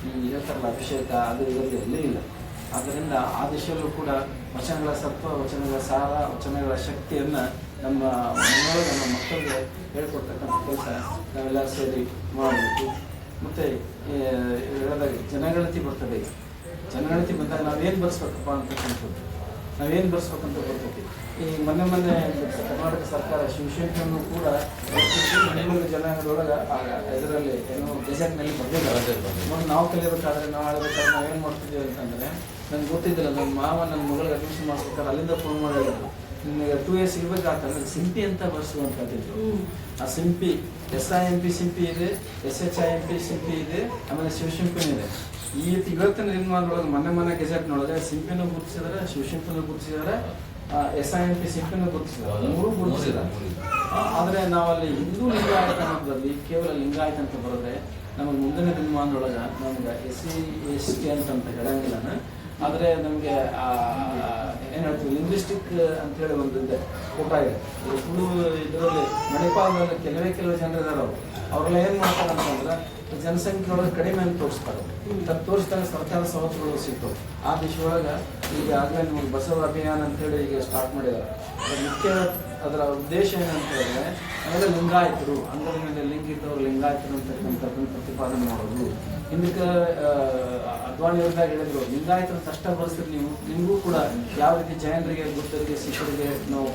[SPEAKER 9] ಈ ಹೇಳ್ತಾರಲ್ಲ ಅಭಿಷೇಕ ಅದು ಇದರಲ್ಲಿ ಎಲ್ಲೇ ಇಲ್ಲ. ಆದ್ದರಿಂದ ಆ ದಿಶೆಯಲ್ಲೂ ಕೂಡ ವಚನಗಳ ಸತ್ವ, ವಚನಗಳ ಸಾರ, ವಚನಗಳ ಶಕ್ತಿಯನ್ನು ನಮ್ಮ ಮನೆಯೊಳಗೆ ನಮ್ಮ ಮಕ್ಕಳಿಗೆ ಹೇಳ್ಕೊಡ್ತಕ್ಕಂಥ ಕೆಲಸ ನಾವೆಲ್ಲ ಸೇರಿ ಮಾಡಬೇಕು. ಮತ್ತು ಹೇಳಿದಾಗ ಜನಗಣತಿ ಬರ್ತದೆ. ಜನಗಣತಿ ಬಂದಾಗ ನಾವೇನು ಬರ್ಸ್ಬೇಕಪ್ಪ ಅಂತಕ್ಕಂಥದ್ದು, ನಾವೇನು ಬರ್ಸ್ಬೇಕಂತ ಬರ್ತೈತಿ. ಈ ಮೊನ್ನೆ ಕರ್ನಾಟಕ ಸರ್ಕಾರ ಶಿವಶಂಕರನ್ನು ಕೂಡ ಜನಾಂಗದೊಳಗೆ ಇದರಲ್ಲಿ ಏನೋ ಗೆಜೆಟ್ನಲ್ಲಿ ಬರ್ದಿದ್ದಾರೆ. ಮೊನ್ನೆ ನಾವು ಕಲಿಬೇಕಾದ್ರೆ ನಾವು ಆಡಬೇಕಾದ್ರೆ ನಾವೇನು ಮಾಡ್ತಿದ್ದೀವಿ ಅಂತಂದರೆ, ನನಗೆ ಗೊತ್ತಿದ್ದಿಲ್ಲ, ನನ್ನ ಮಾವ ನನ್ನ ಮಗಳಿಗೆ ಅಡ್ಮಿಷನ್ ಮಾಡಿಸ್ಬೇಕಾದ್ರೆ ಅಲ್ಲಿಂದ ಫೋನ್ ಮಾಡಿ ಹೇಳಿದ್ರು, ನಿಮಗೆ 2 years ಇರಬೇಕಾಗ್ತದೆ ಸಿಂಪಿ ಅಂತ ಬರ್ಸುವಂಥದ್ದು. ಆ ಸಿಂಪಿ SIMP ಸಿಂಪಿ ಇದೆ, SHIMP ಸಿಂಪಿ ಇದೆ, ಆಮೇಲೆ ಶಿವಶಂಪಿನೂ ಇದೆ. ಇವತ್ತಿನ ನಿರ್ಮಾಣದೊಳಗೆ ಮೊನ್ನೆ ಗೆಜೆಟ್ನೊಳಗೆ ಸಿಂಪಿನೂ ಗುರುತಿಸಿದ್ದಾರೆ, ಶಿವಶಂಪಿನೂ ಗುರುತಿಸಿದ್ದಾರೆ, SIMP ಸಿಂಪಿನೂ ಗುರುತಿಸಿದ್ದಾರೆ, 3 ಗುರುತಿಸಿದ್ದಾರೆ. ಆದರೆ ನಾವಲ್ಲಿ ಹಿಂದೂ ಲಿಂಗಾಯತ ಅನ್ನೋದ್ರಲ್ಲಿ ಕೇವಲ ಲಿಂಗಾಯತ ಅಂತ ಬರೋದ್ರೆ ನಮಗೆ ಮುಂದಿನ ದಿನಮಾನದೊಳಗೆ ನಮ್ಗೆ SC ST ಅಂತ ಹೇಳಂಗಿಲ್ಲ. ಆದರೆ ನಮಗೆ ಏನು ಹೇಳ್ತೀವಿ ಲಿಂಗ್ವಿಸ್ಟಿಕ್ ಅಂತೇಳಿ ಒಂದು ಇದೆ ಊಟ ಇದೆ. ಫುಲ್ಲು ಇದರಲ್ಲಿ ಮಣಿಪಾಲದಲ್ಲಿ ಕೆಲವೇ ಜನರಿದ್ದಾರೆ, ಅವರೆಲ್ಲ ಏನು ಮಾಡ್ತಾರೆ ಅಂತಂದ್ರೆ ಜನಸಂಖ್ಯೆಯೊಳಗೆ ಕಡಿಮೆ ಅಂತ ತೋರಿಸ್ತಾರೆ. ತೋರಿಸಿದಾಗ ಸರ್ಕಾರ ಸವಲತ್ತುಗಳು ಸಿಗ್ತವೆ. ಆ ದಿಶೆಯೊಳಗೆ ಈಗ ಆಗಲೇ ನಿಮಗೆ ಬಸವ ಅಭಿಯಾನ ಅಂತೇಳಿ ಈಗ ಸ್ಟಾರ್ಟ್ ಮಾಡಿದ್ದಾರೆ. ಮುಖ್ಯ ಅದರ ಉದ್ದೇಶ ಏನಂತ ಹೇಳಿದ್ರೆ ಅವೆಲ್ಲ ಲಿಂಗಾಯತರು, ಅಂಗದ ಮೇಲೆ ಲಿಂಗ ಇದ್ದವರು ಲಿಂಗಾಯತರು ಅಂತಕ್ಕಂಥದ್ದನ್ನು ಪ್ರತಿಪಾದನೆ ಮಾಡೋದು. ಹಿಂದಕ್ಕೆ ಅದ್ವಾನಿ ಅವ್ರದಾಗ ಹೇಳಿದ್ರು, ಲಿಂಗಾಯತರ ಕಷ್ಟ ಪರಿಸ್ಥಿತಿ ನಿಮಗೂ ಕೂಡ ಯಾವ ರೀತಿ ಜೈನರಿಗೆ, ಬುದ್ಧರಿಗೆ, ಸಿಖ್ಖರಿಗೆ ನಾವು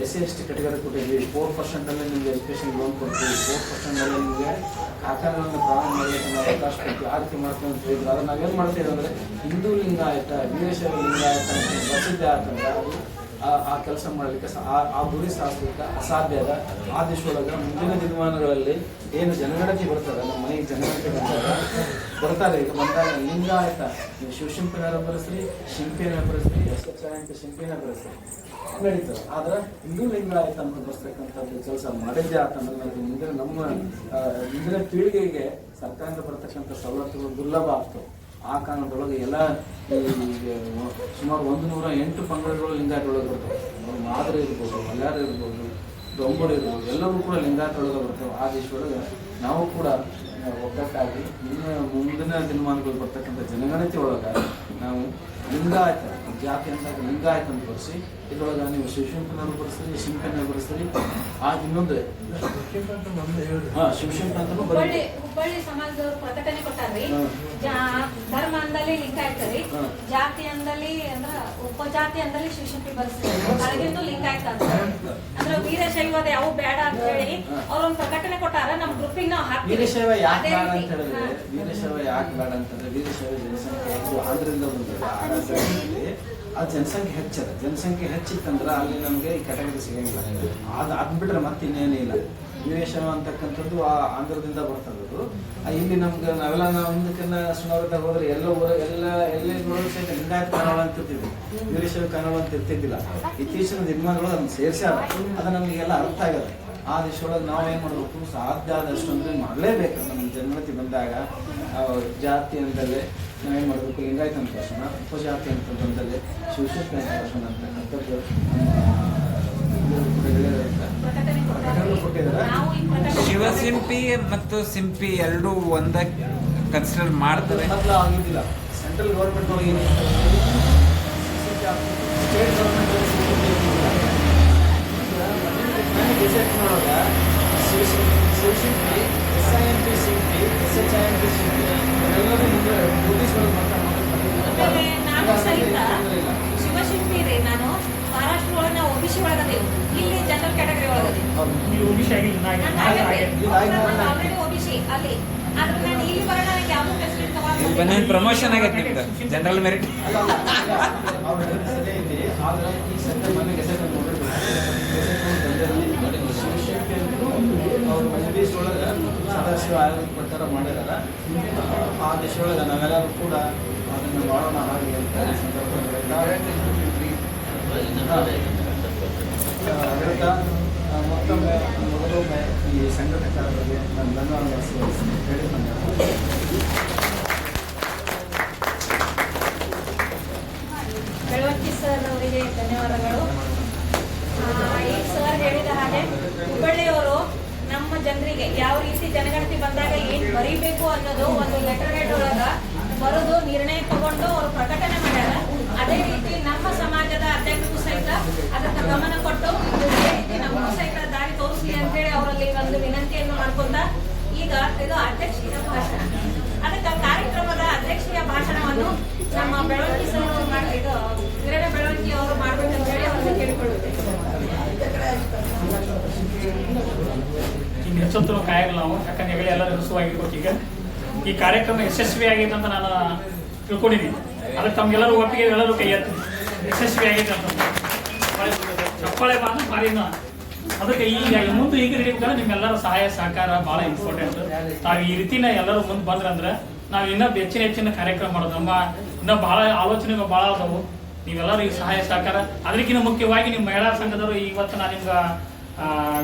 [SPEAKER 9] SC ST ಕೆಟಗರಿ ಕೊಟ್ಟಿದ್ವಿ, 4% ನಿಮಗೆ ಎಜುಕೇಷನ್ ಲೋನ್ ಕೊಡ್ತೀವಿ, 4% ನಿಮಗೆ ಕಾರ್ಖಾನೆಗಳನ್ನು ಪ್ರಾರಂಭ ಮಾಡಲಿಕ್ಕೆ ನಾವು ಅವಕಾಶ ಕೊಡ್ತೀವಿ, ಆ ರೀತಿ ಮಾಡ್ತೀವಿ ಅಂತ ಹೇಳಿದ್ರು. ಅದನ್ನು ನಾವೇನು ಮಾಡ್ತೀವಿ ಅಂದರೆ ಹಿಂದೂ ಲಿಂಗಾಯತ, ವೀರಶೈವ ಲಿಂಗಾಯತ ಅಂತ ಪ್ರಸಿದ್ಧ ಯಾಕಂದ್ರೆ ಅದು ಆ ಕೆಲಸ ಮಾಡಲಿಕ್ಕೆ ಆ ಗುರಿ ಸಾಧಿಸಲಿಕ್ಕೆ ಅಸಾಧ್ಯ ಅದ. ಆ ದಿಶೆಯೊಳಗೆ ಮುಂದಿನ ದಿನಮಾನಗಳಲ್ಲಿ ಏನು ಜನಗಣತಿ ಬರ್ತದೆ, ನಮ್ಮ ಮನೆಗೆ ಜನಗಣತಿ ಬರ್ತಾರೆ. ಈಗ ಬಂದಾಗ ಲಿಂಗಾಯತ ಶಿವಶಂಪಿನ ಬರೆಸ್ರಿ, ಶಿಂಪಿನ ಬರೆಸ್ರಿ, SHIMP ಶಿಂಪಿನ ಬರೆಸ್ರಿ ನಡೀತದೆ. ಆದ್ರೆ ಹಿಂದೂ ಲಿಂಗಾಯತ ಅಂತ ಬರೆಸ್ತಕ್ಕಂಥದ್ದು ಕೆಲಸ ಮಾಡಿದ್ದೆ ಆತಂದ್ರೆ ನಮಗೆ ಮುಂದಿನ ಪೀಳಿಗೆಗೆ ಸರ್ಕಾರದಿಂದ ಬರ್ತಕ್ಕಂಥ ಸವಲತ್ತುಗಳು ದುರ್ಲಭ ಆಗ್ತವೆ. ಆ ಕಾರಣದೊಳಗೆ ಎಲ್ಲ ಸುಮಾರು 108 ಪಂಗಡಗಳು ಲಿಂಗಾಯತೊಳಗೆ ಬರ್ತವೆ. ಮಾದರಿ ಇರ್ಬೋದು, ಮಲ್ಯಾರ ಇರ್ಬೋದು, ಡೊಂಬರು ಇರ್ಬೋದು, ಎಲ್ಲರೂ ಕೂಡ ಲಿಂಗಾಯತೊಳಗೆ ಬರ್ತವೆ. ಆ ದಿಶೆಯೊಳಗೆ ನಾವು ಕೂಡ ಒಗ್ಗಟ್ಟಾಗಿ ಮುಂದಿನ ದಿನಮಾನಗಳು ಬರ್ತಕ್ಕಂಥ ಜನಗಣತಿ ಒಳಗೆ ನಾವು ಲಿಂಗಾಯತ ಜಾತಿ ಅಂದಾಗ ಲಿಂಗಾಯತ ಅಂತ ಬರೆಸಿ ಇದ್ರೊಳಗೆ ನೀವು ಶಿವಶಂಕರನವ್ರು ಬರ್ಸ್ತೀರಿ, ಶಿಂಕನವ್ರು ಬರ್ಸ್ತೀರಿ, ಇನ್ನೊಂದು ಶಿವಶಂಕರ ಅಂತಲೂ
[SPEAKER 1] ಹುಬ್ಬಳ್ಳಿ ಸಮಾಜದವ್ರು ಪ್ರಕಟಣೆ ಕೊಟ್ಟಾರ್ರಿ. ಧರ್ಮ ಅಂದಲ್ಲಿ ಲಿಂಗಾಯತ ರೀ, ಜಾತಿ ಅಂದಲ್ಲಿ ಅಂದ್ರ ಉಪಜಾತಿ ಅಂದಲ್ಲಿ ಶಿವಶಕ್ತಿ ಬರ್ಸ್ತೀವಿ, ಅಳಗಿಂದು ಲಿಂಗಾಯತ ಅಂತ ಅಂದ್ರೆ ವೀರಶೈವದ ಯಾವ ಬೇಡ ಅಂತ ಹೇಳಿ ಅವ್ರೊಂದು ಪ್ರಕಟಣೆ ಕೊಟ್ಟಾರ. ನಮ್ಮ ಗ್ರೂಪಿಗೆ ನಾವು ಹಾಕ್ತೀವಿ.
[SPEAKER 9] ವೀರಶೈವ ಯಾಕೆ ಬೇಡ ಅಂತ ಹೇಳಿದ್ರೆ, ವೀರಶೈವ ಯಾಕೆ ಬೇಡ ಅಂತಂದ್ರೆ ವೀರಶೈವ ಜನಸಂಖ್ಯೆ ಹೆಚ್ಚು ಆದ್ರಿಂದ ಆ ಜನಸಂಖ್ಯೆ ಹೆಚ್ಚದ. ಜನಸಂಖ್ಯೆ ಹೆಚ್ಚಿತ್ತಂದ್ರೆ ಅಲ್ಲಿ ನಮಗೆ ಈ ಕ್ಯಾಟಗರಿ ಸಿಗಂಗಿಲ್ಲ. ಅದು ಬಿಟ್ರೆ ಮತ್ತೆ ಇನ್ನೇನೇ ಇಲ್ಲ. ವೀರಶೈವ ಅಂತಕ್ಕಂಥದ್ದು ಆ ಆಂಧ್ರದಿಂದ ಬರ್ತದದು. ಇಲ್ಲಿ ನಮ್ಗೆ ನಾವೆಲ್ಲ ನಾವು ಮುಂದಕ್ಕೆಲ್ಲ ಸುಮಾರದಾಗ ಹೋದ್ರೆ ಎಲ್ಲ ಎಲ್ಲೇ ನೋಡೋ ಸಹಿತ ಲಿಂಗಾಯತ ಕನ್ನಡ ಅಂತ ಇರ್ತಿದ್ವಿ, ವೀರಶೈವ ಕನ್ನಡ ಅಂತ ಇರ್ತಿದ್ದಿಲ್ಲ. ಇತ್ತೀಚಿನ ದಿನಮಾನಗಳು ಅದನ್ನ ಸೇರಿಸ್ಯಾರ. ಅದು ನಮಗೆಲ್ಲ ಅರ್ಥ ಆಗಲ್ಲ. ಆ ದಿಶೆಯೊಳಗೆ ನಾವು ಏನು ಮಾಡಬೇಕು, ಸಾಧ್ಯ ಆದಷ್ಟು ಅಂದರೆ ಮಾಡಲೇಬೇಕು. ನಮ್ಮ ಜನಗಣತಿ ಬಂದಾಗ ಜಾತಿ ಅಂತಲ್ಲೇ ನಾವೇನು ಮಾಡಬೇಕು, ಲಿಂಗಾಯತ ಅಂತ ಕರ್ಸೋಣ, ಉಪಜಾತಿ ಅಂತ ಬಂದಲ್ಲೇ ಶಿವಶಕ್ತಿ ಅಂತ ಕರ್ಸೋಣ ಅಂತಕ್ಕಂಥದ್ದು
[SPEAKER 10] ಶಿವಸಿಂಪಿ ಮತ್ತು ಸಿಂಪಿ ಎರಡೂ ಒಂದ ಕನ್ಸಿಡರ್ ಮಾಡ್ತಾರೆ.
[SPEAKER 9] ಮೊದಲು ಆಗಿದ್ದಿಲ್ಲ. ಸೆಂಟ್ರಲ್ ಗೌರ್ಮೆಂಟ್ ಒಳಗೆ ಸ್ಟೇಟ್ ಗೌರ್ಮೆಂಟ್ ಡಿಸೈಡ್ ಮಾಡುವಾಗ ಶಿವಶಿಂಪಿ, SIMP ಸಿಂಪಿ, SHIMP ಸಿಂಪಿ ಎಲ್ಲರೂ ಮುಂದೆ ಬ್ರಿಟಿಷ್
[SPEAKER 1] ನಾನು ಸಹಿತ ಶಿವಶಿಲ್ಪಿ ರೀ. ನಾನು ಮಹಾರಾಷ್ಟ್ರ ಒಳಗೆ ನಾವು OBC ಒಳಗದೇವು, ಇಲ್ಲಿ ಜನರಲ್ ಕ್ಯಾಟಗರಿ ಒಳಗದೇವು. ಆಲ್ರೆಡಿ OBC ಅಲ್ಲಿ. ಆದ್ರೆ ನಾನು ಇಲ್ಲಿ ಬರೋಣ ನನಗೆ ಯಾವುದೂ ಫೆಸಿಲಿಟಿ ತಗೊಂಡು
[SPEAKER 10] ಪ್ರಮೋಷನ್ ಆಗೈತೆ ನಿಮ್ದು ಜನರಲ್ ಮೆರಿಟ್.
[SPEAKER 9] ಸರಿ ಐತಿ. ಆದ್ರೆ ಈ ಸದ್ಯ ಮನೆ ಗೆಸೆಟ್ ನೋಡಿದ್ರು ಅವ್ರು MBS ಒಳಗೆ ಸದಾಶಿವ ಆಯೋಗದ ಪ್ರಕಾರ ಮಾಡಿದಾರ. ಆ ದಿಶೆಯೊಳಗೆ ನಾವೆಲ್ಲರೂ ಕೂಡ ಅದನ್ನು ಮಾಡೋಣ ಹಾಗೆ ಅಂತ ಹೇಳ್ತಾ ಮತ್ತೊಮ್ಮೆ ಮೊದಲೊಮ್ಮೆ ಈ ಸಂಘಟಕರಿಗೆ ನಾನು ಧನ್ಯವಾದ ಹೇಳಿ
[SPEAKER 1] ಬೆಳವಟ್ಟಿ ಸರ್ ಅವರಿಗೆ ಧನ್ಯವಾದಗಳು. ಈಗ ಸರ್ ಹೇಳಿದ ಹಾಗೆ ಹುಬ್ಬಳ್ಳಿಯವರು ನಮ್ಮ ಜನರಿಗೆ ಯಾವ ರೀತಿ ಜನಗಣತಿ ಬಂದಾಗ ಏನು ಬರೀಬೇಕು ಅನ್ನೋದು ಒಂದು ಲೆಟರ್ ಹೆಡ್ ಒಳಗ ಬರೆದು ನಿರ್ಣಯ ತಗೊಂಡು ಅವರು ಪ್ರಕಟಣೆ ಮಾಡ್ಯಾರ. ಅದೇ ರೀತಿ ನಮ್ಮ ಸಮಾಜದ ಅಧ್ಯಕ್ಷರು ಸಹಿತ ಅದಕ್ಕೆ ಗಮನ ಕೊಟ್ಟು ಅದೇ ರೀತಿ ನಮಗೂ ಸಹಿತ ದಾರಿ ತೋರಿಸಲಿ ಅಂತೇಳಿ ಅವರಲ್ಲಿ ಒಂದು ವಿನಂತಿಯನ್ನು ಮಾಡ್ಕೊಂಡ ಈಗ ಇದು ಅಧ್ಯಕ್ಷೀಯ ಭಾಷಣ. ಅದಕ್ಕೆ ಕಾರ್ಯಕ್ರಮದ ಅಧ್ಯಕ್ಷೀಯ ಭಾಷಣವನ್ನು ನಮ್ಮ ಬೆಳವಣಿಗೆ ಸರ್ ಇದು ವೀರಣ್ಣ ಬೆಳವಣಿಗೆ ಅವರು ಮಾಡ್ಬೇಕಂತ ಹೇಳಿ ಅವರನ್ನು ಕೇಳಿಕೊಳ್ಳುತ್ತೇವೆ.
[SPEAKER 3] ಈಗ ಹೆಚ್ಚೊತ್ತು ಕಾಯಲ್ಲ ನಾವು, ಯಾಕಂದ್ರೆ ಹೇಳಿ ಎಲ್ಲರೂ ಹಸುವಾಗಿರ್ಬೇಕು. ಈಗ ಈ ಕಾರ್ಯಕ್ರಮ ಯಶಸ್ವಿ ಆಗೈತೆ ಅಂತ ನಾನು ತಿಳ್ಕೊಂಡಿದ್ದೀನಿ. ಅದಕ್ಕೆ ತಮ್ಗೆಲ್ಲರೂ ಒಪ್ಪಿಗೆ ಎಲ್ಲರೂ ಕೈ ಎತ್ತಿ ಯಶಸ್ವಿ ಆಗೈತೆ ಅಂತ ಚಪ್ಪಾಳೆ ಬಾಂಧ ಮಾರಿನ. ಅದಕ್ಕೆ ಈಗ ಮುಂದೆ ಈಗ ಹಿಡಿಬೇಕಂದ್ರೆ ನಿಮ್ಮೆಲ್ಲರ ಸಹಾಯ ಸಹಕಾರ ಭಾಳ ಇಂಪಾರ್ಟೆಂಟ್. ತಾವು ಈ ರೀತಿನ ಎಲ್ಲರೂ ಮುಂದೆ ಬಂದ್ರಂದ್ರೆ ನಾವು ಇನ್ನೂ ಹೆಚ್ಚಿನ ಕಾರ್ಯಕ್ರಮ ಮಾಡೋದು. ನಮ್ಮ ಇನ್ನೂ ಭಾಳ ಆಲೋಚನೆಗಳು ಭಾಳ ಅದಾವು. ನೀವೆಲ್ಲರೂ ಈ ಸಹಾಯ ಸಹಕಾರ, ಅದಕ್ಕಿಂತ ಮುಖ್ಯವಾಗಿ ನಿಮ್ಮ ಮಹಿಳಾ ಸಂಘದವರು ಇವತ್ತು ನಾನು ನಿಮ್ಗೆ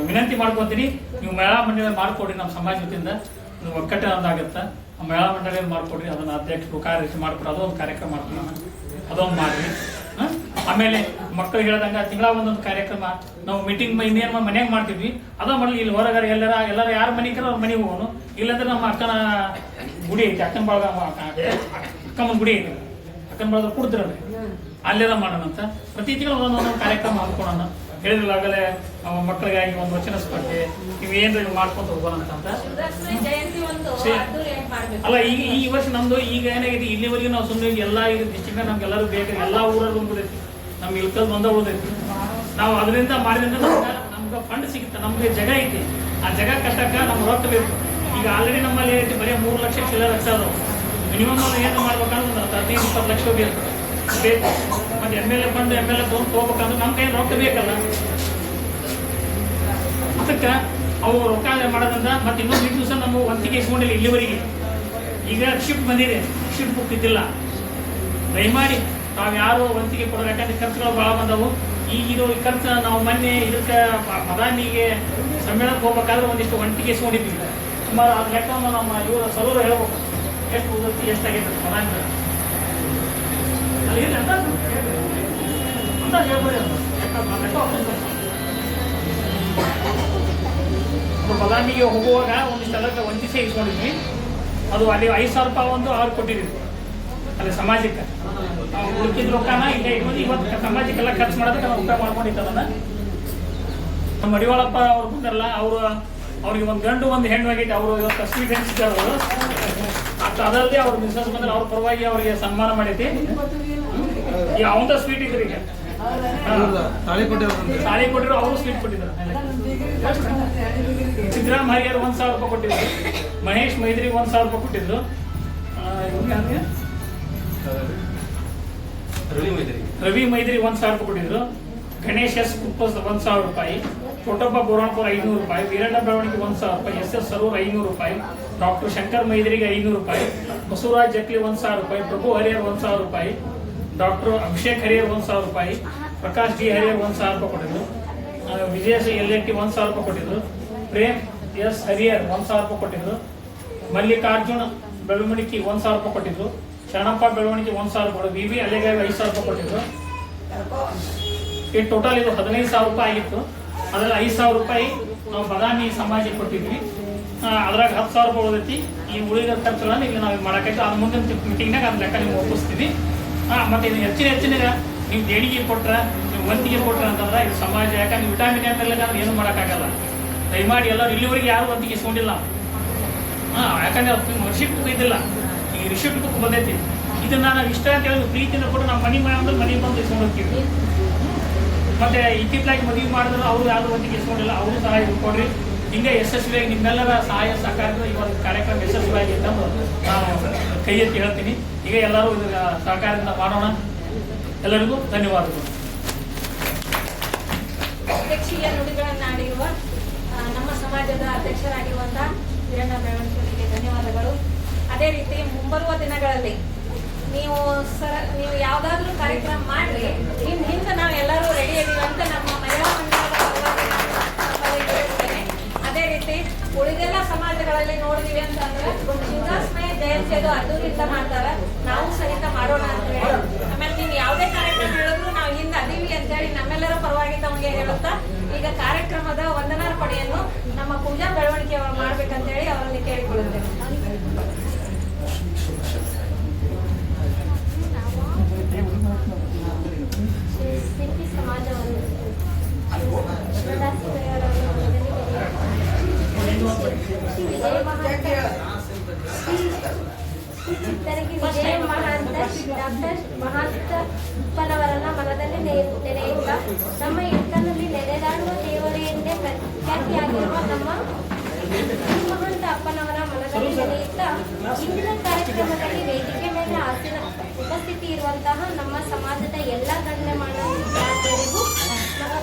[SPEAKER 3] ವಿನಂತಿ ಮಾಡ್ಕೊತೀನಿ, ನೀವು ಮಹಿಳಾ ಮಂಡಳಿ ಮಾಡಿಕೊಡ್ರಿ. ನಮ್ಮ ಸಮಾಜ ವತಿಯಿಂದ ಇದು ಒಕ್ಕಟ್ಟದಾಗುತ್ತೆ. ಮಹಿಳಾ ಮಂಡಳಿಯಲ್ಲಿ ಮಾಡಿಕೊಡ್ರಿ, ಅದನ್ನು ಅಧ್ಯಕ್ಷರು ಕಾರ್ಯದರ್ಶಿ ಮಾಡಿಕೊಡ್ರಿ. ಅದೊಂದು ಕಾರ್ಯಕ್ರಮ ಮಾಡ್ತೀನಿ ನಾನು, ಅದೊಂದು ಮಾಡಿರಿ. ಆಮೇಲೆ ಮಕ್ಕಳು ಹೇಳ್ದಂಗೆ ತಿಂಗಳ ಒಂದೊಂದು ಕಾರ್ಯಕ್ರಮ ನಾವು ಮೀಟಿಂಗ್ ಇನ್ನೇನು ಮನೆಯಾಗ ಮಾಡ್ತೀವಿ, ಅದ ಮಾಡಲಿ. ಇಲ್ಲಿ ಹೊರಗಾರ ಎಲ್ಲರೂ ಯಾರು ಮನೆಗೆ ಅವ್ರ ಮನೆಗೆ ಹೋಗೋನು. ಇಲ್ಲಾಂದ್ರೆ ನಮ್ಮ ಅಕ್ಕನ ಗುಡಿ ಐತಿ, ಅಕ್ಕನ ಬಳಗ ಅಕ್ಕಮ್ಮನ ಗುಡಿ ಐತಿ, ಅಕ್ಕನ ಬಳಗ ಕುಡಿದ್ರಲ್ಲ, ಅಲ್ಲೆಲ್ಲ ಮಾಡೋಣ ಅಂತ ಪ್ರತಿ ತಿಂಗಳು ಒಂದೊಂದು ಕಾರ್ಯಕ್ರಮ ಮಾಡ್ಕೊಳೋಣ. ಹೇಳಿದ್ರಲ್ಲ ಆಗಲೇ ಮಕ್ಕಳಿಗಾಗಿ ಒಂದು ವಚನ ಸ್ಪರ್ಧೆ ಇವೇನು ಮಾಡ್ಕೊಂಡು ಹೋಗೋಣ ಅಂತ. ಅಲ್ಲ ಈ ವರ್ಷ ನಮ್ದು ಈಗ ಏನಾಗಿದೆ, ಇಲ್ಲಿವರೆಗೂ ನಾವು ಸುಮ್ಮನೆ ಎಲ್ಲ ಡಿಸ್ಟ್ರಿಕ್ಟ್ ನಮ್ಗೆಲ್ಲರೂ ಬೇಕು, ಎಲ್ಲ ಊರಲ್ಲಿ ಬಂದ್ಬಿಡೈತಿ, ನಮ್ಗೆ ಇಲ್ಲಿ ಕಲ್ತು ಒಂದೇ ಉಳಿದೈತಿ. ನಾವು ಅದರಿಂದ ಮಾಡಿದ್ರಿಂದ ನಮ್ಗೆ ಫಂಡ್ ಸಿಗುತ್ತೆ, ನಮ್ಗೆ ಜಾಗ ಐತಿ. ಆ ಜಾಗ ಕಟ್ಟಕ್ಕೆ ನಮ್ಗೆ ರೊಕ್ಕ ಬೇಕು. ಈಗ ಆಲ್ರೆಡಿ ನಮ್ಮಲ್ಲಿ ಏನೈತಿ ಬರೀ 3 ಲಕ್ಷ ಚಿಲ್ಲರೆ ಲಕ್ಷ ಅದಾವೆ. ಮಿನಿಮಮ್ ಅದು ಏನು ಮಾಡ್ಬೇಕಂದ್ರೆ ಒಂದು 15-20 ಲಕ್ಷ ಬೇಕು. ಮತ್ತೆ MLA ಫಂಡ್ ತೊಗೋಬೇಕಂದ್ರೆ ನಮ್ಮ ಕೈ ರೊಕ್ಕ ಬೇಕಲ್ಲ. ಅದಕ್ಕೆ ಅವು ರೊಕ್ಕ ಮಾಡೋದ್ರಿಂದ ಮತ್ತೆ ಇನ್ನೊಂದು ದಿವಸ ನಮ್ಮ ವಂತಿಗೆ ಇಸ್ಕೊಂಡಿಲ್ಲ ಇಲ್ಲಿವರೆಗೆ. ಈಗ ಶಿಫ್ಟ್ ಬಂದಿದೆ, ಶಿಫ್ಟ್ ಬುಕ್ ಇದ್ದಿಲ್ಲ. ದಯಮಾಡಿ ತಾವು ಯಾರು ವಂತಿಗೆ ಕೊಡೋದು, ಯಾಕಂದ್ರೆ ಖರ್ಚುಗಳು ಭಾಳ ಬಂದವು. ಇದು ಖರ್ಚು ನಾವು ಮೊನ್ನೆ ಇದಕ್ಕೆ ಪ್ರಧಾನಿಗೆ ಸಮ್ಮೇಳನಕ್ಕೆ ಹೋಗ್ಬೇಕಾದ್ರೆ ಒಂದಿಷ್ಟು ವಂತಿಗೆ ಇಸ್ಕೊಂಡಿದ್ವಿ. ಸುಮಾರು ಅದು ಲೆಕ್ಕವನ್ನು ನಮ್ಮ ಇವರು ಸಲೂರು ಹೇಳ್ಬೇಕು, ಎಷ್ಟು ಉದತ್ತಿ ಎಷ್ಟಾಗೈತೆ ಪ್ರಧಾನಿ ಅಲ್ಲಿ ಅಂತ ಹೇಳ್ಬೋದು. ಪ್ರಧಾನಿಗೆ ಹೋಗುವಾಗ ಒಂದಿಷ್ಟೆಲ್ಲ ವಂತಿಸೇ ಇಸ್ಕೊಂಡಿದ್ವಿ. ಅದು ಅಲ್ಲಿ 5,000 ರೂಪಾಯಿ ಒಂದು ಅವ್ರು ಕೊಟ್ಟಿದ್ದೀವಿ. ಅಲ್ಲಿ ಸಮಾಜಕ್ಕೆ ಉಳ್ಕಿದ ರೊಕ್ಕನ ಇಲ್ಲೇ ಇಟ್ಕೊಂಡು ಇವತ್ತು ಸಮಾಜಕ್ಕೆಲ್ಲ ಖರ್ಚು ಮಾಡೋದಕ್ಕೆ ನಾವು ಉಪಯೋಗ ಮಾಡ್ಕೊಂಡಿದ್ದಲ್ಲ. ನಮ್ಮ ಮಡಿವಾಳಪ್ಪ ಅವ್ರು ಬಂದಾರಲ್ಲ, ಅವ್ರಿಗೆ ಒಂದು ಗಂಡು ಒಂದು ಹೆಣ್ಣು ಆಗೈತೆ. ಅವರು ಇವತ್ತು ಸ್ವೀಟ್ ಹಂಚಿದ್ದಾರೆ. ಅವರು ಅದಲ್ಲದೆ ಅವ್ರ ಮಿಸ್ಸಸ್ ಬಂದ್ರೆ ಅವ್ರ ಪರವಾಗಿ ಅವರಿಗೆ ಸನ್ಮಾನ ಮಾಡೈತಿ. ಅವಂತ ಸ್ವೀಟ್ ಇದ್ರಿ ಈಗ ತಾಳಿ ಕೊಟ್ಟಿದ್ರು, ಅವರು ಸ್ವೀಟ್ ಕೊಟ್ಟಿದ್ರು. ಸಿದ್ದರಾಮ್ ಹರಿಯರ್ 1,000 ರೂಪಾಯಿ ಕೊಟ್ಟಿದ್ರು. ಮಹೇಶ್ ಮೈದ್ರಿಗೆ 1,000 ರೂಪಾಯಿ ಕೊಟ್ಟಿದ್ರು. ರವಿ ಮೈದ್ರಿ 1,000 ರೂಪಾಯಿ ಕೊಟ್ಟಿದ್ರು. ಗಣೇಶ್ ಎಸ್ ಕುಪ್ಪಸ್ 1,000 ರೂಪಾಯಿ. ಕೊಟ್ಟಪ್ಪ ಬೋರಾಣ್ಪುರ 500 ರೂಪಾಯಿ. ವೀರಣ್ಣ ಬೆಳವಣಿಗೆ 1,000 ರೂಪಾಯಿ. SS ಸರೂರ್ 500 ರೂಪಾಯಿ. ಡಾಕ್ಟರ್ ಶಂಕರ್ ಮೈದ್ರಿಗೆ 500 ರೂಪಾಯಿ. ಬಸವರಾಜ್ ಜಕ್ಲಿ 1,000 ರೂಪಾಯಿ. ಪ್ರಭು ಹರಿಯರ್ 1,000 ರೂಪಾಯಿ. ಡಾಕ್ಟರ್ ಅಭಿಷೇಕ್ ಹರಿಯರ್ 1,000 ರೂಪಾಯಿ. ಪ್ರಕಾಶ್ ಡಿ ಹರಿಯರ್ 1,000 ರೂಪಾಯಿ ಕೊಟ್ಟಿದ್ರು. ವಿಜಯ LNT 1,000 ರೂಪಾಯಿ ಕೊಟ್ಟಿದ್ರು. ಪ್ರೇಮ್ ಎಸ್ ಹರಿಯರ್ 1,000 ರೂಪಾಯಿ ಕೊಟ್ಟಿದ್ರು. ಮಲ್ಲಿಕಾರ್ಜುನ್ ಬೆಳವಣಿಗೆ 1,000 ರೂಪಾಯಿ ಕೊಟ್ಟಿದ್ರು. ಶರಣಪ್ಪ ಬೆಳವಣಿಗೆ 1,000 ರೂಪಾಯಿ. BB ಅಲೆಗಾಗಿ 5,000 ರೂಪಾಯಿ ಕೊಟ್ಟಿದ್ರು. ಈ ಟೋಟಲ್ ಇದು 15,000 ರೂಪಾಯಿ ಆಗಿತ್ತು. ಅದರಲ್ಲಿ 5,000 ರೂಪಾಯಿ ನಾವು ಬದಾಮಿ ಸಮಾಜಕ್ಕೆ ಕೊಟ್ಟಿದ್ವಿ. ಅದ್ರಾಗ 10,000 ರೂಪಾಯಿ ಉಳಿದೈತಿ. ಈ ಉಳಿದ ಖರ್ಚುಗಳನ್ನು ಈಗ ನಾವು ಮಾಡಾಕೈತೆ. ಅದು ಮುಂದಿನ ಮೀಟಿಂಗ್ನಾಗ ಅದು ಲೆಕ್ಕ ನಿಮ್ಗೆ ಒಪ್ಪಿಸ್ತೀವಿ. ಮತ್ತೆ ಇದು ಹೆಚ್ಚಿನ ನೀವು ದೇಣಿಗೆ ಕೊಟ್ರ, ನೀವು ವಂತಿಗೆ ಕೊಟ್ರ ಅಂತಂದ್ರೆ ಇದು ಸಮಾಜ, ಯಾಕಂದ್ರೆ ವಿಟಾಮಿನ್ ಅಂದ್ರೆ ಏನು ಮಾಡೋಕ್ಕಾಗಲ್ಲ. ದಯಮಾಡಿ ಎಲ್ಲರೂ ಇಲ್ಲಿವರೆಗೆ ಯಾರು ವಂತಿಗೆ ಇಸ್ಕೊಂಡಿಲ್ಲ. ಯಾಕಂದ್ರೆ ರಿಸಿಪ್ಟ್ ಬುಕ್ ಇದ್ದಿಲ್ಲ. ಈಗ ರಿಸಿಪ್ಟ್ ಬುಕ್ ಬಂದೈತಿ. ಇದನ್ನ ನಾವು ಇಷ್ಟ ಅಂತ ಹೇಳಿ ಪ್ರೀತಿಯಿಂದ ಕೊಟ್ಟು ನಾವು ಮನೆ ಬಂದು ಇಸ್ಕೊಂಡು ಹೋಗ್ತೀವಿ. ಮತ್ತೆ ಇತ್ತಿತ್ತಲಾಗಿ ಮದುವೆ ಮಾಡಿದ್ರು ಅವರು ಯಾರು ವಂತಿಗೆ ಇಸ್ಕೊಂಡಿಲ್ಲ. ಅವರು ಸಹ ಇದು ಕೊಡ್ರಿ. ಹಿಂಗೆ ಯಶಸ್ವಿಯಾಗಿ ನಿಮ್ಮೆಲ್ಲರ ಸಹಾಯ ಸಹಕಾರದ ಈ ಒಂದು ಕಾರ್ಯಕ್ರಮ ಯಶಸ್ವಿಯಾಗಿ ಅಂತ ನಾನು ಕೈ ಎತ್ತಿ ಹೇಳ್ತೀನಿ. ಈಗ ಎಲ್ಲರೂ ಇದರ ಸಹಕಾರದಿಂದ ಮಾಡೋಣ. ಎಲ್ಲರಿಗೂ ಧನ್ಯವಾದಗಳು.
[SPEAKER 1] ಅಧ್ಯಕ್ಷೀಯ ನುಡಿಗಳನ್ನಾಡಿರುವ ನಮ್ಮ ಸಮಾಜದ ಅಧ್ಯಕ್ಷರಾಗಿರುವಂತಹ ವೀರಣ್ಣ ಬೆಳವಣಿಗೆ ಧನ್ಯವಾದಗಳು. ಅದೇ ರೀತಿ ಮುಂಬರುವ ದಿನಗಳಲ್ಲಿ ನೀವು ಯಾವುದಾದ್ರೂ ಕಾರ್ಯಕ್ರಮ ಮಾಡ್ರಿ. ನಿಮ್ಮ ಹಿಂದೆ ನಾವು ಎಲ್ಲರೂ ರೆಡಿ ಇದೀವಿ ಅಂತ ನಮ್ಮ ಮಹಿಳಾ ಮಂಡಳದ ಪರವಾಗಿ ಹೇಳ್ತೇನೆ. ಅದೇ ರೀತಿ ಉಳಿದೆಲ್ಲ ಸಮಾಜಗಳಲ್ಲಿ ನೋಡಿದೀವಿ ಅಂತಂದ್ರೆ ಶಿವದಾಸ್ಮಯ ಜಯಂತಿ ಅದು ಅದ್ದೂರಿಂದ ಮಾಡ್ತಾರೆ. ನಾವು ಸಹಿತ ಮಾಡೋಣ ಅಂತ ಹೇಳಿ, ಆಮೇಲೆ ನೀವು ಯಾವುದೇ ಕಾರ್ಯಕ್ರಮ ಹೇಳಿದ್ರು ನಾವು ಹಿಂದೆ ಅದೀವಿ ಅಂತ ಹೇಳಿ ನಮ್ಮೆಲ್ಲರ ಪರವಾಗಿ ತಮಗೆ ಹೇಳುತ್ತಾ ಈಗ ಕಾರ್ಯಕ್ರಮದ ವಂದನಾರ್ಪಣೆಯನ್ನು ನಮ್ಮ ಪೂಜಾ ಬೆಳವಣಿಗೆ ಅವರು ಮಾಡ್ಬೇಕಂತ ಹೇಳಿ ಅವರಲ್ಲಿ ಕೇಳಿಕೊಳ್ಳುತ್ತೇವೆ. ಸಿಂಪಿ ಸಮಾಜವನ್ನು ಚಿತ್ತರಿಗೆ ವಿಜಯ ಮಹಾಂತ ಡಾಕ್ಟರ್ ಮಹಾಂತ ಉಪ್ಪನವರನ್ನ ಮನದಲ್ಲಿ ನೆನೆಯುತ್ತಾ ನಮ್ಮ ಎತ್ತನಲ್ಲಿ ನೆನೆದಾಡುವ ದೇವರು ಎಂದೇ ಪ್ರಖ್ಯಾತಿಯಾಗಿರುವ ನಮ್ಮ ಮಹಾಂತ ಅಪ್ಪನವರ ಮನದಲ್ಲಿ ನೆನೆಯುತ್ತಾ ಇಂದಿನ ಕಾರ್ಯಕ್ರಮದಲ್ಲಿ ವೇದಿಕೆ ಮೇಲೆ ಆಸೀನ ಉಪಸ್ಥಿತಿ ಇರುವಂತಹ ನಮ್ಮ ಸಮಾಜದ ಎಲ್ಲ ಗಣ್ಯಮಾನ್ಯರಿಗೂ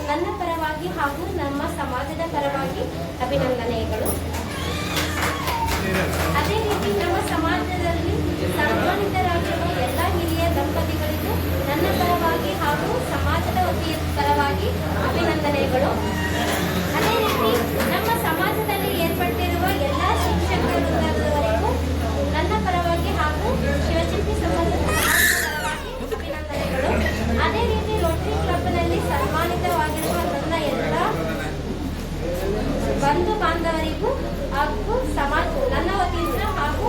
[SPEAKER 1] ನನ್ನ ಪರವಾಗಿ ಹಾಗೂ ನಮ್ಮ ಸಮಾಜದ ಪರವಾಗಿ ಅಭಿನಂದನೆಗಳು. ಅದೇ ರೀತಿ ನಮ್ಮ ಸಮಾಜದಲ್ಲಿ ಸನ್ಮಾನಿತರಾಗಿರುವ ಎಲ್ಲ ಹಿರಿಯ ದಂಪತಿಗಳಿಗೂ ನನ್ನ ಪರವಾಗಿ ಹಾಗೂ ಸಮಾಜದ ವತಿಯ ಪರವಾಗಿ ಅಭಿನಂದನೆಗಳು. ಅದೇ ರೀತಿ ನಮ್ಮ ಸಮಾಜದಲ್ಲಿ ಏರ್ಪಟ್ಟಿರುವ ಎಲ್ಲ ಶಿಕ್ಷಕ ವೃಂದದವರಿಗೂ ನನ್ನ ಪರವಾಗಿ ಹಾಗೂ ಶಿವಚಿಂಪಿ ಸಮಾಜದ ಪರವಾಗಿ ಅಭಿನಂದನೆಗಳು. ಅದೇ ರೀತಿ ರೋಟರಿ ಕ್ಲಬ್ನಲ್ಲಿ ಸನ್ಮಾನಿತವಾಗಿರುವ ನನ್ನ ಎಲ್ಲ ಬಂಧು ಬಾಂಧವರಿಗೂ ಹಾಗೂ ನನ್ನ ವತಿಯಿಂದ ಹಾಗೂ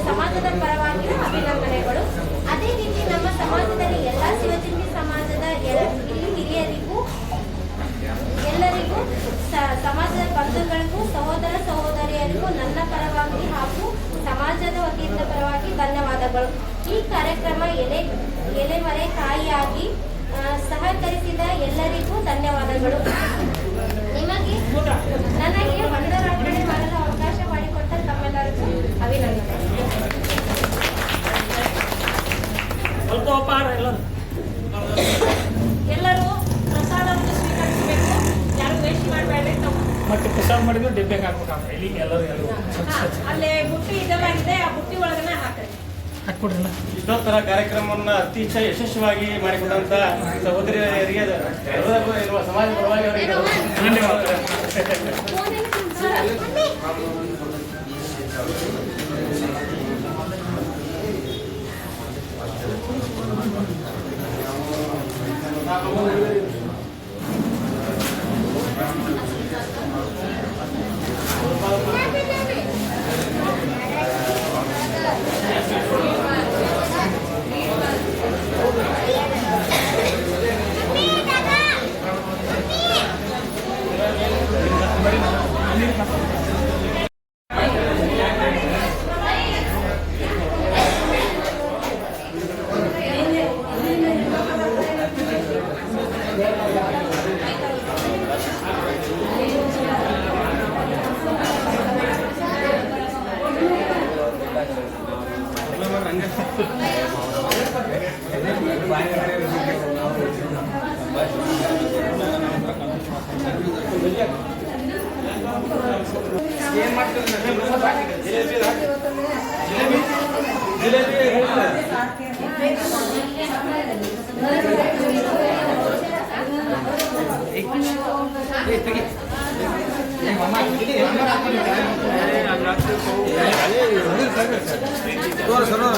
[SPEAKER 1] ಸಮಾಜದ ಪರವಾಗಿ ಅಭಿನಂದನೆಗಳು. ಅದೇ ರೀತಿ ನಮ್ಮ ಸಮಾಜದಲ್ಲಿ ಎಲ್ಲ ಶಿವಚಿಂಪಿ ಸಮಾಜದ ಹಿರಿಯರಿಗೂ ಎಲ್ಲರಿಗೂ ಸಮಾಜದ ಬಂಧುಗಳಿಗೂ ಸಹೋದರ ಸಹೋದರಿಯರಿಗೂ ನನ್ನ ಪರವಾಗಿ ಹಾಗೂ ಸಮಾಜದ ವತಿಯಿಂದ ಪರವಾಗಿ ಧನ್ಯವಾದಗಳು. ಈ ಕಾರ್ಯಕ್ರಮ ಎಲೆಮರೆ ಕಾಯಿಯಾಗಿ ಸಹಕರಿಸಿದ ಎಲ್ಲರಿಗೂ ಧನ್ಯವಾದಗಳು. ನನಗೆ ವಂದನಾರ್ಪಣೆ ಮಾಡಲು ಅವಕಾಶ ಮಾಡಿಕೊಟ್ಟ ತಮ್ಮೆಲ್ಲರಿಗೂ ಅಭಿನಂದನೆ. ಎಲ್ಲರೂ ಪ್ರಸಾದವನ್ನು ಸ್ವೀಕರಿಸಬೇಕು. ಯಾರು ವೇಸ್ಟ್ ಮಾಡಬೇಡ್ರಿ.
[SPEAKER 3] ಮತ್ತೆ ಪ್ರಸಾದ ಮಾಡಿದ್ರು ಡಿಬ್ಬೇಗೆ ಹಾಕ್ಬೇಕು. ಇಲ್ಲಿಗೆ ಎಲ್ಲರೂ
[SPEAKER 1] ಅಲ್ಲೇ ಬುಟ್ಟಿ ಇದೆಲ್ಲ ಇದೆ, ಆ ಬುಟ್ಟಿ ಒಳಗನೆ ಹಾಕ್ರಿ.
[SPEAKER 3] ಹಾಕ್ಕೊಡ್ರಲ್ಲ.
[SPEAKER 4] ಇಷ್ಟೊತ್ತರ ಕಾರ್ಯಕ್ರಮವನ್ನು ಅತಿ ಯಶಸ್ವಿಯಾಗಿ ಮಾಡಿಕೊಟ್ಟಂತ ಸಹೋದರಿಯರಿಗೆ ಇರುವ ಸಮಾಜ ಪರವಾಗಿ ಅವರಿಗೆ ಧನ್ಯವಾದ.
[SPEAKER 8] ಏನ್ ಮಾಡ್ತೀರಿ ಸರ್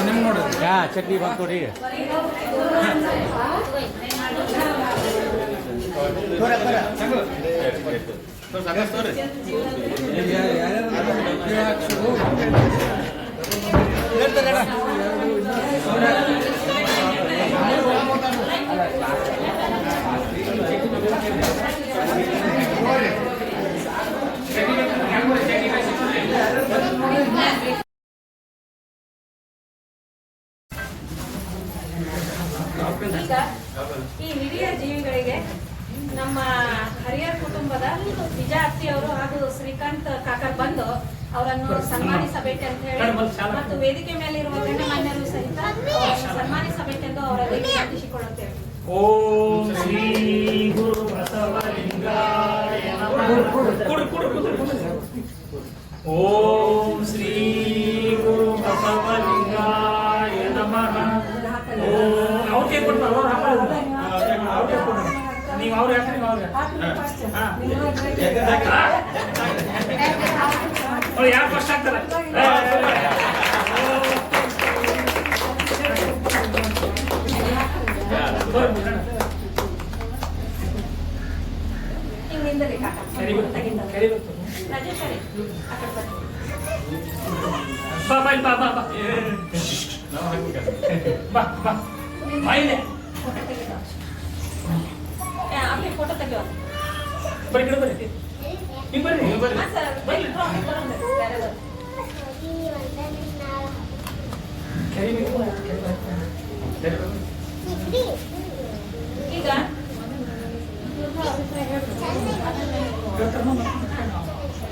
[SPEAKER 8] ನಿಮ್ ನೋಡಿ ಚಟ್ನಿ ಬಂತು ನೋಡಿ
[SPEAKER 1] ಈಗ ಈ ಹಿರಿಯ ಜೀವಿಗಳಿಗೆ ನಮ್ಮ ಹರಿಹರ್ ಕುಟುಂಬದ ವಿಜಯಾರ್ತಿ ಅವರು ಹಾಗೂ ಶ್ರೀಕಾಂತ್ ಕಾಕರ್ ಬಂದು ಅವರನ್ನು ಸನ್ಮಾನಿಸಬೇಕೆಂತ ಹೇಳಿ ಮತ್ತು ವೇದಿಕೆ ಮೇಲೆ ಇರುವ ಗಣ್ಯಮಾನ್ಯರು ಸಹಿತ ಸನ್ಮಾನಿಸಬೇಕೆಂದು ಅವರಲ್ಲಿ ವಿನಂತಿಸಿಕೊಳ್ಳುತ್ತೇವೆ.
[SPEAKER 3] ಓಂ ಶ್ರೀ ಗುರು ಬಸವಲಿಂಗಾಯ ನಮಃ. ಓಂ ಶ್ರೀ ಗುರು ಬಸವಲಿಂಗಾಯ ನಮಃ. ಅವ್ರು ಕೇಳ್ಕೊಡ್ತಾರೆ, ಅವ್ರು ಹಾಕೊಳ್ಳೋದು. ನೀವು ಅವ್ರು ಯಾಕೆ ನೀವು ಅವ್ರಿಗೆ ಅವ್ರು ಯಾರು ಫಸ್ಟ್ ಆಗ್ತಾರೆ?
[SPEAKER 1] ಹಿಂದಿಂದಲೇ ಕಾಕ ರಾಜೇಶ್ವರಿ ಆ ಕಡೆ ಬನ್ನಿ.
[SPEAKER 3] ಬಾ ಬಾ ಬಾ ಬಾ ಬಾ ಬಾ ಬಾ ಬಾಯಿಲೆ
[SPEAKER 1] आपके फोटो ತೆಗೆಯುವ
[SPEAKER 3] ಬರ್ರಿ ಕಡೆ ಬರ್ರಿ ಹಿಂಗ್ ಬರ್ರಿ ಹಿಂಗ್ ಬರ್ರಿ
[SPEAKER 1] ಹಾ ಸರ್ ಬರ್ರಿ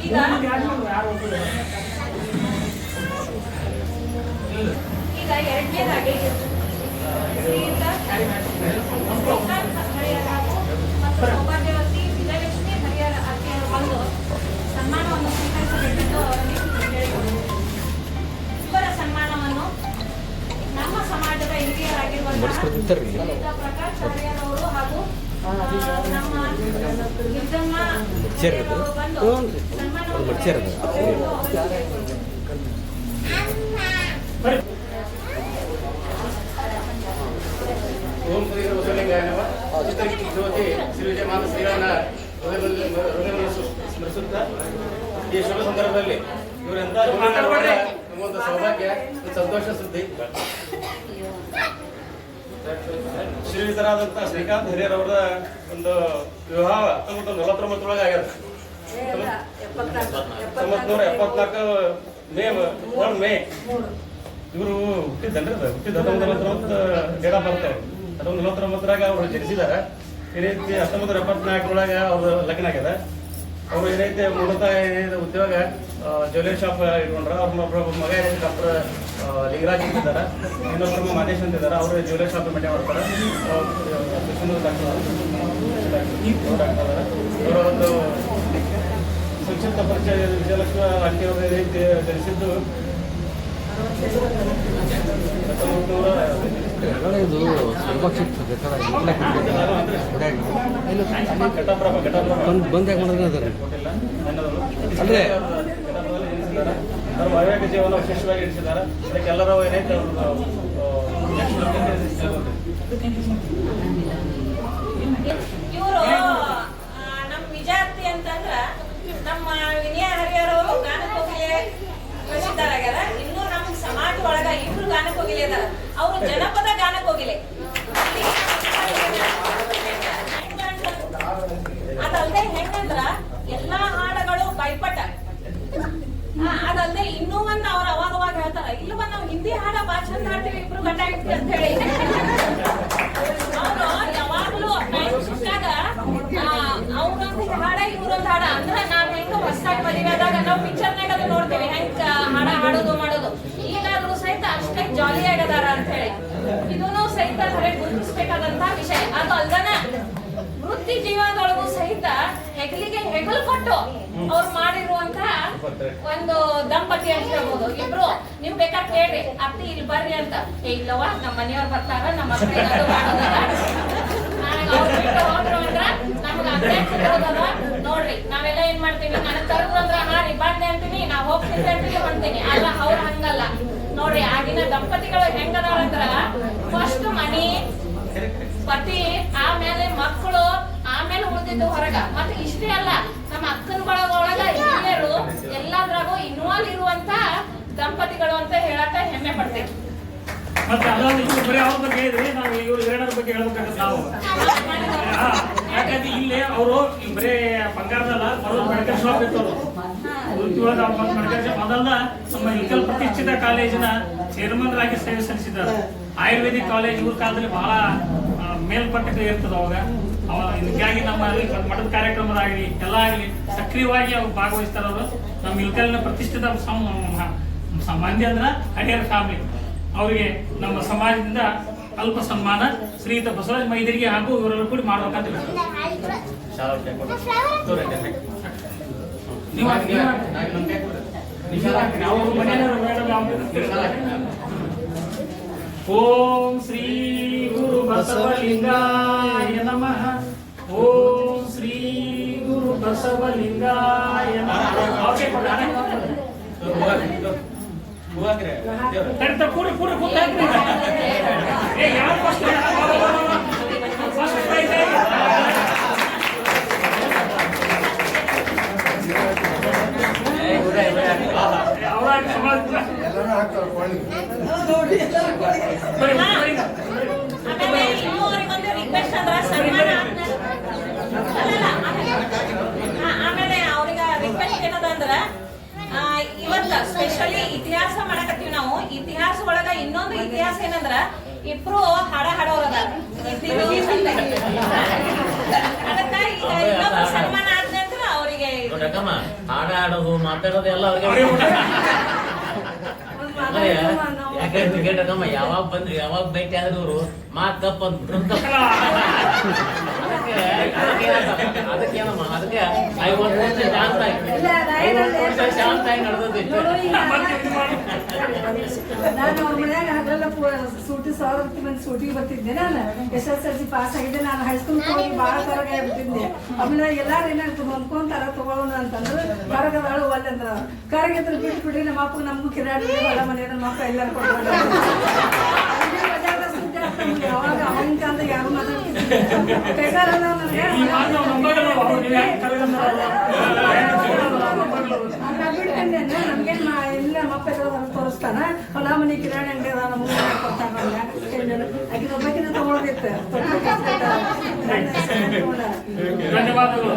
[SPEAKER 1] ಈಗ ಈಗ ಎರಡನೇದಾಗಿ ಮತ್ತು ಸೌಭಾಗ್ಯವತಿ ವಿಜಯಲಕ್ಷ್ಮಿ ಹರಿಹರ ಅತ್ತಿಯರು ಬಂದು ಸನ್ಮಾನವನ್ನು ಸ್ವೀಕರಿಸಬೇಕೆಂದು ಅವರಲ್ಲಿ ಹೇಳಿದರು. ಇವರ ಸನ್ಮಾನವನ್ನು ನಮ್ಮ ಸಮಾಜದ ಹಿರಿಯರಾಗಿರುವಂತಹ ಪ್ರಕಾಶ್ ಹರಿಹರವರು ಹಾಗೂ ನಮ್ಮ ಗಿರಿಜಮ್ಮ ಬಂದು ಸನ್ಮಾನವನ್ನು
[SPEAKER 4] ಓಂ ಶ್ರೀ ಬಸವಲಿಂಗಾಯ ನಮಃ. ಚಿತ್ರಜ್ಯೋತಿ ಶ್ರೀ ವಿಜಯಮಾನ ಶ್ರೀಗಳನ್ನ ಹೃದಯವನ್ನು ಸ್ಮರಿಸುತ್ತಾ ಈ ಶುಭ ಸಂದರ್ಭದಲ್ಲಿ ಇವರೆಂತ ಒಂದು ಸೌಭಾಗ್ಯ, ಸಂತೋಷ ಸುದ್ದಿ. ಶ್ರೀಯುತರಾದಂತಹ ಶ್ರೀಕಾಂತ್ ಹರಿಹರ್ ಅವರ ಒಂದು ವಿವಾಹ 1949 ಆಗ್ಯದ. 1974 ಮೇ ಇವರು ಹುಟ್ಟಿದ್ದನ್ರಿ ಅದು ಹುಟ್ಟಿದ 1949 ಡೇಟ್ ಆಫ್ ಬರ್ತ್. 1949 ಅವರು ಜನಿಸಿದಾರೆ. ಈ ರೀತಿ 1974 ಅವ್ರ ಲಗ್ನ ಆಗ್ಯದ. ಅವರು ಏನೈತೆ ಮೂಲತಃ ಏನಿದೆ ಉದ್ಯೋಗ ಜ್ಯುವೆಲರಿ ಶಾಪ್ ಇಟ್ಕೊಂಡ್ರ. ಅವ್ರ ಒಬ್ಬ ಮಗ ಏನೈತೆ ಡಾಕ್ಟರ್ ಲಿಂಗರಾಜ್ ಅಂತಿದ್ದಾರೆ, ಇನ್ನೊಬ್ಬರು ಮಾದೇಶ್ ಅಂತಿದ್ದಾರೆ. ಅವರು ಜ್ಯುವೆಲರಿ ಶಾಪ್ ಮೇಂಟೈನ್ ಮಾಡ್ತಾರೆ. ಅವರ ಒಂದು ಸಂಕ್ಷಿಪ್ತ ಪರಿಚಯ ವಿಜಯಲಕ್ಷ್ಮಿ ಆಂಟಿ ಅವರು ಏನೈತೆ ಜನಿಸಿದ್ದು 1900 ಅಂದ್ರೆ ವೈವಾಹಿಕ ಜೀವನ ವಿಶೇಷವಾಗಿ ಇರಿಸಿದ್ದಾರೆ. ಅದಕ್ಕೆ ಎಲ್ಲರೂ ಏನೈತೆ
[SPEAKER 1] ಇವರು ನಮ್ಮ ವಿಜಯಾರ್ತಿ ಅಂತಂದ್ರ ನಮ್ಮ ವಿನಯ ಹರಿಹರವರು ಗಾನಕೋಗಿಲೆ ಪ್ರಸಿದ್ಧರಾಗ್ಯಾರ. ಇನ್ನು ನಮ್ಮ ಸಮಾಜ ಒಳಗ ಇಬ್ರು ಗಾನಕೋಗಿಲೆ ಅದಾರ. ಅವರು ಜನಪದ ಗಾನಕೋಗಿಲೆ. ಅದಲ್ದೆ ಹೆಂಗಂದ್ರ ಎಲ್ಲಾ ಹಾಡುಗಳು ಬೈಪಟ. ಅದಲ್ದೆ ಇನ್ನೂ ಒಂದ್ ಅವ್ರ ಅವಾಗ ಹೇಳ್ತಾರ, ಇಲ್ಲವ ನಾವು ಹಿಂದಿ ಹಾಡ ಬಾ ಚಂದ ಹಾಡ್ತೀವಿ ಇಬ್ರು ಗಂಡ ಹೆಂಡ್ತಿ ಅಂತ ಹೇಳಿ. ಅವರು ಯಾವಾಗ್ಲೂ ಸಿಕ್ಕಾಗ ಅವ್ರೊಂದು ಹಾಡ ಇವ್ರೊಂದು ಹಾಡ ಅಂದ್ರ ನಾವ್ ಹೆಂಗ ಹೊಸದಾಗಿ ಮದುವೆಯಾದಾಗ ನಾವು ಪಿಕ್ಚರ್ನಾಗ ಅದು ನೋಡ್ತೇವೆ ಹೆಂಗ ಹಾಡ ಹಾಡೋದು ಮಾಡೋದು. ಈಗಾದ್ರೂ ಸಹಿತ ಅಷ್ಟೇ ಜಾಲಿ ಆಗದಾರ ಇಬ್ರು ಅವ್ರು ಮಾಡಿರುವಂತ ಒಂದು ದಂಪತಿ ಅಂತ ಹೇಳ್ಬೋದು. ಇಬ್ರು ನೀವ್ ಬೇಕಾದ್ರೆ ಕೇಳ್ರಿ, ಅತ್ತಿ ಇಲ್ಲಿ ಬರ್ರಿ ಅಂತ. ಇಲ್ಲವಾ ನಮ್ಮ ಮನೆಯವ್ರು ಬರ್ತಾರ, ನಮ್ಮ ಮಕ್ಕಳು ಏನಾದ್ರು ಮಾಡೋದಲ್ಲ, ನನಗೆ ಅವ್ರು ಬಿಟ್ಟು ಹೋದ್ರು ಅಂದ್ರ ನಮ್ಗೆ ಅದೇ ಹೋದದ. ನೋಡ್ರಿ ನಾವೆಲ್ಲ ಏನ್ ಮಾಡ್ತೀವಿ, ನನಗ್ ಕರೆದ್ರು ಅಂದ್ರ ಹಾರಿ ಬಂದೆ ಅಂತೀನಿ, ನಾವ್ ಹೋಗ್ತೀನಿ ಅಂತೀನಿ ಹೊಂತೀನಿ. ಅಲ್ಲ ಅವ್ರ ಹಂಗಲ್ಲ ನೋಡ್ರಿ. ಆಗಿನ ದಂಪತಿಗಳು ಹೆಂಗದಾವಂದ್ರ ಫಸ್ಟ್ ಮನಿ, ಪತಿ, ಆಮೇಲೆ ಮಕ್ಕಳು, ಆಮೇಲೆ ಉಳಿದಿದ್ದು ಹೊರಗ. ಮತ್ತೆ ಇಷ್ಟೇ ಅಲ್ಲ, ನಮ್ಮ ಅಕ್ಕನ ಒಳಗ ಹಿರಿಯರು ಎಲ್ಲಾದ್ರಾಗೂ ಇನ್ವಾಲ್ವ್ ಇರುವಂತ ದಂಪತಿಗಳು ಅಂತ ಹೇಳಕ ಹೆಮ್ಮೆ ಪಡ್ತೇವೆ.
[SPEAKER 3] ಮತ್ತೆ ಅದೊಂದು ಇವ್ರು ಬರೀ ಅವ್ರ ಬಗ್ಗೆ ಹೇಳಿದ್ರಿ, ನಾವು ಇವ್ರ ಹಿರಿಯರ ಬಗ್ಗೆ ಹೇಳ್ಬೇಕಾಗತ್ತೆ ನಾವು. ಯಾಕಂದ್ರೆ ಇಲ್ಲಿ ಅವರು ಬರೀ ಬಂಗಾರದಲ್ಲ, ಬರೋದು ಮೆಡಿಕಲ್ ಶಾಪ್ ಇರ್ತವ್ರು. ಮೊದಲ ನಮ್ಮ ಇಲ್ಕಲ್ ಪ್ರತಿಷ್ಠಿತ ಕಾಲೇಜಿನ ಚೇರ್ಮನ್ ಆಗಿ ಸೇವೆ ಸಲ್ಲಿಸಿದ್ದಾರೆ. ಆಯುರ್ವೇದಿಕ್ ಕಾಲೇಜ್ ಇವ್ರ ಕಾಲದಲ್ಲಿ ಬಹಳ ಮೇಲ್ಪಟ್ಟಕ್ಕೆ ಇರ್ತದ ಅವಾಗ. ಹೀಗಾಗಿ ನಮ್ಮ ಮಠದ ಕಾರ್ಯಕ್ರಮದಾಗಲಿ ಎಲ್ಲ ಆಗಲಿ ಸಕ್ರಿಯವಾಗಿ ಅವ್ರು ಭಾಗವಹಿಸ್ತಾರೆ. ಅವರು ನಮ್ಮ ಇಲ್ಕಲ್ನ ಪ್ರತಿಷ್ಠಿತ ಮಂದಿ ಅಂದ್ರ ಹಡಿಯರ್ ಫ್ಯಾಮಿಲಿ. ಅವರಿಗೆ ನಮ್ಮ ಸಮಾಜದಿಂದ ಅಲ್ಪ ಸನ್ಮಾನ ಶ್ರೀಯುತ ಬಸವರಾಜ ಮೈದರಿಗೆ ಹಾಗೂ ಇವರೆಲ್ಲ ಕೂಡಿ ಮಾಡ್ಬೇಕಂತ ಓಂ ಶ್ರೀ ಗುರು ಬಸವಲಿಂಗಾಯ ನಮಃ. ಓಂ ಶ್ರೀ ಗುರು ಬಸವಲಿಂಗಾಯ ನಮಃ. ಕೂಡ ಕೂಡ
[SPEAKER 1] ಆಮೇಲೆ ಅವ್ರಿಗೆ ರಿಕ್ವೆಸ್ಟ್ ಏನದ ಅಂದ್ರ, ಇವತ್ತ ಸ್ಪೆಷಲಿ ಇತಿಹಾಸ ಮಾಡಕತ್ತೀವಿ ನಾವು. ಇತಿಹಾಸ ಒಳಗ ಇನ್ನೊಂದು ಇತಿಹಾಸ ಏನಂದ್ರ, ಇಬ್ರು ಹಾಡ ಹಾಡೋರದ ಅದಕ್ಕ ಈಗ ಇನ್ನೊಂದು ಸನ್ಮಾನ ಆದ ನಂತರ ಅವರಿಗೆ
[SPEAKER 5] ಹಾಡ ಹಾಡೋದು ಮಾತಾಡೋದು ಎಲ್ಲ ಅವ್ರಿಗೆ. ಯಾಕಂದ್ರೆ ಕ್ರಿಕೆಟ್ ಅಕ್ಕಮ್ಮ ಯಾವಾಗ ಬಂದ್ರಿ, ಯಾವಾಗ ಭೇಟಿ ಆದ್ರೆ ಇವರು ಮಾತ್ ಕಪ್ ಅಂದ್ಬಿಟ್ರು ಅಂತ. ಅದಕ್ಕೇನಮ್ಮ, ಅದಕ್ಕೆ 5 ವರ್ಷ ಶಾಂತ ಆಗಿ ನಡೆದಿತ್ತು.
[SPEAKER 6] ನಾನು ಅವ್ರ ಮನ್ಯಾಗ ಹಗಲೆಲ್ಲ ಸೂಟಿ 1000 ಮಂದಿ ಸೂಟಿಗೆ ಬರ್ತಿದ್ದೆ. ನಾನು SSLC ಪಾಸ್ ಆಗಿದ್ದೆ. ನಾನು ಹೈಸ್ಕೂಲ್ ಹೋಗಿ ಭಾಳ ಕರಗ ಆಗ್ಬಿಟ್ಟಿದ್ದೆ. ಆಮೇಲೆ ಎಲ್ಲಾರು ಏನಾಗ್ತದೆ ಹೊಂದ್ಕೊಂತಾರ ತಗೊಳ್ಳೋಣ ಅಂತಂದ್ರೆ ಕರಗದಾಳು ಒಳ್ಳೆ ಅಂದ್ರ ಕರಗಿದ್ರೆ ಬಿಟ್ಬಿಡ್ರಿ. ನಮ್ಮ ಅಪ್ಪ ನಮಗೂ ಕಿರಾಡಿ ಹೊಲ ಮನೆ ನಮ್ಮ ಅಪ್ಪ ಎಲ್ಲರೂ ಕೊಟ್ಟು ಅವಾಗ ಅವಾಗಿನ ಕಾಲದಾಗ ಯಾರು ನಮ್ಗೇನ್ ಇಲ್ಲ ಮಪ್ಪ ತೋರಿಸ್ತಾನ ಹೊಲ ಮನೆ ಕಿರಾಣಿ ಅಂಗಡಿ ಅದ ನಮ್ಮ ಕೊಡ್ತಾನ. ಆಕಿನ ಒಬ್ಬಕಿನ ತಗೊಳೋದಿತ್ತು.
[SPEAKER 3] ಧನ್ಯವಾದಗಳು.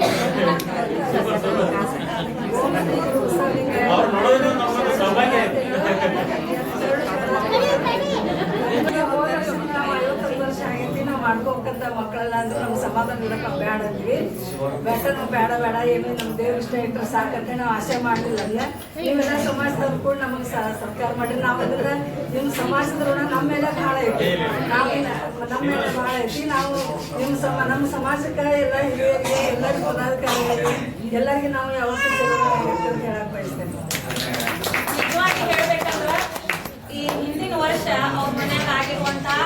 [SPEAKER 6] ಮಾಡ್ಕೋಬೇಕಂತ ಮಕ್ಕಳೆಲ್ಲ ಅಂದ್ರೆ ನಮ್ಮ ಸಮಾಧಾನ ಇಡಕ್ಕೆ ಬೇಡ ಅಂದ್ವಿ. ಬೆಟರ್ ಬೇಡ ಬೇಡ ಏನು ನಮ್ಮ ದೇವ್ರ ಇಷ್ಟ ಇಟ್ಟರೆ ಸಾಕಂತೆ ನಾವು ಆಸೆ ಮಾಡಲಿಲ್ಲ. ಅಂದ್ರೆ ನೀವೆಲ್ಲ ಸಮಾಜದವ್ರು ಕೂಡ ನಮಗೆ ಸರ್ಕಾರ ಮಾಡಿ ನಾವಂದ್ರೆ ನಿಮ್ಮ ಸಮಾಜದವ್ರ ನಮ್ಮ ಮೇಲೆ ಭಾಳ ಐತಿ, ನಮ್ಮ ಮೇಲೆ ಭಾಳ ಐತಿ. ನಾವು ನಮ್ಮ ಸಮಾಜಕ್ಕೆ ಎಲ್ಲ ಹಿರಿಯರಿಗೆ ಎಲ್ಲರಿಗೂ ಪದಾಧಿಕಾರಿಗಳಿಗೆ ಎಲ್ಲರಿಗೂ ನಾವು ಯಾವತ್ತೂ ಹೇಳಕ್ ಬಯಸ್ತೇನೆ.
[SPEAKER 1] ನಿಜವಾಗಿ ಹೇಳ್ಬೇಕಂದ್ರ ಈ ಹಿಂದಿನ ವರ್ಷ ಅವ್ರ ಮನ್ಯಾಗ ಆಗಿರುವಂತಹ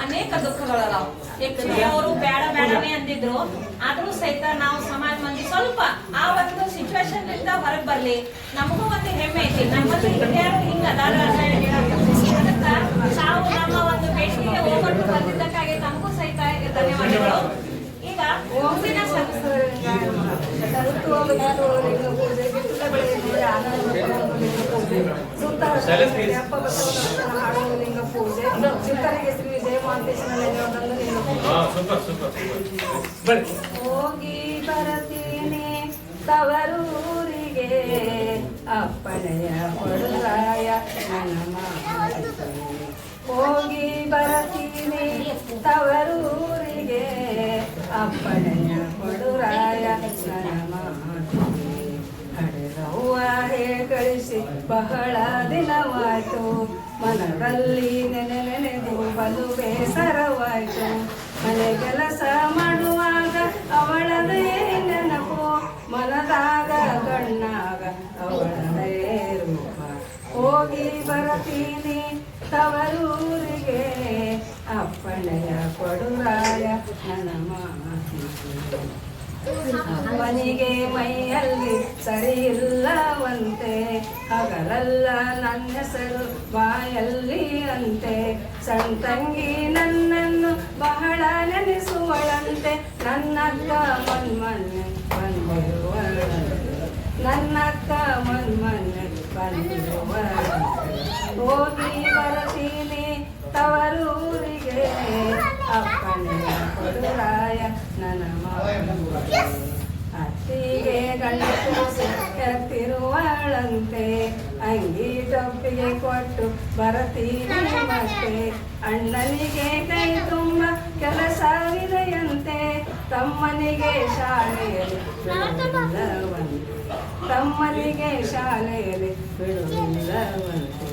[SPEAKER 1] ಅನೇಕ ದುಃಖಗಳದಾವ. ಆಕ್ಚುಲಿ ಅವರು ಬೇಡ ಬೇಡನೆ ಅಂದಿದ್ರು, ಆದ್ರೂ ಸಹಿತ ನಾವು ಸಮಾಜ ಮಂದಿ ಸ್ವಲ್ಪ ಆ ಒಂದು ಸಿಚುವೇಶನ್ ಇಂದ ಹೊರಗೆ ಬರ್ಲಿ, ನಮಗೂ ಒಂದು ಹೆಮ್ಮೆ ಐತಿ. ನಮ್ಮಲ್ಲಿ ಹಿರಿಯರು ಹಿಂಗ ಅದಾರ ಅದಕ್ಕ ನಾವು ನಮ್ಮ ಒಂದು ಬೇಸಿಗೆ ಹೋಗ್ಬಿಟ್ಟು ಬಂದಿದ್ದಕ್ಕಾಗಿ ನಮಗೂ ಸಹಿತ ಧನ್ಯವಾದಗಳು. ಈಗ ಮುಂದಿನ
[SPEAKER 6] ಲಿಂಗ ಪೂಜೆ ಚಿತ್ತರಿಗೆ ಶ್ರೀ ಜಯಮಾಂತೇಶ್ವರ ಹೋಗಿ ಬರತೀನಿ ತವರೂರಿಗೆ ಅಪ್ಪಣೆಯ ಕೊಡುರಾಯ ಹೋಗಿ ಬರತೀನಿ ತವರೂರಿಗೆ ಅಪ್ಪಣೆಯ ಕೊಡುರಾಯ ಹಡೆದವ್ವ ಕಳಿಸಿ ಬಹಳ ದಿನವಾಯ್ತು, ಮನದಲ್ಲಿ ನೆನೆದು ಬಲು ಬೇಸರವಾಯ್ತು. ಮನೆ ಕೆಲಸ ಮಾಡುವಾಗ ಅವಳದೇ ನೆನಪು ಮನದ ಹೋಗಿ ಬರತೀನಿ ತವರೂರಿಗೆ ಅಪ್ಪಣೆಯ ಕೊಡುರಾಯ ನನ್ನ ಮಾತಿಗೆ. ಅಪ್ಪನಿಗೆ ಮೈಯಲ್ಲಿ ಸರಿ ಇಲ್ಲವಂತೆ, ಹಗಲಲ್ಲ ನನ್ನ ಹೆಸರು ಬಾಯಲ್ಲಿ ಅಂತೆ. ಸಣ್ಣ ತಂಗಿ ನನ್ನನ್ನು ಬಹಳ ನೆನೆಸುವಳಂತೆ, ನನ್ನಕ್ಕ ಮನ್ಮನ್ನೆ ಬಂದಿರುವಳಂತೆ, ನನ್ನಕ್ಕ ಮನ್ಮನ್ನೆ ಬಂದಿರುವಳಂತೆ. ಹೋಗಿ ಬರ್ತೀನಿ ತವರೂರಿಗೆ ಅಪ್ಪನೆಯ ಕೊಡುರಾಯ ನನ್ನ ಮಾತಿಗೆ. ಅತ್ತಿಗೆ ಗಂಡ ಕೂಸು ಕೆತ್ತಿರುವಳಂತೆ, ಅಂಗಿ ಟೊಪ್ಪಿಗೆ ಕೊಟ್ಟು ಬರತೀನಿ ಮತ್ತೆ. ಅಣ್ಣನಿಗೆ ಕೈ ತುಂಬ ಕೆಲಸವಿದೆಯಂತೆ, ತಮ್ಮನಿಗೆ ಶಾಲೆಯಲ್ಲಿ ಬಿಡುವಿಲ್ಲವಂತೆ, ತಮ್ಮನಿಗೆ ಶಾಲೆಯಲ್ಲಿ ಬಿಡುವಿಲ್ಲವಂತೆ.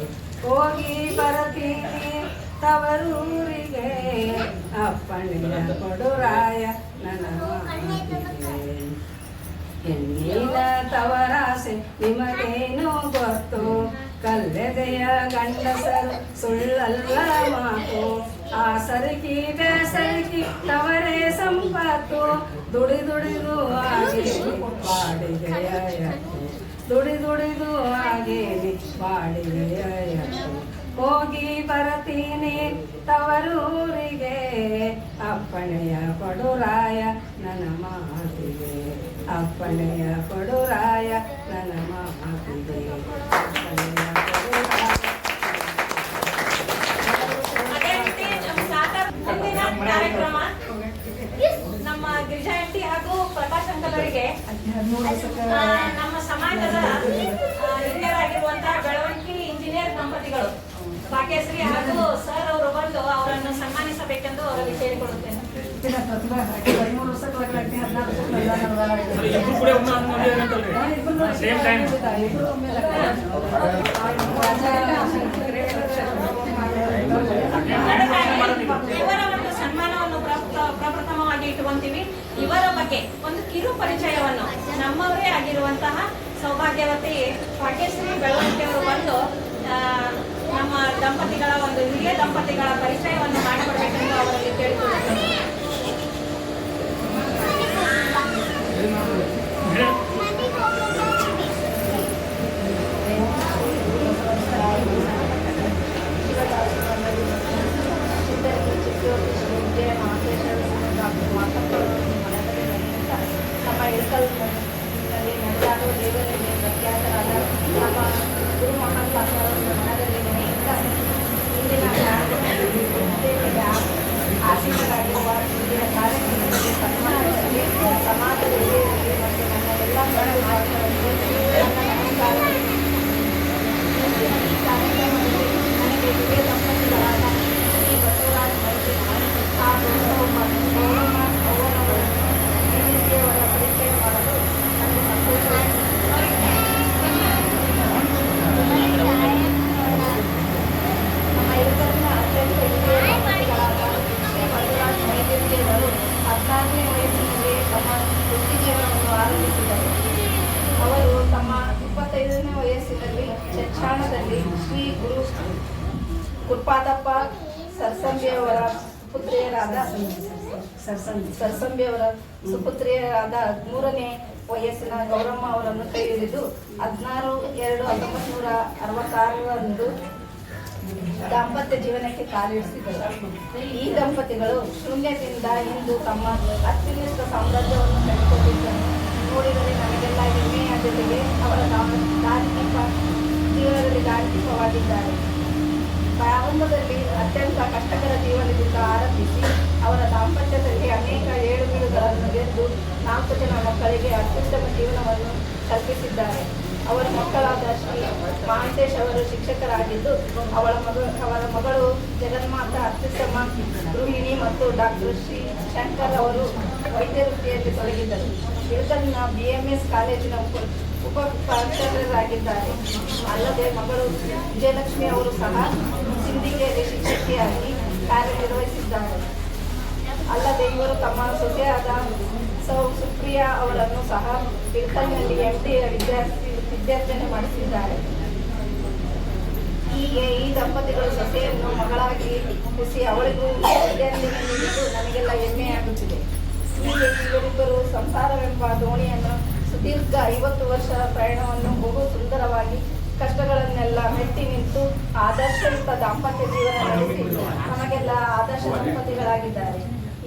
[SPEAKER 6] ಹೋಗಿ ಬರತೀನಿ ತವರೂರಿಗೆ ಅಪ್ಪಣೆಯ ಕೊಡುರಾಯ ನನ್ನ ಮಾತಿಗೆ. ಹೆಣ್ಣಿನ ತವರಾಸೆ ನಿಮಗೇನು ಗೊತ್ತು, ಕಲ್ಲೆದೆಯ ಗಂಡಸರು ಸುಳ್ಳಲ್ಲ ಮಾತು. ಆ ಸರಕಿ ಬೇಸರಿಕಿ ತವರೇ ಸಂಪತ್ತು, ದುಡಿದು ಆಗೇನಿ ಬಾಡಿಗೆಯ ಎತ್ತು, ದುಡಿದು ಆಗೇನಿ ಬಾಡಿಗೆಯ ಎತ್ತು. ಹೋಗಿ ಬರತೀನಿ ತವರೂರಿಗೆ ಅಪ್ಪಣೆಯ ಕೊಡುರಾಯ ನನ್ನ ಮಾತಿಗೆ, ಅಪ್ಪಣೆಯ ಕೊಡುರಾಯ ನನ್ನ ಮಾತಿಗೆ, ಅಪ್ಪಣೆಯ ಕೊಡುರಾಯ.
[SPEAKER 1] ಅದೇ ರೀತಿ ನಮ್ಮ ಸಾಕಾರ ಮುಂದಿನ ಕಾರ್ಯಕ್ರಮ ನಮ್ಮ ಗಿರಿಜಾ ಆಂಟಿ ಹಾಗೂ ಪ್ರಕಾಶ್ ಅಂಕಲ್ ಅವರಿಗೆ ನಮ್ಮ ಸಮಾಜದ ಹಿರಿಯರಾಗಿರುವಂತಹ ಬೆಳವಣಿಗೆ ಇಂಜಿನಿಯರ್ ದಂಪತಿಗಳು ಭಾಗ್ಯಶ್ರೀ ಹಾಗೂ ಸರ್ ಅವರು ಬಂದು ಅವರನ್ನು ಸನ್ಮಾನಿಸಬೇಕೆಂದು ಅವರಲ್ಲಿ ಕೇಳಿಕೊಳ್ಳುತ್ತೇನೆ.
[SPEAKER 6] ಪ್ರತಿಭಾ 13 ವರ್ಷಗಳಾಗಿ 14
[SPEAKER 3] ಇಬ್ರು ಕೂಡ ಒಮ್ಮೆ ಸೇಮ್ ಟೈಮ್
[SPEAKER 1] ಇವರ ಒಂದು ಸನ್ಮಾನವನ್ನು ಪ್ರಪ್ರಥಮವಾಗಿ ಇಟ್ಟುಕೊಂತೀವಿ. ಇವರ ಬಗ್ಗೆ ಒಂದು ಕಿರು ಪರಿಚಯವನ್ನು ನಮ್ಮವರೇ ಆಗಿರುವಂತಹ ಸೌಭಾಗ್ಯವತಿ ಭಾಗ್ಯಶ್ರೀ ಬೆಳವಣಿಗೆಯವರು ಬಂದು ನಮ್ಮ ದಂಪತಿಗಳ ಒಂದು ಹಿರಿಯ ದಂಪತಿಗಳ ಪರಿಚಯವನ್ನು ಮಾಡಿಕೊಡ್ಬೇಕೆಂದು ಅವರಲ್ಲಿ ಕೇಳಿಕೊಳ್ಳುತ್ತೇನೆ.
[SPEAKER 6] ನಮ್ಮ ಇಳಕಲ್ನಲ್ಲಿ ನಡೆದಾಡುವ ದೇವರಲ್ಲಿ ಪ್ರಖ್ಯಾತರಾದ ನಮ್ಮ ಗುರು ಮಹಾನ್ ಪಾತ್ರರವರ ಮನದಲ್ಲಿ ನೆನೆಯುತ್ತಾ ಇಂದಿನ ಆಶೀರ್ವಾದರಾಗಿರುವ ಇಂದಿನ ಕಾರ್ಯಕ್ರಮದಲ್ಲಿ ಸನ್ಮಾನದಲ್ಲಿ ಸಮಾಜದ ಹಿರಿಯರಿಗೆ ಮತ್ತು ನನ್ನ ಎಲ್ಲ ಕಾರ್ಯಕ್ರಮದಲ್ಲಿ ಈ ಕಾರ್ಯಕ್ರಮದಲ್ಲಿ ನನಗೆ ಹಿರಿಯ ದಂಪತಿಗಳಾದ ಶ್ರೀ ಬಸವರಾಜ್ ಮೈತ್ರಿ ಹಾಗೂ ಗೌರಮ್ಮ ಅವರವರು ಈ ರೀತಿಯವರ ಪರಿಚಯ ಮಾಡಲು ನನಗೆ ಸಂತೋಷವಾಗಿದೆ. ನಮ್ಮ ಇಳಕಲ್ಲಿನ ಅತ್ಯಂತ ಹಿರಿಯ ದಂಪತಿಗಳಾದ ಶ್ರೀ ಬಸವರಾಜ್ ಮೈತ್ರಿಯವರು 14ನೇ ವಯಸ್ಸಿನಲ್ಲಿ ತಮ್ಮ ವೃತ್ತಿ ಜೀವನವನ್ನು ಆರಂಭಿಸಿದರು. ಅವರು ತಮ್ಮ 25ನೇ ವಯಸ್ಸಿನಲ್ಲಿ ಶಿಕ್ಷಣದಲ್ಲಿ ಶ್ರೀ ಗುರು ಕುರ್ಪಾದಪ್ಪ ಸರ್ಸಂಬಿಯವರ ಸರ್ಸಂಬಿಯವರ ಸುಪುತ್ರಿಯರಾದ 3ನೇ ವಯಸ್ಸಿನ ಗೌರಮ್ಮ ಅವರನ್ನು ಕೈ ಹಿಡಿದು 16/2/1966ರಂದು ದಾಂಪತ್ಯ ಜೀವನಕ್ಕೆ ಕಾಲಿರಿಸಿದರು. ಈ ದಂಪತಿಗಳು ಶೂನ್ಯದಿಂದ ಇಂದು ತಮ್ಮ ಅತ್ಯುನ್ನತ ಸಾಮ್ರಾಜ್ಯವನ್ನು ಕಟ್ಟಿಕೊಂಡಿದ್ದರು. ನೋಡಿದರೆ ನಮಗೆಲ್ಲ ಹೆಮ್ಮೆಯ ಜೊತೆಗೆ ಅವರ ಧಾರ್ಮಿಕ ಜೀವನದಲ್ಲಿ ಧಾರ್ಮಿಕವಾಗಿದ್ದಾರೆ. ಪ್ರಾರಂಭದಲ್ಲಿ ಅತ್ಯಂತ ಕಷ್ಟಕರ ಜೀವನದಿಂದ ಆರಂಭಿಸಿ ಅವರ ದಾಂಪತ್ಯದಲ್ಲಿ ಅನೇಕ ಏಳುಬೀಳುಗಳನ್ನು ಗೆದ್ದು 4 ಜನ ಮಕ್ಕಳಿಗೆ ಅತ್ಯುತ್ತಮ ಜೀವನವನ್ನು ಕಲ್ಪಿಸಿದ್ದಾರೆ. ಅವರ ಮಕ್ಕಳಾದ ಶ್ರೀ ಮಹಾಂತೇಶ್ ಅವರು ಶಿಕ್ಷಕರಾಗಿದ್ದು ಅವರ ಮಗಳು ಜಗನ್ಮಾತಾ ಅತ್ಯುತ್ತಮ ಗೃಹಿಣಿ ಮತ್ತು ಡಾಕ್ಟರ್ ಶ್ರೀ ಶಂಕರ್ ಅವರು ವೈದ್ಯ ವೃತ್ತಿಯಲ್ಲಿ ತೊಡಗಿದ್ದರು. ಇಳಕಲ್ನ BMS ಕಾಲೇಜಿನ ಉಪಾಚಾರ್ಯರಾಗಿದ್ದಾರೆ. ಅಲ್ಲದೆ ಮಗಳು ವಿಜಯಲಕ್ಷ್ಮಿ ಅವರು ಸಹ ಸಿಂಧಿಗೆಯಲ್ಲಿ ಶಿಕ್ಷಕಿಯಾಗಿ ಕಾರ್ಯನಿರ್ವಹಿಸಿದ್ದಾರೆ. ಅಲ್ಲದೆ ಇವರು ತಮ್ಮ ಸೊಸೆಯಾದ ಸುಪ್ರಿಯಾ ಅವರನ್ನು ಸಹ ಇಳಕಲ್ನಲ್ಲಿ MD ವಿದ್ಯಾರ್ಜನೆ ಮಾಡಿಸಿದ್ದಾರೆ. ಹೀಗೆ ಈ ದಂಪತಿಗಳು ಸೊಸೆಯನ್ನು ಮಗಳಾಗಿ ಹುಟ್ಟಿಸಿ ಅವಳಿಗೂ ವಿದ್ಯಾರ್ಥಿನಿ ನೀಡಿದ್ದು ನಮಗೆಲ್ಲ ಹೆಮ್ಮೆಯಾಗುತ್ತಿದೆ. ಹೀಗೆ ಇವರಿಬ್ಬರು ಸಂಸಾರವೆಂಬ ದೋಣಿಯನ್ನು ಸುದೀರ್ಘ 50 ವರ್ಷ ಪ್ರಯಾಣವನ್ನು ಬಹು ಸುಂದರವಾಗಿ ಕಷ್ಟಗಳನ್ನೆಲ್ಲ ಮೆಟ್ಟಿ ನಿಂತು ಆದರ್ಶಯುತ ದಾಂಪತ್ಯ ಜೀವನ ನಡೆಸಿ ನಮಗೆಲ್ಲ ಆದರ್ಶ ದಂಪತಿಗಳಾಗಿದ್ದಾರೆ.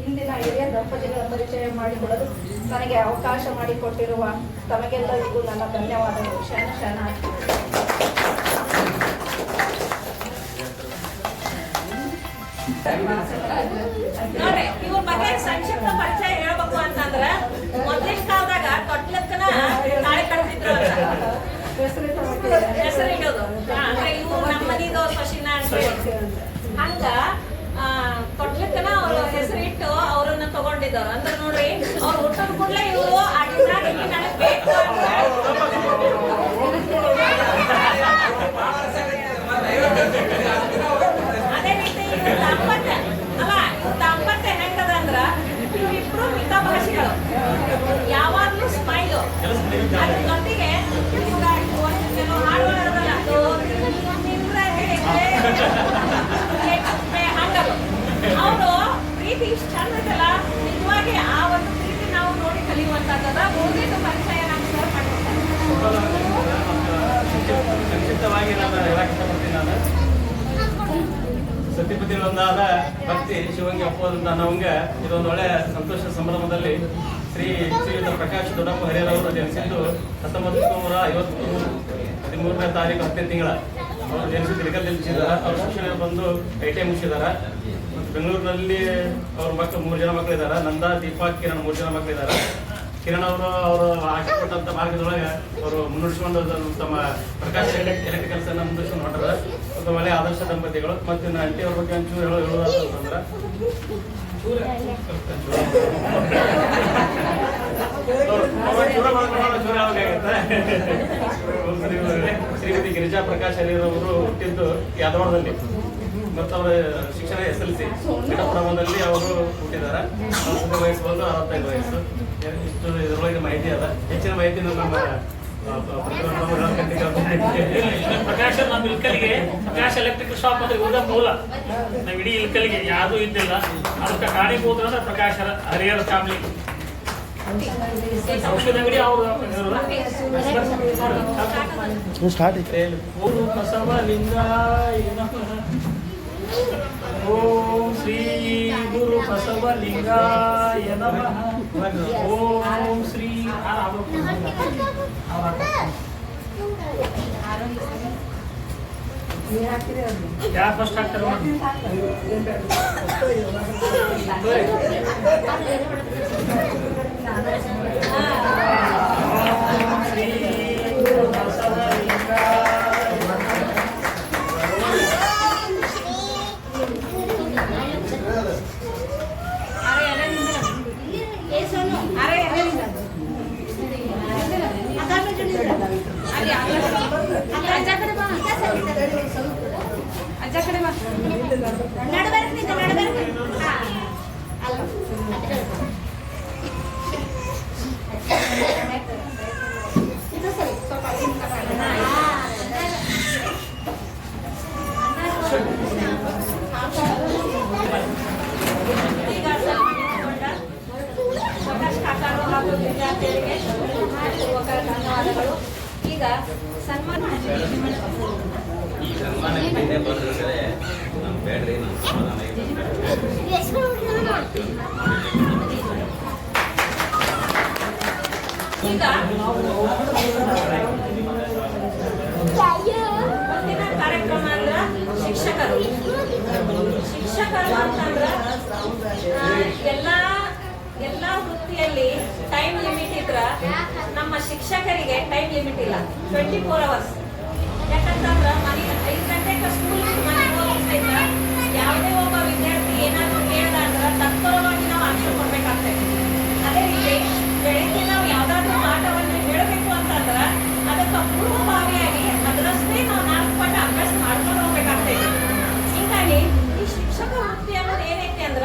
[SPEAKER 6] ಇಂದಿನ ಹಿರಿಯ ದಂಪತಿಗಳ ಪರಿಚಯ ಮಾಡಿಕೊಳ್ಳಲು ನನಗೆ ಅವಕಾಶ ಮಾಡಿಕೊಟ್ಟಿರುವ ತಮಗೆಲ್ಲರಿಗೂ ನನ್ನ ಧನ್ಯವಾದಗಳು. ಶರಣ
[SPEAKER 1] ನೋಡ್ರಿ, ಇವ್ರ ಬಗ್ಗೆ ಸಂಕ್ಷಿಪ್ತ ಪರಿಚಯ ಹೇಳ್ಬೇಕು ಅಂತಂದ್ರ ಮೊದಲಿನ ಕಾಲದಾಗ ತೊಟ್ಲಕ್ಕನ ತಾಳಿ ಕಟ್ತಿದ್ರು ಹೆಸರು ಇಡೋದು. ಅಂದ್ರೆ ಇವು ನಮ್ಮ ಮನಿದು ಸೊಸಿನ ಅಂತ ಹೇಳಿ ಹಂಗ ತೊಟ್ಲಕ್ಕನ ಅವ್ರು ಹೆಸರಿಟ್ಟು ಅವ್ರನ್ನ ತಗೊಂಡಿದ್ದವ್ರು. ಅಂದ್ರೆ ನೋಡ್ರಿ, ಅವ್ರು ಹುಟ್ಟದ ಕೂಡಲೇ ಇವರು ನನಗ್ ಬೇಕು ಅಂತ ಅದೇ ರೀತಿ ಇವ್ರ ದಾಂಪತ್ಯ ಅಲ್ಲ, ಇವ್ರ ದಾಂಪತ್ಯ ಹೆಂಗದ ಅಂದ್ರ ಇವ್ರಿಬ್ರು ಮಿತಭಾಷಿಗಳು, ಯಾವಾಗ್ಲೂ ಸ್ಮೈಲು. ಅದ್ರ ಜೊತೆಗೆ ಕೆಲವು ಹಾಡುಗಳಲ್ಲ ಹಂಗದು. ಅವರು ಪ್ರೀತಿ ಇಷ್ಟು ಚಂದ ಐತಲ್ಲ, ನಿಜವಾಗಿ ಆ ಒಂದು ಪ್ರೀತಿ ನಾವು ನೋಡಿ ಕಲಿಯುವಂತದ. ಉಳಿದಿದ್ದು ಪರಿಚಯ ನಾವು ಶೇರ್ ಮಾಡ್ಕೊಳ್ತಾರೆ.
[SPEAKER 4] ಸಂಕ್ಷಿಪ್ತವಾಗಿ ನಾನು ಹೇಳಕ್ ಇಷ್ಟಪಡ್ತೀನಿ. ನಾನು ಸತಿಪತಿಗಳೊಂದಾದ ಭಕ್ತಿ ಶಿವಂಗಿ ಅಪ್ಪೋದಂತ ನಮಗೆ ಇದೊಂದು ಒಳ್ಳೆ ಸಂತೋಷ ಸಂಭ್ರಮದಲ್ಲಿ ಶ್ರೀಯುತ ಪ್ರಕಾಶ್ ದೊಡ್ಡಪ್ಪ ಹರಿಯರವರು ಜನಿಸಿದ್ದು 1953ನೇ ತಾರೀಕು 10ನೇ ತಿಂಗಳ. ಅವರು ಜನಿಸಿದ್ದು ಲಿಕಲ್ ಜನಿಸಿದ್ದಾರೆ. ಅವ್ರ ಶಿಕ್ಷಣ ಬಂದು ITI ಮುಗಿಸಿದ್ದಾರೆ. ಮತ್ತು ಬೆಂಗಳೂರಿನಲ್ಲಿ ಅವ್ರ ಮಕ್ಕಳು 3 ಜನ ಮಕ್ಕಳಿದ್ದಾರೆ. ನಂದಾ, ದೀಪಾ, ಕಿರಣ್ 3 ಜನ ಮಕ್ಕಳಿದ್ದಾರೆ. ಕಿರಣ್ ಅವರು ಆಸೆ ಕೊಟ್ಟಂತ ಮಾರ್ಗದೊಳಗೆ ಅವರು ಮುನ್ನಡೆಸಿಕೊಂಡು ತಮ್ಮ ಪ್ರಕಾಶ್ ಎಲೆಕ್ಟ್ರಿಕಲ್ಸ್ ಅನ್ನ ಮುಂದುವರಿಸಿಕೊಂಡು ಹೊಂಟಾರ. ಮತ್ತು ಒಳ್ಳೆಯ ಆದರ್ಶ ದಂಪತಿಗಳು. ಮತ್ತು ಇನ್ನು ಆಂಟಿ ಅವ್ರ ಬಗ್ಗೆ ಒಂಚೂರು ಹೇಳೋದಂತಂದ್ರೆ ಶ್ರೀಮತಿ ಗಿರಿಜಾ ಪ್ರಕಾಶ್ ಹರಿಯರವರು ಹುಟ್ಟಿದ್ದು ಯಾದವಾಡದಲ್ಲಿ. ಮತ್ತು ಅವರ ಶಿಕ್ಷಣ SLC ಘಟಪ್ರಭದಲ್ಲಿ ಅವರು ಹುಟ್ಟಿದ್ದಾರೆ. ವಯಸ್ಸು ಬಂದು 65 ವಯಸ್ಸು. ಇಷ್ಟು ಇದರೊಳಗೆ ಮಾಹಿತಿ ಅದ. ಹೆಚ್ಚಿನ ಮಾಹಿತಿ ನಮ್ಮ
[SPEAKER 3] ಪ್ರಕಾಶ್ ನಮ್ಮ ಇಲ್ಕಲ್ಗೆ ಪ್ರಕಾಶ್ ಎಲೆಕ್ಟ್ರಿಕಲ್ ಶಾಪ್ ಅಂದ್ರೆ ಇವಾಗ ಮೂಲ. ನಾವು ಇಡೀ ಇಲ್ಕಲ್ಗೆ ಯಾವ್ದು ಇದ್ದಿಲ್ಲ. ಅದಕ್ಕೆ ಕಾಣಿಬಹುದು ಅಂದ್ರೆ ಪ್ರಕಾಶ್ ಹರಿಹರ ಫ್ಯಾಮಿಲಿ ಔಷಧ ಅಂಗಡಿ ಅವರು ಓಂ ಬಸವಲಿಂಗಾಯ ನಮಃ. ಓಂ ಶ್ರೀ ಗುರು ಬಸವಲಿಂಗಾಯ ನಮಃ. ಓಂ ಶ್ರೀ ಯಾರು ಫಸ್ಟ್ ಹಾಕ್ತಾರೆ? ಶ್ರೀ ಗುರು
[SPEAKER 1] ಧನ್ಯವಾದಗಳು. ಈಗ ಸನ್ಮಾನ
[SPEAKER 7] ಈ ಸನ್ಮಾನಕ್ಕೆ ಬಂದ್ರೆ ನಮ್ಮ ಬೇಡ್ರಿ ನಮ್ಮ ಸಮಾಧಾನ
[SPEAKER 1] ಈಗ ಮುಂದಿನ ಕಾರ್ಯಕ್ರಮ ಅಂದ್ರ ಶಿಕ್ಷಕರು ಅಂತಂದ್ರ ಎಲ್ಲಾ ವೃತ್ತಿಯಲ್ಲಿ ಟೈಮ್ ಲಿಮಿಟ್ ಇದ್ರ ನಮ್ಮ ಶಿಕ್ಷಕರಿಗೆ ಟೈಮ್ ಲಿಮಿಟ್ ಇಲ್ಲ. 24 hours. ಯಾಕಂತಂದ್ರ ಮನೆ 5 ಗಂಟೆಗೆ ಸ್ಕೂಲ್ ಮನೆಗೆ ಹೋಗ್ತಾ ಯಾವುದೇ ಒಬ್ಬ ವಿದ್ಯಾರ್ಥಿ ಏನಾದ್ರು ಕೇಳ್ದ ಅಂದ್ರ ತತ್ಪರವಾಗಿ ನಾವು ಆನ್ಸರ್ ಕೊಡ್ಬೇಕಾಗ್ತೈತಿ. ಅದೇ ರೀತಿ ಬೆಳಿಗ್ಗೆ ನಾವು ಯಾವ್ದಾದ್ರು ಪಾಠವನ್ನು ಹೇಳಬೇಕು ಅಂತಂದ್ರ ಅದಕ್ಕೆ ಪೂರ್ವಭಾವಿಯಾಗಿ ಅದರಷ್ಟೇ ನಾವು 4 ಪಾಠ ಅಭ್ಯಾಸ ಮಾಡ್ಕೊಂಡು ಹೋಗ್ಬೇಕಾಗ್ತೈತಿ. ಹೀಗಾಗಿ ಈ ಶಿಕ್ಷಕ ವೃತ್ತಿ ಅನ್ನೋದು ಏನೈತಿ ಅಂದ್ರ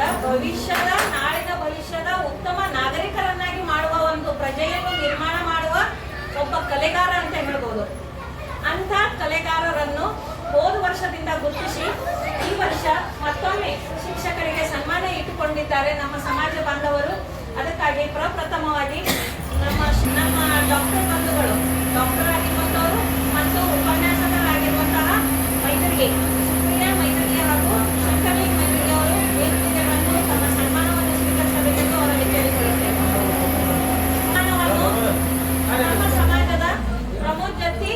[SPEAKER 1] ನಾಳಿನ ಭವಿಷ್ಯದ ಉತ್ತಮ ನಾಗರಿಕರನ್ನಾಗಿ ಮಾಡುವ ಒಂದು ಪ್ರಜೆಯನ್ನು ನಿರ್ಮಾಣ ಮಾಡುವ ಒಬ್ಬ ಕಲೆಗಾರ ಅಂತ ಹೇಳ್ಬೋದು. ಅಂತ ಕಲೆಗಾರರನ್ನು ಹೋದ ವರ್ಷ ಪಾಲ್ಗೊಂಡಿದ್ದಾರೆ ನಮ್ಮ ಸಮಾಜ ಬಾಂಧವರು. ಅದಕ್ಕಾಗಿ ಪ್ರಪ್ರಥಮವಾಗಿ ನಮ್ಮ ಡಾಕ್ಟರ್ ಬಂಧುಗಳು, ಡಾಕ್ಟರ್ ಆಗಿರುವಂತವರು ಮತ್ತು ಉಪನ್ಯಾಸಕರಾಗಿರುವಂತಹ ಮೈತ್ರಿಗೆ, ಸುಪ್ರಿಯಾ ಮೈತ್ರಿಗೆ ಹಾಗೂ ಶಂಕರಲಿಂಗ ಮೈತ್ರಿಗೆ ಅವರು ವೇದಿಕೆಗೆ ಬಂದು ತಮ್ಮ ಸನ್ಮಾನವನ್ನು ಸ್ವೀಕರಿಸಬೇಕೆಂದು ಅವರಲ್ಲಿ ಕೇಳಿಕೊಳ್ಳುತ್ತೇವೆ. ಸನ್ಮಾನವನ್ನು ನಮ್ಮ ಸಮಾಜದ ಪ್ರಮೋದ್ ಜತ್ತಿ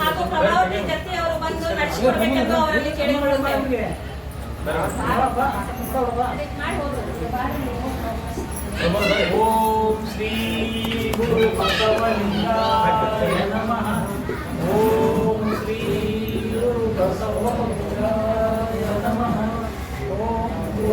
[SPEAKER 1] ಹಾಗೂ ಪ್ರಭಾವತಿ ಜತ್ತಿ ಅವರು ಬಂದು ನಡೆಸಿಕೊಡಬೇಕೆಂದು ಅವರಲ್ಲಿ ಕೇಳಿಕೊಳ್ಳುತ್ತೇವೆ.
[SPEAKER 3] ಓಂ ಶ್ರೀ ಗುರು ಬಸವಲಿಂಗಾಯ ನಮಃ. ಓಂ ಶ್ರೀ ಗುರು ಬಸವಲಿಂಗಾಯ ನಮಃ. ಓಂ ಶ್ರೀ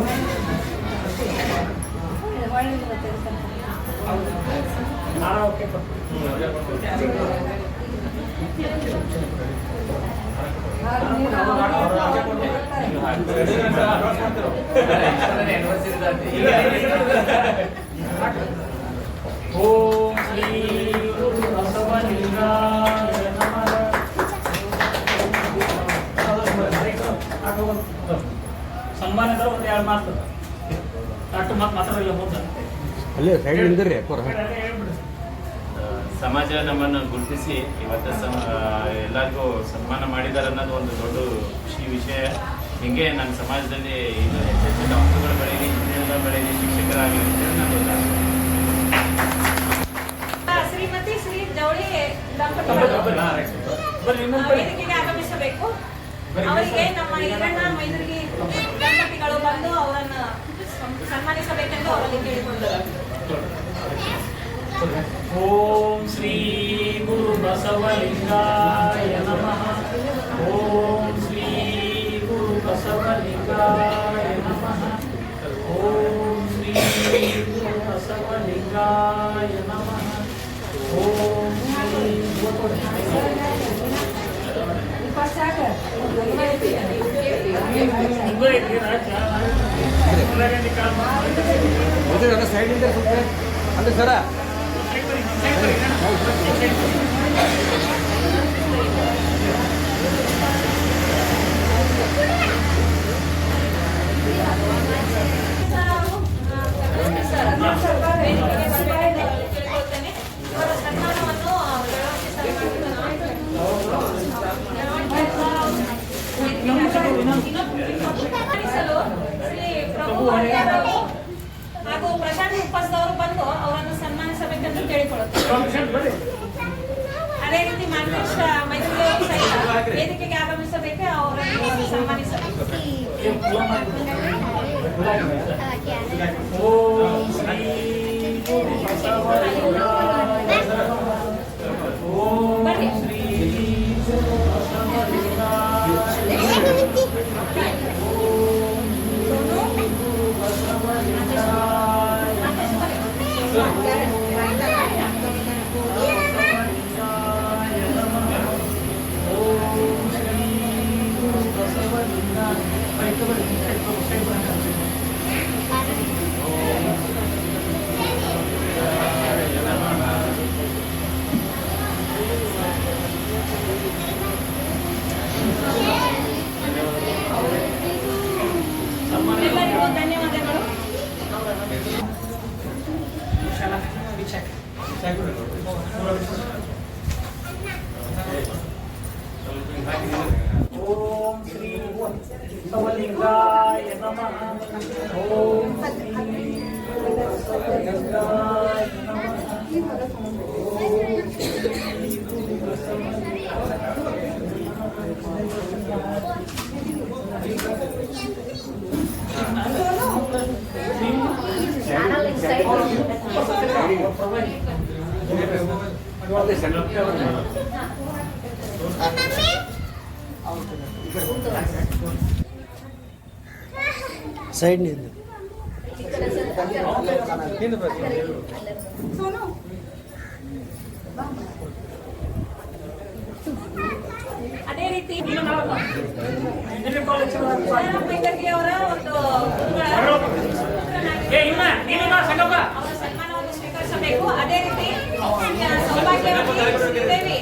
[SPEAKER 3] ಗುರು ಬಸವಲಿಂಗಾಯ ನಮಃ. ಸನ್ಮಾನಿತರ ಒಂದು ಎರಡು ಮಾತು ಅಷ್ಟು ಮಾತಾಡಲ್ಲ ಮುಂದೆ
[SPEAKER 8] ಅಲ್ಲೇ ಸೈಡ್ ನಿಂದ್ರಿ
[SPEAKER 7] ಸಮಾಜ ನಮ್ಮನ್ನು ಗುರುತಿಸಿ ಇವತ್ತು ಎಲ್ಲರಿಗೂ ಸನ್ಮಾನ ಮಾಡಿದ್ದಾರೆ ಅನ್ನೋದು ಒಂದು ದೊಡ್ಡ ಖುಷಿ ವಿಷಯ. ಹಿಂಗೆ ನನ್ನ ಸಮಾಜದಲ್ಲಿ ಇದು ಹೆಚ್ಚೆಚ್ಚು ಡಾಕ್ಟರ್ಗಳು ಬೆಳೀಲಿ, ಇಂಜಿನಿಯರ್ಗಳು ಬೆಳೀಲಿ, ಶಿಕ್ಷಕರಾಗಲಿ ಅಂತೇಳಿ ನಾನು
[SPEAKER 1] ಶ್ರೀಮತಿ ಶ್ರೀ ಜವಳಿ ದಂಪತಿಗಳು ವೇದಿಕೆಗೆ ಆಗಮಿಸಬೇಕು. ಅವರಿಗೆ ನಮ್ಮ ಈರಣ್ಣ ಮೈದರ್ಗಿ ದಂಪತಿಗಳು ಬಂದು ಅವರನ್ನು ಸನ್ಮಾನಿಸಬೇಕೆಂದು ಅವರಲ್ಲಿ ಕೇಳಿಕೊಂಡರು.
[SPEAKER 3] ಓಂ ಶ್ರೀ ಗುರು ಬಸವಲಿಂಗಾಯ ನಮಃ. ಓಂ ಶ್ರೀ ಗುರು ಬಸವಲಿಂಗಾಯ ನಮಃ. ಓಂ ಶ್ರೀ ಗುರು ಬಸವಲಿಂಗಾಯ ನಮಃ. ಓಂ ಶ್ರೀ
[SPEAKER 8] ಸೈಡ್ ನಿಂದ್ರಿ ಸ್ವಲ್ಪ ಅಂದ್ರೆ ಸರ
[SPEAKER 1] ಇವರ ಸನ್ಮಾನವನ್ನು ಶ್ರೀ ಪ್ರಭು ಹರಿಯಾರವರು ಹಾಗೂ ಪ್ರಶಾಂತ್ ಉಪಸ್ದವರು ಬಂದು ಅವರನ್ನು ಸನ್ಮಾನಿಸಬೇಕೆಂದು ಕೇಳಿಕೊಳ್ಳುತ್ತಾರೆ. ಅದೇ ರೀತಿ ಮಾರ್ಕೇಶ್ ಮೈತ್ರಿಯವರು ಸಹಿತ ವೇದಿಕೆಗೆ ಆಗಮಿಸಬೇಕೆ, ಅವರನ್ನು ಸನ್ಮಾನಿಸಬೇಕು.
[SPEAKER 3] ಓಂ ಶ್ರೀ ಗುರು ಬಸವಲಿಂಗಾಯ ನಮಃ. ಓಂ ಶ್ರೀ ಗುರು ಬಸವಲಿಂಗಾಯ
[SPEAKER 1] ಎಲ್ಲರಿಗೂ ಧನ್ಯವಾದಗಳು.
[SPEAKER 3] ಓಂ ಶ್ರೀ ಬಸವಲಿಂಗಾಯ ನಮಃ. ಓಂ ಶ್ರೀ ಬಸವಲಿಂಗಾಯ ನಮಃ.
[SPEAKER 8] ಸೈಡ್ ನಿಂದ್ರಿ
[SPEAKER 1] ಅದೇ ರೀತಿ ಅವರ ಒಂದು ಅವರ ಸನ್ಮಾನವನ್ನು ಸ್ವೀಕರಿಸಬೇಕು. ಅದೇ ರೀತಿ ಸೌಭಾಗ್ಯವತಿ ಶ್ರೀದೇವಿ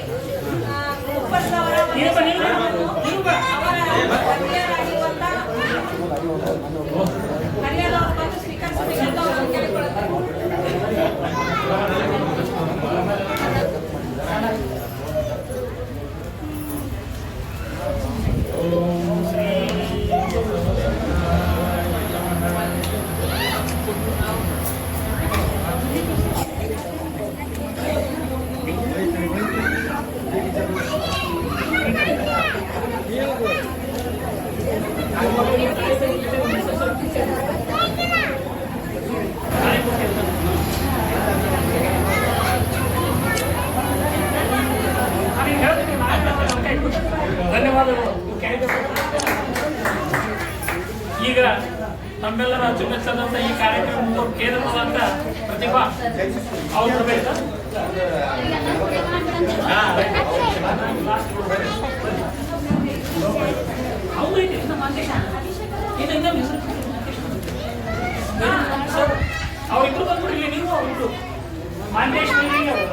[SPEAKER 1] ಉಪ್ಪಸ್ದವರ ಅವರ ಹರಿಯಾರವರು ಬಂದು ಸ್ವೀಕರಿಸಬೇಕು.
[SPEAKER 3] ಧನ್ಯವಾದಗಳು. ಈಗ ನಮ್ಮೆಲ್ಲರ ಅಚ್ಚುಮೆಚ್ಚಾದಂತ ಈ ಕಾರ್ಯಕ್ರಮದ ಕೇಂದ್ರವಾದಂತ ಪ್ರತಿಭಾ ಅವ್ರು ಬೇಕಾ? ಅವ್ರಿಬ್ರು ಬಂದ್ಬಿಡ್ಲಿ, ನೀವು ಅವ್ರಿಬ್ರು ಮಾಂಡೇಶ್ವರಿ ಅವರು.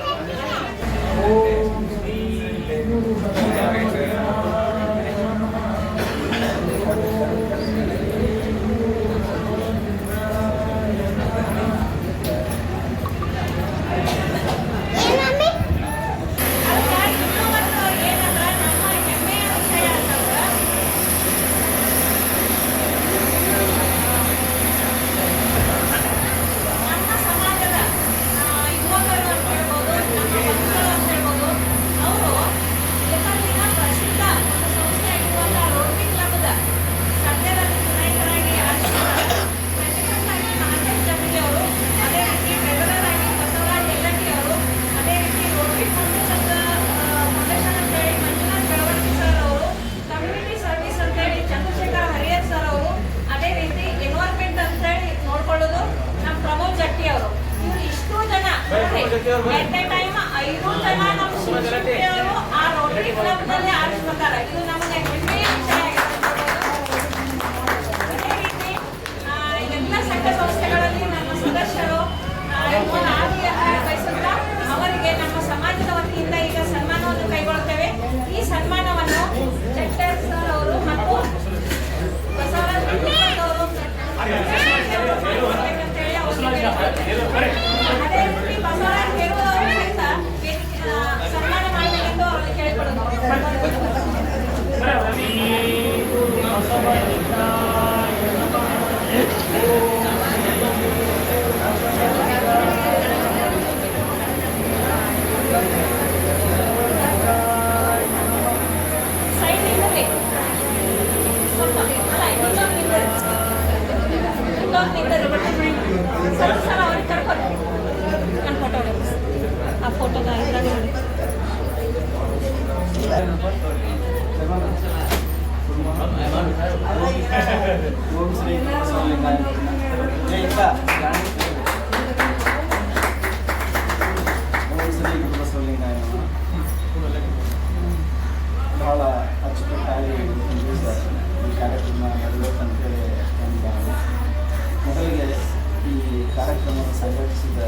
[SPEAKER 3] ಅವರಿಗೆ ನಮ್ಮ ಸಮಾಜದ ವತಿಯಿಂದ ಈಗ ಸನ್ಮಾನವನ್ನು ಕೈಗೊಳ್ಳುತ್ತೇವೆ. ಈ ಸನ್ಮಾನವನ್ನು ಚಟ್ಟರ್ ಸರ್ ಅವರು ಮತ್ತು ಬಸವರಾಜ್ ಅವರು ಅದೇ ರೀತಿ ಬಸವರಾಜ್ ಹೇರುವವರು ಸಹಿತ ಸನ್ಮಾನ ಮಾಡಬೇಕೆಂದು ಅವರಲ್ಲಿ ಕೇಳಿಕೊಳ್ಳುತ್ತೇವೆ. ಸರ್ ಅವ್ರಿಗೆ ಕರ್ಕೊಂಡು ನನ್ನ ಫೋಟೋ ಆ ಫೋಟೋದ ಇದ್ರಾಗ ನೋಡಿ.
[SPEAKER 9] ಓಂ ಶ್ರೀ ಬಸವಲಿಂಗಾಯ ಓಂ ಶ್ರೀ ಬಸವಲಿಂಗಾಯ ಬಹಳ ಅಚ್ಚುಕಟ್ಟಾಗಿ ಈ ಕಾರ್ಯಕ್ರಮ ನಡೆಯಬೇಕಂತೇಳಿ ಒಂದು ಮೊದಲಿಗೆ ಈ ಕಾರ್ಯಕ್ರಮವನ್ನು ಸಂಘಟಿಸಿದ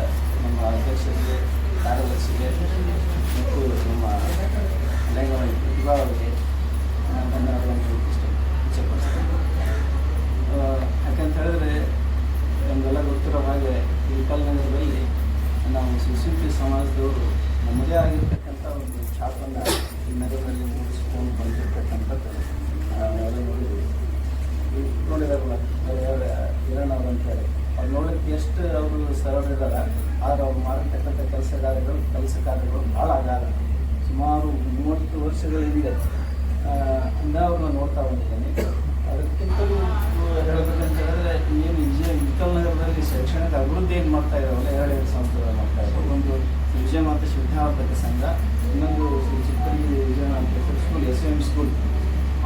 [SPEAKER 9] ನಮ್ಮ ಅಧ್ಯಕ್ಷರಿಗೆ, ಕಾರ್ಯದರ್ಶಿಗೆ ಮತ್ತು ನಮ್ಮ ಲೆಂಗವಾಣಿ ಪ್ರತಿಭಾ ಅವರಿಗೆ ನಾನು ಧನ್ಯವಾದಗಳನ್ನು ಇಚ್ಛೆಪಡಿಸ್ತೇನೆ. ಯಾಕಂತ ಹೇಳಿದ್ರೆ ನಮಗೆಲ್ಲ ಗೊತ್ತಿರೋ ಹಾಗೆ ಇಳಕಲ್ ನಗರದಲ್ಲಿ ನಾವು ಸುಶಿಲ್ಪಿ ಸಮಾಜದವರು ನಮ್ಮದೇ ಆಗಿರ್ತಕ್ಕಂಥ ಒಂದು ಛಾಪನ್ನು ಈ ನಗರದಲ್ಲಿ ಮೂಡಿಸಿಕೊಂಡು ಬಂದಿರತಕ್ಕಂಥದ್ದು ನಾವೆಲ್ಲ ನೋಡಿದ್ದೀವಿ. ನೋಡಿದಾರಲ್ಲ ಹಿರಣ್ಣ ಅವರು ಅಂತೇಳಿ ಅವ್ರು ನೋಡೋಕ್ಕೆ ಎಷ್ಟು ಅವರು ಸರಳಿದ್ದಾರೆ, ಆದರೆ ಅವ್ರು ಮಾಡಿರ್ತಕ್ಕಂಥ ಕೆಲಸ ಕಾರ್ಯಗಳು ಭಾಳ ಅಗಾಧ. ಸುಮಾರು 30 ವರ್ಷಗಳ ಹಿಂದೆ ಅವ್ರನ್ನ ನೋಡ್ತಾ ಬಂದಿದ್ದೇನೆ. ಅದಕ್ಕಿಂತಲೂ ಹೇಳಬೇಕಂತ ಹೇಳಿದ್ರೆ ಏನು ಇಳಕಲ್ ನಗರದಲ್ಲಿ ಶೈಕ್ಷಣಿಕ ಅಭಿವೃದ್ಧಿ ಏನು ಮಾಡ್ತಾ ಇದ್ದಾರಲ್ಲ, 2 ಸಂಸ್ಥೆಗಳು ಮಾಡ್ತಾ ಇದ್ದಾರೆ. ಒಂದು ವಿಜಯಮಾತ ಶುದ್ಧಾವರ್ಧಕ ಸಂಘ, ಇನ್ನೊಂದು Shri Chikkodi ವಿಜಯಮಾತ school, SVM school.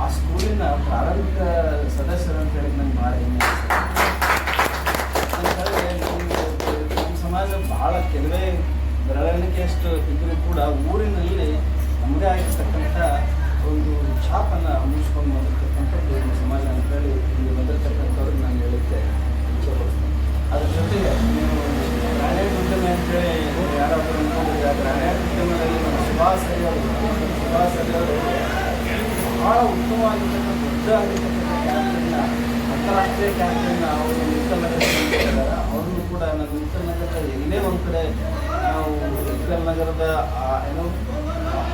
[SPEAKER 9] ಆ ಸ್ಕೂಲಿನ ಪ್ರಾರಂಭಿಕ ಸದಸ್ಯರು ಅಂತ ಹೇಳಿ ನಂಗೆ ಭಾಳ ಹೆಮ್ಮೆ ಅಂತಂದರೆ ನಮ್ಮ ಸಮಾಜ ಭಾಳ ಕೆಲವೇ ಬೆರಳಿಕೆಯಷ್ಟು ಇದ್ರೂ ಕೂಡ ಊರಿನಲ್ಲಿ ನಮ್ಮದೇ ಆಗಿರ್ತಕ್ಕಂಥ ಒಂದು ಛಾಪನ್ನು ಮೂಡಿಸ್ಕೊಂಡು ಬಂದಿರ್ತಕ್ಕಂಥದ್ದು ನಮ್ಮ ಸಮಾಜ ಅಂತೇಳಿ ಇಲ್ಲಿ ಬಂದಿರತಕ್ಕಂಥವ್ರಿಗೆ ನಾನು ಹೇಳಲಿಕ್ಕೆ ಇಚ್ಛೆಪಡ್ತೀನಿ. ಅದ್ರ ಜೊತೆಗೆ ನೀವು ಗ್ರಾನೈಟ್ ಉದ್ಯಮ ಅಂತೇಳಿ ಯಾರಾದರೂ ನೋಡಿದ್ರೆ, ಆ ಗ್ರಾನೈಟ್ ಉದ್ಯಮದಲ್ಲಿ ನಮ್ಮ ಸುಭಾಷ್ ಅವರು ಭಾಳ ಉತ್ತಮವಾಗಿರ್ತಕ್ಕಂಥ ದೊಡ್ಡ ಆಗಿರ್ತಕ್ಕಂಥ ಕ್ಯಾಂಪನ್ನು, ಅಂತಾರಾಷ್ಟ್ರೀಯ ಕ್ಯಾಂಪನ್ನು ಅವರು ಇಳಕಲ್ ನಗರದಲ್ಲಿ ಇದ್ದಾರೆ ಅವ್ರನ್ನು ಕೂಡ ನಮ್ಮ ಇಕ್ಕಲ್ ನಗರದ ಎಲ್ಲೇ ಒಂದು ಕಡೆ ನಾವು ಇಕ್ಕಲ್ ನಗರದ ಏನೋ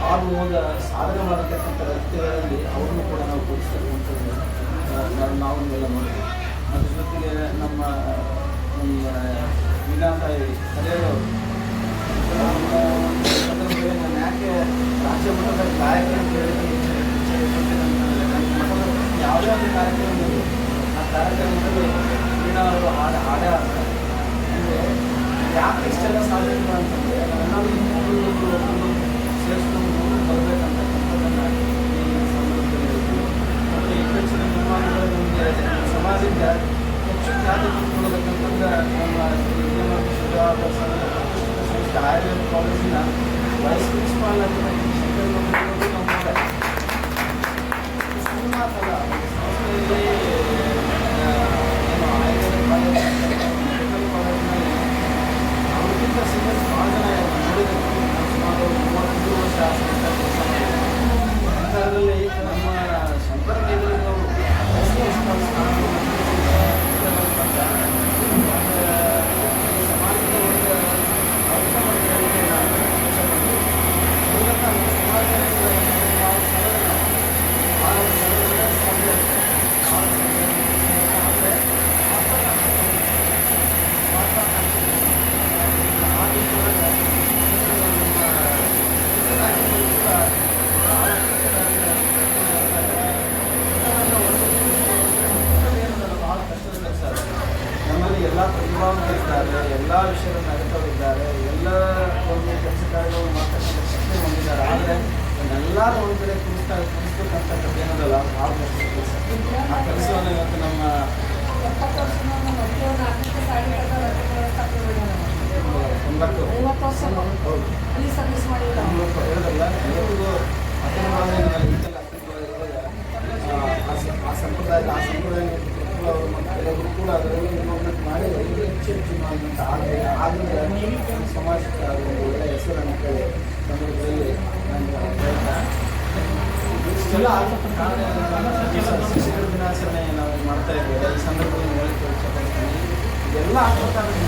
[SPEAKER 9] ಹಾದು ಹೋದ ಸಾಧನೆ ಮಾಡತಕ್ಕಂಥ ವ್ಯಕ್ತಿಗಳಲ್ಲಿ ಅವ್ರನ್ನು ಕೂಡ ನಾವು ಕೂರಿಸ್ತಕ್ಕಂಥದ್ದು ನಾವು ಎಲ್ಲ ನೋಡ್ತೀವಿ. ಅದ್ರ ಜೊತೆಗೆ ನಮ್ಮ ವೀಣಾತಾಯಿ ಹರಿಯವರು ನಾನು ಯಾಕೆ ರಾಜ್ಯ ಮಟ್ಟದ ಗಾಯಕ ಅಂತ ಹೇಳಿ ಯಾವುದೇ ಒಂದು ಕಾರ್ಯಕ್ರಮ ಆ ಕಾರ್ಯಕ್ರಮದಲ್ಲಿ ವೀಣಾ ಅವರು ಹಾಡೇ ಆಡ್ತಾರೆ. ಅಂದರೆ ಯಾಕೆ ಇಷ್ಟೆಲ್ಲ ಸಾಧನೆ ಅಂತಂದರೆ ನಾವೆಲ್ಲರೂ ಸೇರಿಸ್ಕೊಂಡು ಬರಬೇಕಂತಕ್ಕಂಥದ್ದನ್ನು ಈ ಸಂದರ್ಭದಲ್ಲಿ ಹೇಳ್ತೀವಿ. ಮತ್ತು ಹೆಚ್ಚಿನ ನಿರ್ಮಾಣಗಳು ನಮಗೆ ಸಮಾಜದಿಂದ ಹೆಚ್ಚು ಖ್ಯಾತಿ ತಂದುಕೊಳ್ಬೇಕಂತಂದ್ರೆ ನಮ್ಮ ಆಯುರ್ವೇದ ಕಾಲೇಜಿನ ವೈಸ್ ಪ್ರಿನ್ಸಿಪಾಲ್ ಅಂತ ಮಾತಲ್ಲ ಸಂಸ್ಥೆಯಲ್ಲಿ ಏನು ಆಯುರ್ವೇದ ಕಾಲೇಜ್ ಮೆಡಿಕಲ್ ಕಾಲೇಜಿನಲ್ಲಿ ಅವ್ರಿಗಿಂತ ಸೀನಿಯರ್ಸ್ ಭಾಳ ಜನ ನೋಡಿದ್ರು. ಸುಮಾರು 33 ವರ್ಷ ಅಂತರಲ್ಲಿ ನಮ್ಮ ಸಂಪರ್ಕದವರು ವೈಸ್ ಪ್ರಿನ್ಸಿಪಾಲ್ ನಮ್ಮಲ್ಲಿ ಎಲ್ಲ ಪ್ರತಿಭಾವಂತರಿದ್ದಾರೆ, ಎಲ್ಲ ವಿಷಯಗಳನ್ನು ಅರಿತವರಿದ್ದಾರೆ, ಎಲ್ಲ ಒಂದು ಕೆಲಸ ಕಾರ್ಯಗಳನ್ನು ಮಾಡ್ತಕ್ಕಂಥ ಶಕ್ತಿ ಹೊಂದಿದ್ದಾರೆ. ಆದರೆ ಎಲ್ಲರೂ ಒಂದು ಕಡೆ ಕೂರಿಸ್ತಕ್ಕಂಥದ್ದು ಏನದಲ್ಲ ಭಾಳ ಕಷ್ಟ ಕೆಲಸ. ಆ ಕೆಲಸವನ್ನು ಇವತ್ತು ನಮ್ಮ
[SPEAKER 6] 70 ವರ್ಷ ಅಲ್ಲಿ ಸರ್ವಿಸ್ ಮಾಡಿಲ್ಲ
[SPEAKER 9] ಹೇಳೋದಲ್ಲ ಇವತ್ತಿಗೂ ಆ ಸಂಪ್ರದಾಯ ಅವರು ಮತ್ತು ಕೆಲವರು ಕೂಡ ಅದರಲ್ಲಿ ಇನ್ವಾಲ್ವ್ಮೆಂಟ್ ಮಾಡಿ ಹೆಚ್ಚು ಇನ್ವಾಲ್ವ್ಮೆಂಟ್ ಆದರೆ ಸಮಾಜಕ್ಕೆ ಒಂದು ಒಳ್ಳೆಯ ಹೆಸರನ್ನು ಕೇಳಿ ಸಂದರ್ಭದಲ್ಲಿ ಇಷ್ಟೆಲ್ಲ ಆಗಬೇಕು ಕಾರಣ ಶಿಕ್ಷಕರ ದಿನಾಚರಣೆ ನಾವು ಮಾಡ್ತಾ ಇದ್ದೇವೆ. ಈ ಸಂದರ್ಭದಲ್ಲಿ ಹೇಳಕ್ಕೆ ಇಷ್ಟಪಡ್ತೀನಿ, ಇದೆಲ್ಲ ಆಗಬೇಕಾದ್ರೆ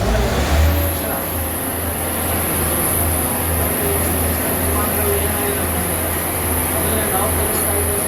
[SPEAKER 9] ನಾವು ಕಲಿಸ್ತಾ ಇದ್ದೇವೆ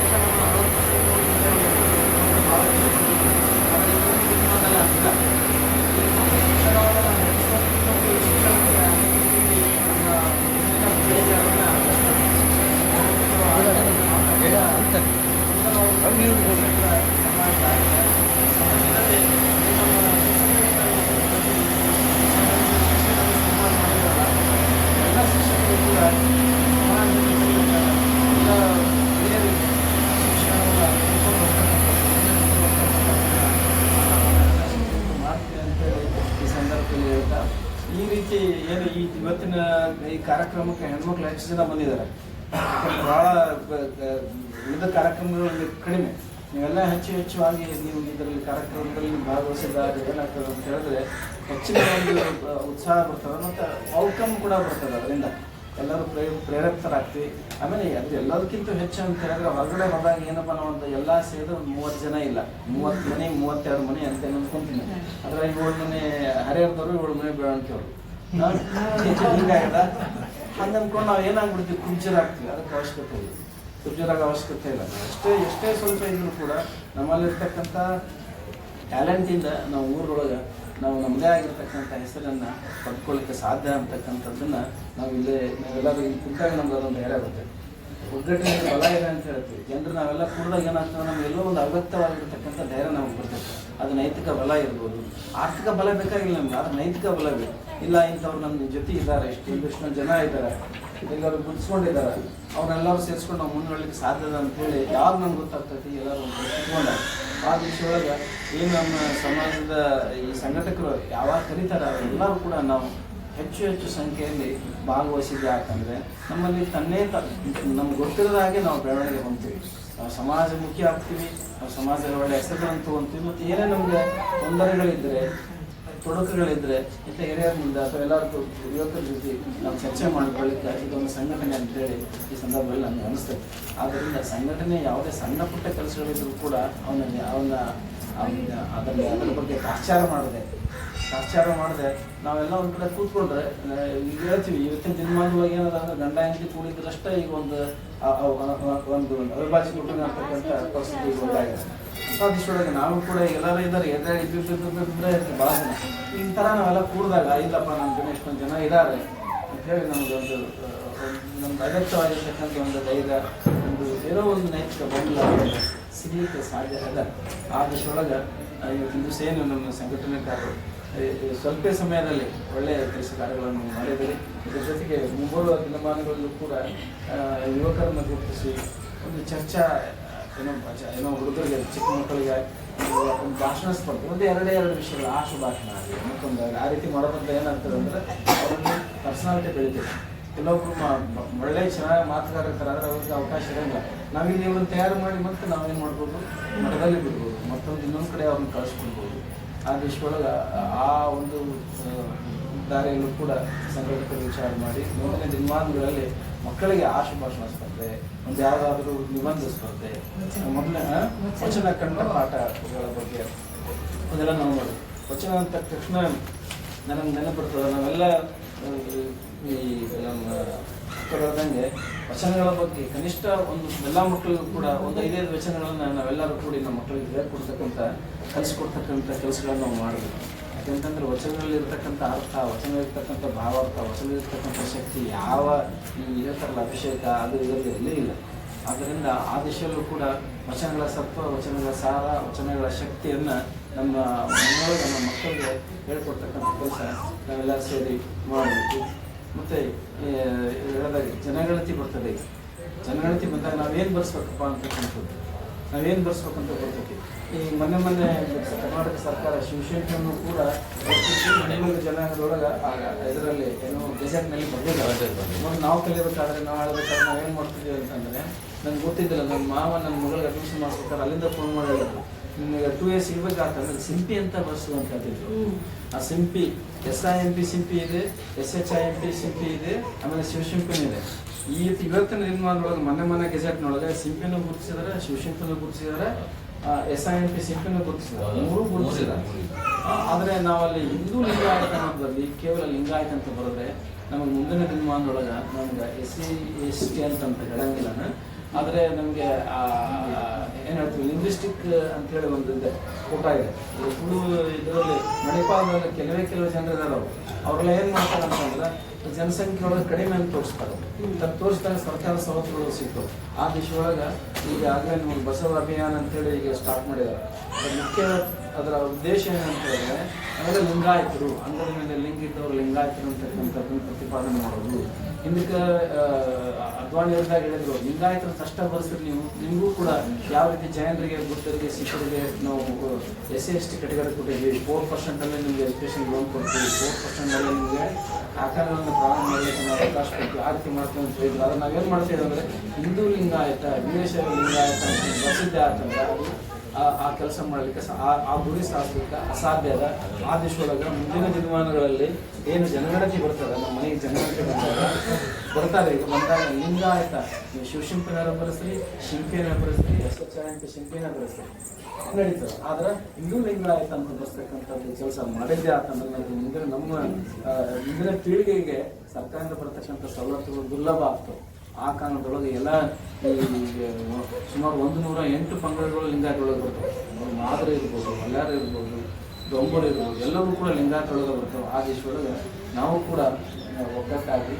[SPEAKER 9] ಈ ರೀತಿ ಏನು ಈ ಇವತ್ತಿನ ಈ ಕಾರ್ಯಕ್ರಮಕ್ಕೆ ಹೆಣ್ಮಕ್ಳು ಹೆಚ್ಚು ಜನ ಬಂದಿದ್ದಾರೆ. ಭಾಳ ಉಳಿದ ಕಾರ್ಯಕ್ರಮಗಳಲ್ಲಿ ಕಡಿಮೆ. ನೀವೆಲ್ಲ ಹೆಚ್ಚುವಾಗಿ ನೀವು ಇದರಲ್ಲಿ ಕಾರ್ಯಕ್ರಮದಲ್ಲಿ ಭಾಗವಹಿಸಿದಾಗ ಏನಾಗ್ತದೆ ಅಂತ ಹೇಳಿದ್ರೆ ಹೆಚ್ಚಿನ ಒಂದು ಉತ್ಸಾಹ ಬರ್ತದೆ ಮತ್ತು ಔಟ್ಕಮ್ ಕೂಡ ಬರ್ತದೆ. ಅದರಿಂದ ಎಲ್ಲರೂ ಪ್ರೇರೇಪಿತರಾಗ್ತೀವಿ. ಆಮೇಲೆ ಅದು ಎಲ್ಲದಕ್ಕಿಂತ ಹೆಚ್ಚು ಅಂತ ಹೇಳಿದ್ರೆ ಹೊರಗಡೆ ಹೋದಾಗ ಏನಪ್ಪ ಅನ್ನೋಂಥ ಎಲ್ಲ ಸೇರಿದ್ರೆ ಒಂದು 30 ಜನ ಇಲ್ಲ, 30 ಮನೆ 32 ಮನೆ ಅಂತ ಅನ್ಕೊಂತೀನಿ. ಅದ್ರಾಗ 7 ಮನೆ ಹರಿಹರದವರು, 7 ಮನೆ ಬೆಳವಣಿಗೆಯವರು ಹಿಂಗಾಗದ ಹಂಗೆ ಅಂದ್ಕೊಂಡು ನಾವು ಏನಾಗ್ಬಿಡ್ತೀವಿ, ಕುಬ್ಜರಾಗ್ತೀವಿ. ಅದಕ್ಕೆ ಅವಶ್ಯಕತೆ ಇಲ್ಲ, ಕುಬ್ಜರಾಗ ಅವಶ್ಯಕತೆ ಇಲ್ಲ. ಎಷ್ಟೇ ಸ್ವಲ್ಪ ಇದ್ರೂ ಕೂಡ ನಮ್ಮಲ್ಲಿರ್ತಕ್ಕಂಥ ಟ್ಯಾಲೆಂಟಿಂದ ನಾವು ಊರೊಳಗೆ ನಾವು ನಮ್ಮದೇ ಆಗಿರ್ತಕ್ಕಂಥ ಹೆಸರನ್ನು ಪಡ್ಕೊಳ್ಳಿಕ್ಕೆ ಸಾಧ್ಯ ಅಂತಕ್ಕಂಥದ್ದನ್ನು ನಾವೆಲ್ಲರೂ ಇಲ್ಲಿ ಕುಂತಾಗ ನಮ್ಗೆ ಅದೊಂದು ಧೈರ್ಯ ಬರ್ತದೆ. ಒಗ್ಗಟ್ಟಿನ ಬಲ ಇದೆ ಅಂತ ಹೇಳ್ತೀವಿ. ಜನರು ನಾವೆಲ್ಲ ಕೂಡಿದಾಗ ಏನಾಗ್ತದೆ, ನಮ್ಗೆ ಎಲ್ಲೋ ಒಂದು ಅಗತ್ಯವಾಗಿರ್ತಕ್ಕಂಥ ಧೈರ್ಯ ನಮ್ಗೆ ಬರ್ತೈತೆ. ಅದು ನೈತಿಕ ಬಲ ಇರ್ಬೋದು, ಆರ್ಥಿಕ ಬಲ ಬೇಕಾಗಿಲ್ಲ ನಮ್ಗೆ, ಅದು ನೈತಿಕ ಬಲ ಬೇಕು. ಇಲ್ಲ ಇಂಥವ್ರು ನಮ್ಮ ಜೊತೆ ಇದ್ದಾರೆ, ಇಷ್ಟೊಂದು ಜನ ಇದ್ದಾರೆ, ಎಲ್ಲರೂ ಗುರ್ಸ್ಕೊಂಡಿದ್ದಾರೆ, ಅವ್ರನ್ನೆಲ್ಲರೂ ಸೇರಿಸ್ಕೊಂಡು ನಾವು ಮುಂದುವರಲಿಕ್ಕೆ ಸಾಧ್ಯದ ಅಂತೇಳಿ ಯಾವಾಗ ನಮ್ಗೆ ಗೊತ್ತಾಗ್ತೈತಿ, ಎಲ್ಲರೂ ಒಂದು ಇಟ್ಕೊಂಡಾಗ ಆ ವಿಷಯೊಳಗೆ ಏನು ನಮ್ಮ ಸಮಾಜದ ಈ ಸಂಘಟಕರು ಯಾವಾಗ ಕರೀತಾರೆ ಎಲ್ಲರೂ ಕೂಡ ನಾವು ಹೆಚ್ಚು ಸಂಖ್ಯೆಯಲ್ಲಿ ಭಾಗವಹಿಸಿದ್ದೆ. ಯಾಕಂದರೆ ನಮ್ಮಲ್ಲಿ ನಮ್ಗೆ ಗೊತ್ತಿರೋದ ಹಾಗೆ ನಾವು ಬೆಳವಣಿಗೆ ಹೊಂದ್ತೀವಿ, ನಾವು ಸಮಾಜಮುಖಿ ಆಗ್ತೀವಿ, ನಾವು ಸಮಾಜದ ಒಳ್ಳೆಯ ಹೆಸರುಗಳನ್ನು ತೊಗೊತೀವಿ. ಮತ್ತು ಏನೇ ನಮಗೆ ತೊಂದರೆಗಳಿದ್ದರೆ, ತೊಡಕುಗಳಿದ್ದರೆ ಇಂಥ ಹಿರಿಯರ ಮುಂದೆ ಅಥವಾ ಎಲ್ಲರಿಗೂ ಯುವಕರ ಜೊತೆ ನಾವು ಚರ್ಚೆ ಮಾಡ್ಕೊಳ್ಳಿಕ್ಕೆ ಇದೊಂದು ಸಂಘಟನೆ ಅಂತೇಳಿ ಈ ಸಂದರ್ಭದಲ್ಲಿ ನಮ್ಗೆ ಅನಿಸ್ತದೆ. ಆದ್ದರಿಂದ ಸಂಘಟನೆ ಯಾವುದೇ ಸಣ್ಣ ಪುಟ್ಟ ಕೆಲಸಗಳಿದ್ರೂ ಕೂಡ ಅದರ ಬಗ್ಗೆ ತಾತ್ಸಾರ ಮಾಡದೆ ತಾತ್ಸಾರ ಮಾಡದೆ ನಾವೆಲ್ಲ ಒಂದು ಕಡೆ ಕೂತ್ಕೊಂಡ್ರೆ ಈಗ ಹೇಳ್ತೀವಿ ಇವತ್ತಿನ ದಿನಮಾನದೊಳಗೆ ಏನದ ಅಂದ್ರೆ ಗಂಡ ಹೆಂಡತಿ ಕೂಡಿದ್ರಷ್ಟೇ ಈಗ ಒಂದು ಅವಿಭಾಜ್ಯ ಕುಟುಂಬ ಅಂತಕ್ಕಂಥ ಪರಿಸ್ಥಿತಿ ಈಗ ಒಳಗಾಗಿದೆ. ಅಂಥ ದಿಶೊಳಗೆ ನಾವು ಕೂಡ ಎಲ್ಲರೂ ಇದ್ದಾರೆ ಎದುರಾಗಿ ಇದ್ದಿದ್ರೆ ಭಾಳ ಜನ ಈ ಥರ ನಾವೆಲ್ಲ ಕೂಡಿದಾಗ ಇಲ್ಲಪ್ಪ ನಮ್ಮ ಜನ ಇಷ್ಟೊಂದು ಜನ ಇದ್ದಾರೆ ಅಂತೇಳಿ ನಮಗೊಂದು ನಮ್ದು ಅಗತ್ಯವಾಗಿರ್ತಕ್ಕಂಥ ಒಂದು ಧೈರ್ಯ ಒಂದು ಏನೋ ಒಂದು ನೈತಿಕ ಬೆಂಬಲ ಸಿಗಲಿಕ್ಕೆ ಸಾಧ್ಯ ಅದ. ಆ ದಿಶೊಳಗೆ ಇವತ್ತಿನ ದಿವಸ ಏನು ನಮ್ಮ ಸಂಘಟನೆಕಾರರು ಸ್ವಲ್ಪ ಸಮಯದಲ್ಲಿ ಒಳ್ಳೆಯ ಕೆಲಸ ಕಾರ್ಯಗಳನ್ನು ಮಾಡಿದರೆ ಇದರ ಜೊತೆಗೆ ಮುಂಬರುವ ದಿನಮಾನಗಳಲ್ಲೂ ಕೂಡ ಯುವಕರನ್ನು ಗುರುತಿಸಿ ಒಂದು ಚರ್ಚಾ ಏನೋ ಹುಡುಗರಿಗೆ ಚಿಕ್ಕ ಮಕ್ಕಳಿಗೆ ಒಂದು ಭಾಷಣ ಸ್ಪರ್ಧೆ ಒಂದು ಎರಡೇ ವಿಷಯಗಳು ಆಶು ಭಾಷಣ ಆಗಲಿ ಮತ್ತೊಂದು ಆ ರೀತಿ ಮಾಡೋದ್ರಿಂದ ಏನಾಗ್ತದೆ ಅಂದರೆ ಅವರಲ್ಲಿ ಪರ್ಸನಾಲಿಟಿ ಬೆಳಿತದೆ. ಕೆಲವೊಬ್ರು ಒಳ್ಳೆ ಚೆನ್ನಾಗಿ ಮಾತುಗಾರಿರ್ತಾರೆ ಆದರೆ ಅವ್ರಿಗೆ ಅವಕಾಶ ಇರೋಲ್ಲ. ನಾವೀಗ ಇವ್ರನ್ನ ತಯಾರು ಮಾಡಿ ಮತ್ತೆ ನಾವೇನು ಮಾಡ್ಬೋದು ಮಠದಲ್ಲಿ ಬಿಡ್ಬೋದು, ಮತ್ತೊಂದು ಇನ್ನೊಂದು ಕಡೆ ಅವ್ರನ್ನ ಕಳಿಸ್ಕೊಡ್ಬೋದು. ಆ ದಿಶೊಳಗೆ ಆ ಒಂದು ದಾರಿಯಲ್ಲೂ ಕೂಡ ಸಂಘಟಕರು ವಿಚಾರ ಮಾಡಿ ಮುಂದಿನ ದಿನಮಾನಗಳಲ್ಲಿ ಮಕ್ಕಳಿಗೆ ಆಶು ಭಾಷಣ ಸ್ಪರ್ಧೆ, ಒಂದು ಯಾವುದಾದ್ರೂ ನಿಬಂಧ ಸ್ಪರ್ಧೆ, ಮೊದಲ ವಚನ ಕಂಠಪಾಠಗಳ ಬಗ್ಗೆ ಅದೆಲ್ಲ ನಾವು ನೋಡಿ. ವಚನ ಅಂತ ತಕ್ಷಣ ನನಗೆ ನೆನಪಿರ್ತದೆ. ನಾವೆಲ್ಲ ಈ ನಮ್ಮ ಮಕ್ಕಳಂಗೆ ವಚನಗಳ ಬಗ್ಗೆ ಕನಿಷ್ಠ ಒಂದು ಎಲ್ಲ ಮಕ್ಕಳಿಗೂ ಕೂಡ ಒಂದು 5 ವಚನಗಳನ್ನು ನಾವೆಲ್ಲರೂ ಕೂಡಿ ನಮ್ಮ ಮಕ್ಕಳಿಗೆ ಹೇಳ್ಕೊಡ್ತಕ್ಕಂಥ ಕಲಿಸ್ಕೊಡ್ತಕ್ಕಂಥ ಕೆಲಸಗಳನ್ನು ನಾವು ಮಾಡಬೇಕು. ಯಾಕೆಂತಂದ್ರೆ ವಚನದಲ್ಲಿರ್ತಕ್ಕಂಥ ಅರ್ಥ, ವಚನದಲ್ಲಿರ್ತಕ್ಕಂಥ ಭಾವಾರ್ಥ, ವಚನದಲ್ಲಿರ್ತಕ್ಕಂಥ ಶಕ್ತಿ ಯಾವ ಈ ಹೇಳ್ತಾರಲ್ಲ ಅಭಿಷೇಕ ಅದು ಇದರಲ್ಲಿ ಎಲ್ಲೇ ಇಲ್ಲ. ಆದ್ದರಿಂದ ಆ ದಿಶೆಯಲ್ಲೂ ಕೂಡ ವಚನಗಳ ಸತ್ವ, ವಚನಗಳ ಸಾರ, ವಚನಗಳ ಶಕ್ತಿಯನ್ನು ನಮ್ಮ ಮನೆಯೊಳಗೆ ನಮ್ಮ ಮಕ್ಕಳಿಗೆ ಹೇಳ್ಕೊಡ್ತಕ್ಕಂಥ ಕೆಲಸ ನಾವೆಲ್ಲ ಸೇರಿ ಮಾಡಬೇಕು. ಮತ್ತು ಹೇಳಿದಾಗ ಜನಗಣತಿ ಬರ್ತದೆ. ಜನಗಣತಿ ಬಂದಾಗ ನಾವೇನು ಬರ್ಸ್ಬೇಕಪ್ಪ ಅಂತಕ್ಕಂಥದ್ದು ನಾವೇನು ಬರ್ಸ್ಬೇಕಂತ ಬರ್ತೈತಿ. ಈ ಮೊನ್ನೆ ಕರ್ನಾಟಕ ಸರ್ಕಾರ ಶಿವಶಂಕರನ್ನು ಕೂಡ 13 ಜನಾಂಗದೊಳಗೆ ಇದರಲ್ಲಿ ಏನೋ ಗೆಜೆಟ್ನಲ್ಲಿ ಬರೆದಿದ್ದಾರೆ. ನಾವು ಕಲಿಯಬೇಕಾದ್ರೆ ನಾವು ಆಳ್ಬೇಕಾದ್ರೆ ನಾವೇನು ಮಾಡ್ತಿದ್ದೀವಿ ಅಂತಂದರೆ ನಂಗೆ ಗೊತ್ತಿದ್ದಿಲ್ಲ. ನನ್ನ ಮಾವ ನನ್ನ ಮಗಳಿಗೆ ಅಡ್ಮಿಷನ್ ಮಾಡಿಸ್ಬೇಕಾದ್ರೆ ಅಲ್ಲಿಂದ ಫೋನ್ ಮಾಡಿ ಹೇಳಿದ್ರು, ನಿಮಗೆ 2A ಸಿಗ್ಬೇಕಾಗ್ತಂದ್ರೆ ಸಿಂಪಿ ಅಂತ ಬರ್ಸುವಂಥದ್ದು. ಆ ಸಿಂಪಿ SIMP ಸಿಂಪಿ ಇದೆ, SHIMP ಸಿಂಪಿ ಇದೆ, ಆಮೇಲೆ ಶಿವಶಂಪಿನೂ ಇದೆ. ಇವತ್ತಿನ ದಿನಮಾನದೊಳಗೆ ಮೊನ್ನೆ ಗೆಜೆಟ್ನೊಳಗೆ ಸಿಂಪಿನೂ ಗುರುತಿಸಿದ್ದಾರೆ, ಶಿವಶಂಪಿನೂ ಗುರುತಿಸಿದ್ದಾರೆ, SIMP ಸಿಂಪಿನೂ ಗುರುತಿಸಿದ್ದಾರೆ, 3 ಗುರುತಿಸಿದ್ದಾರೆ. ಆದರೆ ನಾವಲ್ಲಿ ಹಿಂದೂ ಲಿಂಗಾಯತ ಅನ್ನೋದ್ರಲ್ಲಿ ಕೇವಲ ಲಿಂಗಾಯತ ಅಂತ ಬರೆದ್ರೆ ನಮಗೆ ಮುಂದಿನ ದಿನಮಾನದೊಳಗೆ ನಮ್ಗೆ SC ST ಅಂತ ಹೇಳಂಗಿಲ್ಲ. ಆದರೆ ನಮಗೆ ಏನು ಹೇಳ್ತೀವಿ ಲಿಂಗ್ವಿಸ್ಟಿಕ್ ಅಂತೇಳಿ ಒಂದು ಇದೆ ಊಟ ಇದೆ. ತುಳು ಇದರಲ್ಲಿ ಮಣಿಪಾಲದಲ್ಲಿ ಕೆಲವೇ ಜನರು ಇದ್ದಾರೆ. ಅವರೆಲ್ಲ ಏನು ಮಾಡ್ತಾರೆ ಅಂತಂದ್ರೆ ಜನಸಂಖ್ಯೆ ಒಳಗೆ ಕಡಿಮೆ ಅಂತ ತೋರಿಸ್ತಾರೆ. ತಪ್ಪು ತೋರಿಸಿದಾಗ ಸರ್ಕಾರ ಸವಲತ್ತುಗಳು ಸಿಗ್ತವೆ. ಆ ದಿಶೆಯೊಳಗೆ ಈಗ ಆಗಲೇ ನಿಮಗೆ ಬಸವ ಅಭಿಯಾನ ಅಂತೇಳಿ ಈಗ ಸ್ಟಾರ್ಟ್ ಮಾಡಿದ್ದಾರೆ. ಮುಖ್ಯ ಅದರ ಉದ್ದೇಶ ಏನಂತ ಹೇಳಿದ್ರೆ ಆಮೇಲೆ ಲಿಂಗಾಯತರು ಅಂಗದ ಮೇಲೆ ಲಿಂಗ ಇದ್ದವರು ಲಿಂಗಾಯತರು ಅಂತಕ್ಕಂಥದ್ದನ್ನು ಪ್ರತಿಪಾದನೆ ಮಾಡೋದು. ಹಿಂದಕ್ಕೆ ಅದ್ವಾಣಿ ಅವ್ರದಾಗ ಹೇಳಿದ್ರು ಲಿಂಗಾಯತರ ಕಷ್ಟ ಬರ್ಸಿದ್ರೆ ನಿಮಗೂ ಕೂಡ ಯಾವ ರೀತಿ ಜೈನರಿಗೆ, ಬುದ್ಧರಿಗೆ, ಸಿಖ್ಖರಿಗೆ ನಾವು SC/ST ಕೆಟಗರಿ ಕೊಟ್ಟಿದ್ವಿ. 4% ನಿಮಗೆ ಎಜುಕೇಷನ್ ಲೋನ್ ಕೊಡ್ತೀವಿ, 4% ನಿಮಗೆ ಆಕಾರಗಳನ್ನು ಪ್ರಾರಂಭ ಮಾಡಲಿಕ್ಕೆ ನಾವು ಅವಕಾಶ ಕೊಡ್ತೀವಿ. ಆ ರೀತಿ ಮಾಡ್ತೀವಿ ಅಂತ ಹೇಳಿದ್ರು. ಅದನ್ನು ನಾವೇನು ಮಾಡ್ತೀವಿ ಅಂದರೆ ಹಿಂದೂ ಲಿಂಗಾಯತ, ವೀರಶೈವ ಲಿಂಗಾಯತ ಅಂತ ಪ್ರಸಿದ್ಧ ಆಗ್ತಂದ್ರೆ ಅದು ಆ ಕೆಲಸ ಮಾಡಲಿಕ್ಕೆ ಆ ಗುರಿ ಸಾಧಿಸಲಿಕ್ಕೆ ಅಸಾಧ್ಯ ಅದ. ಆ ದಿಶೊಳಗೆ ಮುಂದಿನ ದಿನಮಾನಗಳಲ್ಲಿ ಏನು ಜನಗಣತಿ ಬರ್ತದೆ, ನಮ್ಮ ಮನೆಗೆ ಜನಗಣತಿ ಬರ್ತಾರೆ. ಈಗ ಬಂದಾಗ ಲಿಂಗಾಯತ ಶಿವಶಂಪಿನಾರ ಬರೆಸ್ರಿ, ಶಿಂಪಿನ ಬರೆಸ್ರಿ, SHIMP ಶಿಂಪಿನ ಬರೆಸ್ರಿ ನಡೀತದೆ. ಆದ್ರೆ ಹಿಂದೂ ಲಿಂಗಾಯತ ಅಂತ ಬರೆಸ್ತಕ್ಕಂಥದ್ದು ಕೆಲಸ ಮಾಡಿದ್ದೆ ಆತಂದ್ರೆ ನಮಗೆ ಮುಂದಿನ ಪೀಳಿಗೆಗೆ ಸರ್ಕಾರದಿಂದ ಬರ್ತಕ್ಕಂಥ ಸವಲತ್ತುಗಳು ದುರ್ಲಭ ಆಗ್ತವೆ. ಆ ಕಾರಣದೊಳಗೆ ಎಲ್ಲ ಸುಮಾರು 108 ಪಂಗಡಗಳು ಲಿಂಗಾಯತೊಳಗೆ ಬರ್ತವೆ. ಮಾದರಿ ಇರ್ಬೋದು, ಮಲ್ಯಾರ ಇರ್ಬೋದು, ಡೊಂಬರು ಇರ್ಬೋದು, ಎಲ್ಲರೂ ಕೂಡ ಲಿಂಗಾಯತೊಳಗೆ ಬರ್ತವೆ. ಆ ದಿಶೆಯೊಳಗೆ ನಾವು ಕೂಡ ಒಗ್ಗಟ್ಟಾಗಿ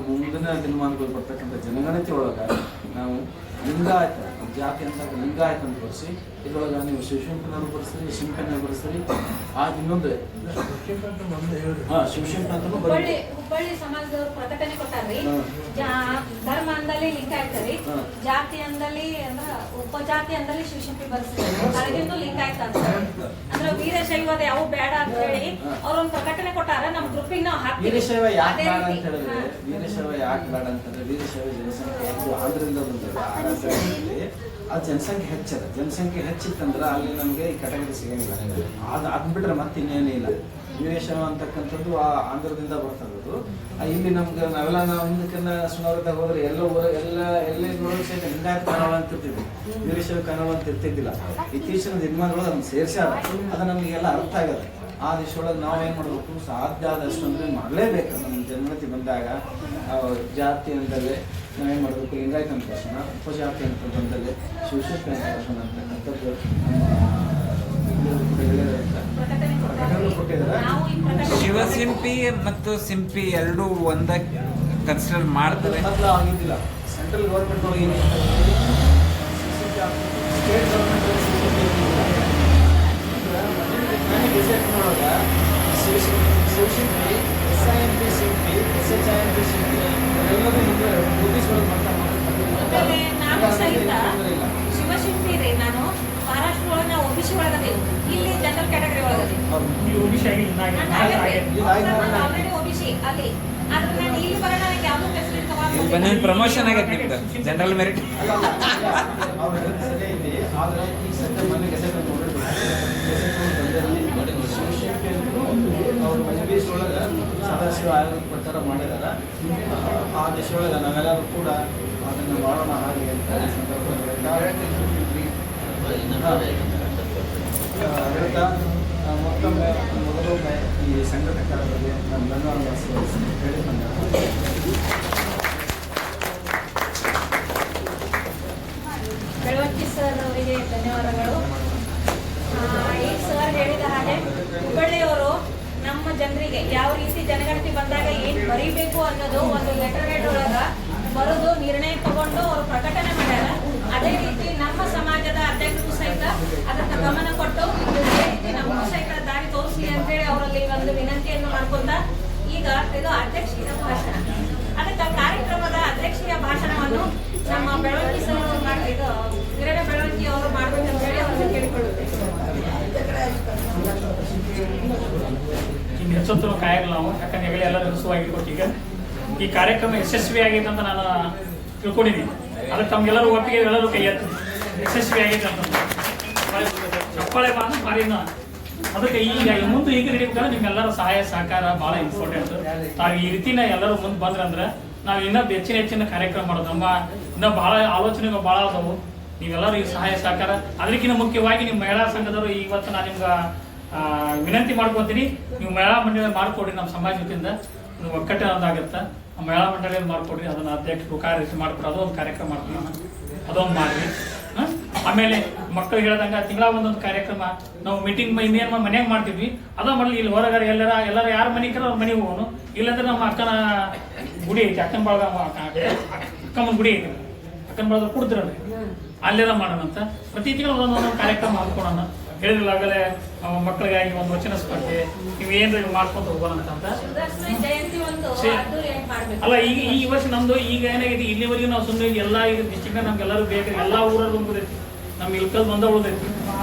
[SPEAKER 9] ಮುಂದಿನ ದಿನಮಾನಗಳು ಬರ್ತಕ್ಕಂಥ ಜನಗಣತಿ ಒಳಗೆ ನಾವು ಲಿಂಗಾಯತ ಜಾತಿ ಅಂತ ಲಿಂಗಾಯತ ಅಂತ ಬರೆಸಿ ಇದರೊಳಗೆ ನೀವು ಶಿವಶಂಕರನ್ನು ಬರೆಸ್ರಿ, ಶಿಂಪನ್ನು ಬರೆಸ್ರಿ. ಇನ್ನೊಂದು ಶಿವಶಂಕರ ಅಂತ
[SPEAKER 1] ಹುಬ್ಬಳ್ಳಿ ಸಮಾಜದವ್ರು ಪ್ರಕಟಣೆ ಕೊಟ್ಟಾರ್ರಿ. ಧರ್ಮ ಅಂದಲ್ಲಿ ಲಿಂಗಾಯತ ರೀ, ಜಾತಿ ಅಂದಲ್ಲಿ ಅಂದ್ರ ಉಪಜಾತಿ ಅಂದಲ್ಲಿ ಶಿವಶಂಕರಿ ಬರ್ಸ್ತಾರೆ, ಅಳಗಿಂದು ಲಿಂಗಾಯತ ಅಂತ. ಅಂದ್ರೆ ವೀರಶೈವದ ಯಾವ ಬೇಡ ಅಂತ ಹೇಳಿ ಅವ್ರೊಂದು ಪ್ರಕಟಣೆ ಕೊಟ್ಟಾರ. ನಮ್ಮ ಗ್ರೂಪಿಗೆ ನಾವು ಹಾಕ್ತೀವಿ.
[SPEAKER 9] ವೀರಶೈವ ಯಾಕೆ ಬೇಡ ಅಂತ ಹೇಳಿದ್ರೆ ವೀರಶೈವ ಯಾಕೆ ಬೇಡ ಅಂತಂದ್ರೆ ವೀರಶೈವ ಜನಸಂಖ್ಯೆ ಆಂಧ್ರದಿಂದ ಬಂದಿದೆ. ಆ ಜನಸಂಖ್ಯೆ ಹೆಚ್ಚದ. ಜನಸಂಖ್ಯೆ ಹೆಚ್ಚಿತ್ತಂದ್ರೆ ಅಲ್ಲಿ ನಮಗೆ ಈ ಕೆಟಗರಿ ಸಿಗಂಗಿಲ್ಲ. ಅದು ಬಿಟ್ರೆ ಮತ್ತೆ ಇನ್ನೇನೇ ಇಲ್ಲ. ವೀರೇಶವ ಅಂತಕ್ಕಂಥದ್ದು ಆ ಆಂಧ್ರದಿಂದ ಬರ್ತದ್ದು. ಇಲ್ಲಿ ನಮ್ಗೆ ನಾವು ಹಿಂದಕ್ಕಿಂತ ಸುಮಾರದಾಗ ಹೋದ್ರೆ ಎಲ್ಲ ಎಲ್ಲೇ ನೋಡೋದು ಸಹಿತ ಲಿಂಗಾಯತ ಕನ್ನಡ ಅಂತ ಇರ್ತಿದ್ವಿ, ವೀರೇಶವ ಕನ್ನಡ ಅಂತ ಇರ್ತಿದ್ದಿಲ್ಲ. ಇತ್ತೀಚಿನ ದಿನಮಾನಗಳು ಅದನ್ನು ಸೇರಿಸ್ಯಾರ, ಅದು ನಮಗೆಲ್ಲ ಅರ್ಥ ಆಗತ್ತೆ. ಆ ದಿಶೆಯೊಳಗೆ ನಾವೇನು ಮಾಡಬೇಕು, ಸಾಧ್ಯ ಆದಷ್ಟು ಅಂದರೆ ಮಾಡಲೇಬೇಕು. ನಮ್ಮ ಜನಗತಿ ಬಂದಾಗ ಜಾತಿ ಅಂತಲ್ಲೇ ನಾವೇನು ಮಾಡಬೇಕು, ಲಿಂಗಾಯತ ಅಂತ ಕರ್ಸೋಣ, ಉಪಜಾತಿ ಅಂತ ಬಂದಲ್ಲಿ ಶಿವಶಕ್ತಿ ಅಂತ ಕರ್ಸೋಣ ಅಂತಕ್ಕಂಥದ್ದು ಕೊಟ್ಟಿದ್ದಾರೆ.
[SPEAKER 10] ಶಿವಸಿಂಪಿ ಮತ್ತು ಸಿಂಪಿ ಎರಡೂ ಒಂದೇ ಕನ್ಸಿಡರ್ ಮಾಡ್ತಾರೆ.
[SPEAKER 9] ಮೊದಲು ಆಗಿದ್ದಿಲ್ಲ. ಸೆಂಟ್ರಲ್ ಗೌರ್ಮೆಂಟ್ ಒಳಗೆ ಏನು ಸ್ಟೇಟ್ ಗೌರ್ಮೆಂಟ್ ಡಿಸೈಡ್ ಮಾಡುವಾಗ ಶಿವಶಿಂಪಿ, SIMP ಶಿಂಪಿ, SHIMP ಶಿಂಪಿ ಎಲ್ಲರೂ ಮುಂದೆ ಬ್ರಿಟಿಷ್ ಒಳಗೆ
[SPEAKER 1] ಆಮೇಲೆ ನಾನು ಸಹಿತ ಶಿವಶಿಲ್ಪಿ ರೀ. ನಾನು ಮಹಾರಾಷ್ಟ್ರ ಒಳಗೆ ನಾವು OBC ಒಳಗದೇವು, ಇಲ್ಲಿ ಜನರಲ್ ಕ್ಯಾಟಗರಿ ಒಳಗದೆ ಆಲ್ರೆಡಿ OBC ಅಲ್ಲಿ. ಆದ್ರೆ ನಾನು ಇಲ್ಲಿ ಬರೋಣ, ನನಗೆ ಯಾವುದೂ ಫೆಸಿಲಿಟಿ
[SPEAKER 10] ಇಲ್ಲಿ ಬಂದ ಪ್ರಮೋಷನ್ ಆಗತ್ತೆ ನಿಮ್ದು ಜನರಲ್ ಮೆರಿಟ್.
[SPEAKER 9] ಅವ್ರ ಸರಿ ಐತಿ. ಆದ್ರೆ ಈ ಸದ್ಯ ಮನೆ ಗೆಸೆಟ್ ನೋಡಿದ್ರು ಅವರು MBS ಒಳಗೆ ಸದಾಶಿವ ಆಯೋಗದ ಪ್ರಚಾರ ಮಾಡಿದಾರ. ಆ ದಿಶೆಯೊಳಗೆ ನಾವೆಲ್ಲರೂ ಕೂಡ ಅದನ್ನು ಮಾಡೋಣ ಹಾಗೆ ಅಂತ ಹೇಳ್ತಾ ಮತ್ತೊಮ್ಮೆ ಮೊದಲೊಮ್ಮೆ ಈ ಸಂಘಟಕರಿಗೆ ನಮ್ಮ ಧನ್ಯವಾದ ಹೇಳಿ
[SPEAKER 1] ಬೆಳವಟ್ಟಿ ಸರ್ ಅವರಿಗೆ ಧನ್ಯವಾದಗಳು. ಈ ಸರ್ ಹೇಳಿದ ಹಾಗೆ ಹುಬ್ಬಳ್ಳಿಯವರು ನಮ್ಮ ಜನರಿಗೆ ಯಾವ ರೀತಿ ಜನಗಣತಿ ಬಂದಾಗ ಏನು ಬರೀಬೇಕು ಅನ್ನೋದು ಒಂದು ಲೆಟರ್ ಹೆಡ್ ಒಳಗ ಬರೆದು ನಿರ್ಣಯ ತಗೊಂಡು ಅವರು ಪ್ರಕಟಣೆ ಮಾಡ್ಯಾರ. ಅದೇ ರೀತಿ ನಮ್ಮ ಸಮಾಜದ ಅಧ್ಯಕ್ಷರು ಸಹಿತ ಅದಕ್ಕೆ ಗಮನ ಕೊಟ್ಟು ಇದೇ ರೀತಿ ನಮಗೂ ಸಹಿತ ದಾರಿ ತೋರಿಸಲಿ ಅಂತೇಳಿ ಅವರಲ್ಲಿ ಒಂದು ವಿನಂತಿಯನ್ನು ಮಾಡ್ಕೊಂಡ ಈಗ ಇದು ಅಧ್ಯಕ್ಷೀಯ ಭಾಷಣ. ಅದಕ್ಕೆ ಕಾರ್ಯಕ್ರಮದ ಅಧ್ಯಕ್ಷೀಯ ಭಾಷಣವನ್ನು ನಮ್ಮ ಬೆಳವಣಿಗೆ ಸರ್ ಇದು ವೀರಣ್ಣ ಬೆಳವಣಿಗೆ ಅವರು ಮಾಡಬೇಕಂತ ಹೇಳಿ ಅವರನ್ನು ಕೇಳಿಕೊಳ್ಳುತ್ತೇವೆ.
[SPEAKER 3] ಇನ್ನು ಹೆಚ್ಚೊತ್ತು ಕಾಯಲ್ಲ ನಾವು, ಯಾಕಂದ್ರೆ ಹೇಳಿ ಎಲ್ಲರೂ ರಸವಾಗಿ ಕೊಟ್ಟು ಈ ಕಾರ್ಯಕ್ರಮ ಯಶಸ್ವಿ ಆಗೈತೆ ಅಂತ ನಾನು ತಿಳ್ಕೊಂಡಿದ್ದೀನಿ. ಅದಕ್ಕೆ ತಮ್ಗೆಲ್ಲರೂ ಒಪ್ಪಿಗೆ ಎಲ್ಲರೂ ಕೈ ಎತ್ತು ಯಶಸ್ವಿ ಆಗೈತೆ ಅಂತ ಚಪ್ಪಾಳೆ ಮಾತು ಮಾರಿನ. ಅದಕ್ಕೆ ಈಗ ಮುಂದೆ ಹೀಗೆ ನಡೀಬೇಕಂದ್ರೆ ನಿಮ್ಗೆಲ್ಲರ ಸಹಾಯ ಸಹಕಾರ ಭಾಳ ಇಂಪಾರ್ಟೆಂಟ್. ತಾವು ಈ ರೀತಿನ ಎಲ್ಲರೂ ಮುಂದೆ ಬಂದ್ರಂದ್ರೆ ನಾವು ಇನ್ನೂ ಹೆಚ್ಚಿನ ಕಾರ್ಯಕ್ರಮ ಮಾಡೋದು. ನಮ್ಮ ಇನ್ನೂ ಭಾಳ ಆಲೋಚನೆಗಳು ಭಾಳ ಅದಾವು. ನೀವೆಲ್ಲರೂ ಈ ಸಹಾಯ ಸಹಕಾರ, ಅದಕ್ಕಿಂತ ಮುಖ್ಯವಾಗಿ ನಿಮ್ಮ ಮಹಿಳಾ ಸಂಘದವರು ಇವತ್ತು ನಾನು ನಿಮ್ಗೆ ವಿನಂತಿ ಮಾಡ್ಕೊತೀನಿ, ನೀವು ಮಹಿಳಾ ಮಂಡಳಿ ಮಾಡಿಕೊಡ್ರಿ. ನಮ್ಮ ಸಮಾಜ ವತಿಯಿಂದ ಒಕ್ಕಟ್ಟೆ ಅನ್ನೋದಾಗತ್ತೆ, ಮಹಿಳಾ ಮಂಡಳಿಯಲ್ಲಿ ಮಾಡಿಕೊಡ್ರಿ. ಅದನ್ನು ಅಧ್ಯಕ್ಷರು ಕಾರ್ಯದರ್ಶಿ ಮಾಡಿಕೊಡ್ರಿ. ಅದೊಂದು ಕಾರ್ಯಕ್ರಮ ಮಾಡ್ತೀವಿ, ಅದೊಂದು ಮಾಡಿರಿ. ಆಮೇಲೆ ಮಕ್ಕಳಿಗೆ ಹೇಳ್ದಂಗೆ ತಿಂಗಳ ಒಂದೊಂದು ಕಾರ್ಯಕ್ರಮ ನಾವು ಮೀಟಿಂಗ್ ಇನ್ನೇನು ಮನ್ಯಾಗ ಮಾಡ್ತೀವಿ, ಅದ ಮಾಡಲಿ. ಇಲ್ಲಿ ಹೊರಗಡೆ ಎಲ್ಲರೂ ಯಾರ ಮನೆಗೆ ಅವ್ರ ಮನೆಗೆ ಹೋಗೋನು. ಇಲ್ಲಾಂದ್ರೆ ನಮ್ಮ ಅಕ್ಕನ ಗುಡಿ ಐತಿ, ಅಕ್ಕನ ಬಳಗ ಅಕ್ಕಮ್ಮನ ಗುಡಿ ಐತಿ, ಅಕ್ಕನ ಬಳಗ ಕುಡ್ದ್ರಲ್ಲಿ ಅಲ್ಲೆಲ್ಲ ಮಾಡೋಣ ಅಂತ ಪ್ರತಿ ತಿಂಗಳು ಒಂದೊಂದು ಕಾರ್ಯಕ್ರಮ ಮಾಡ್ಕೊಳೋಣ. ಹೇಳಿದ್ರಲ್ಲ ಆಗಲೇ ಮಕ್ಕಳಿಗಾಗಿ ಒಂದು ವಚನ ಸ್ಪರ್ಧೆ ನೀವು ಏನ್ರ ಮಾಡ್ಕೊಂಡು ಹೋಗೋಣ ಅಂತ. ಅಲ್ಲ ಈಗ ಈ ವರ್ಷ ನಮ್ದು ಈಗ ಏನಾಗಿದೆ, ಇಲ್ಲಿವರೆಗೂ ನಾವು ಸುಮ್ಮನೆ ಎಲ್ಲ ಈಗ ಡಿಸ್ಟಿಕ್ನ ನಮ್ಗೆಲ್ಲರೂ ಬೇಕು, ಎಲ್ಲ ಊರಲ್ಲಿ ಉಳಿದೈತಿ, ನಮ್ಗೆ ಇಲ್ಲಿ ಕಲ್ ಬಂದ ಉಳಿದೈತಿ.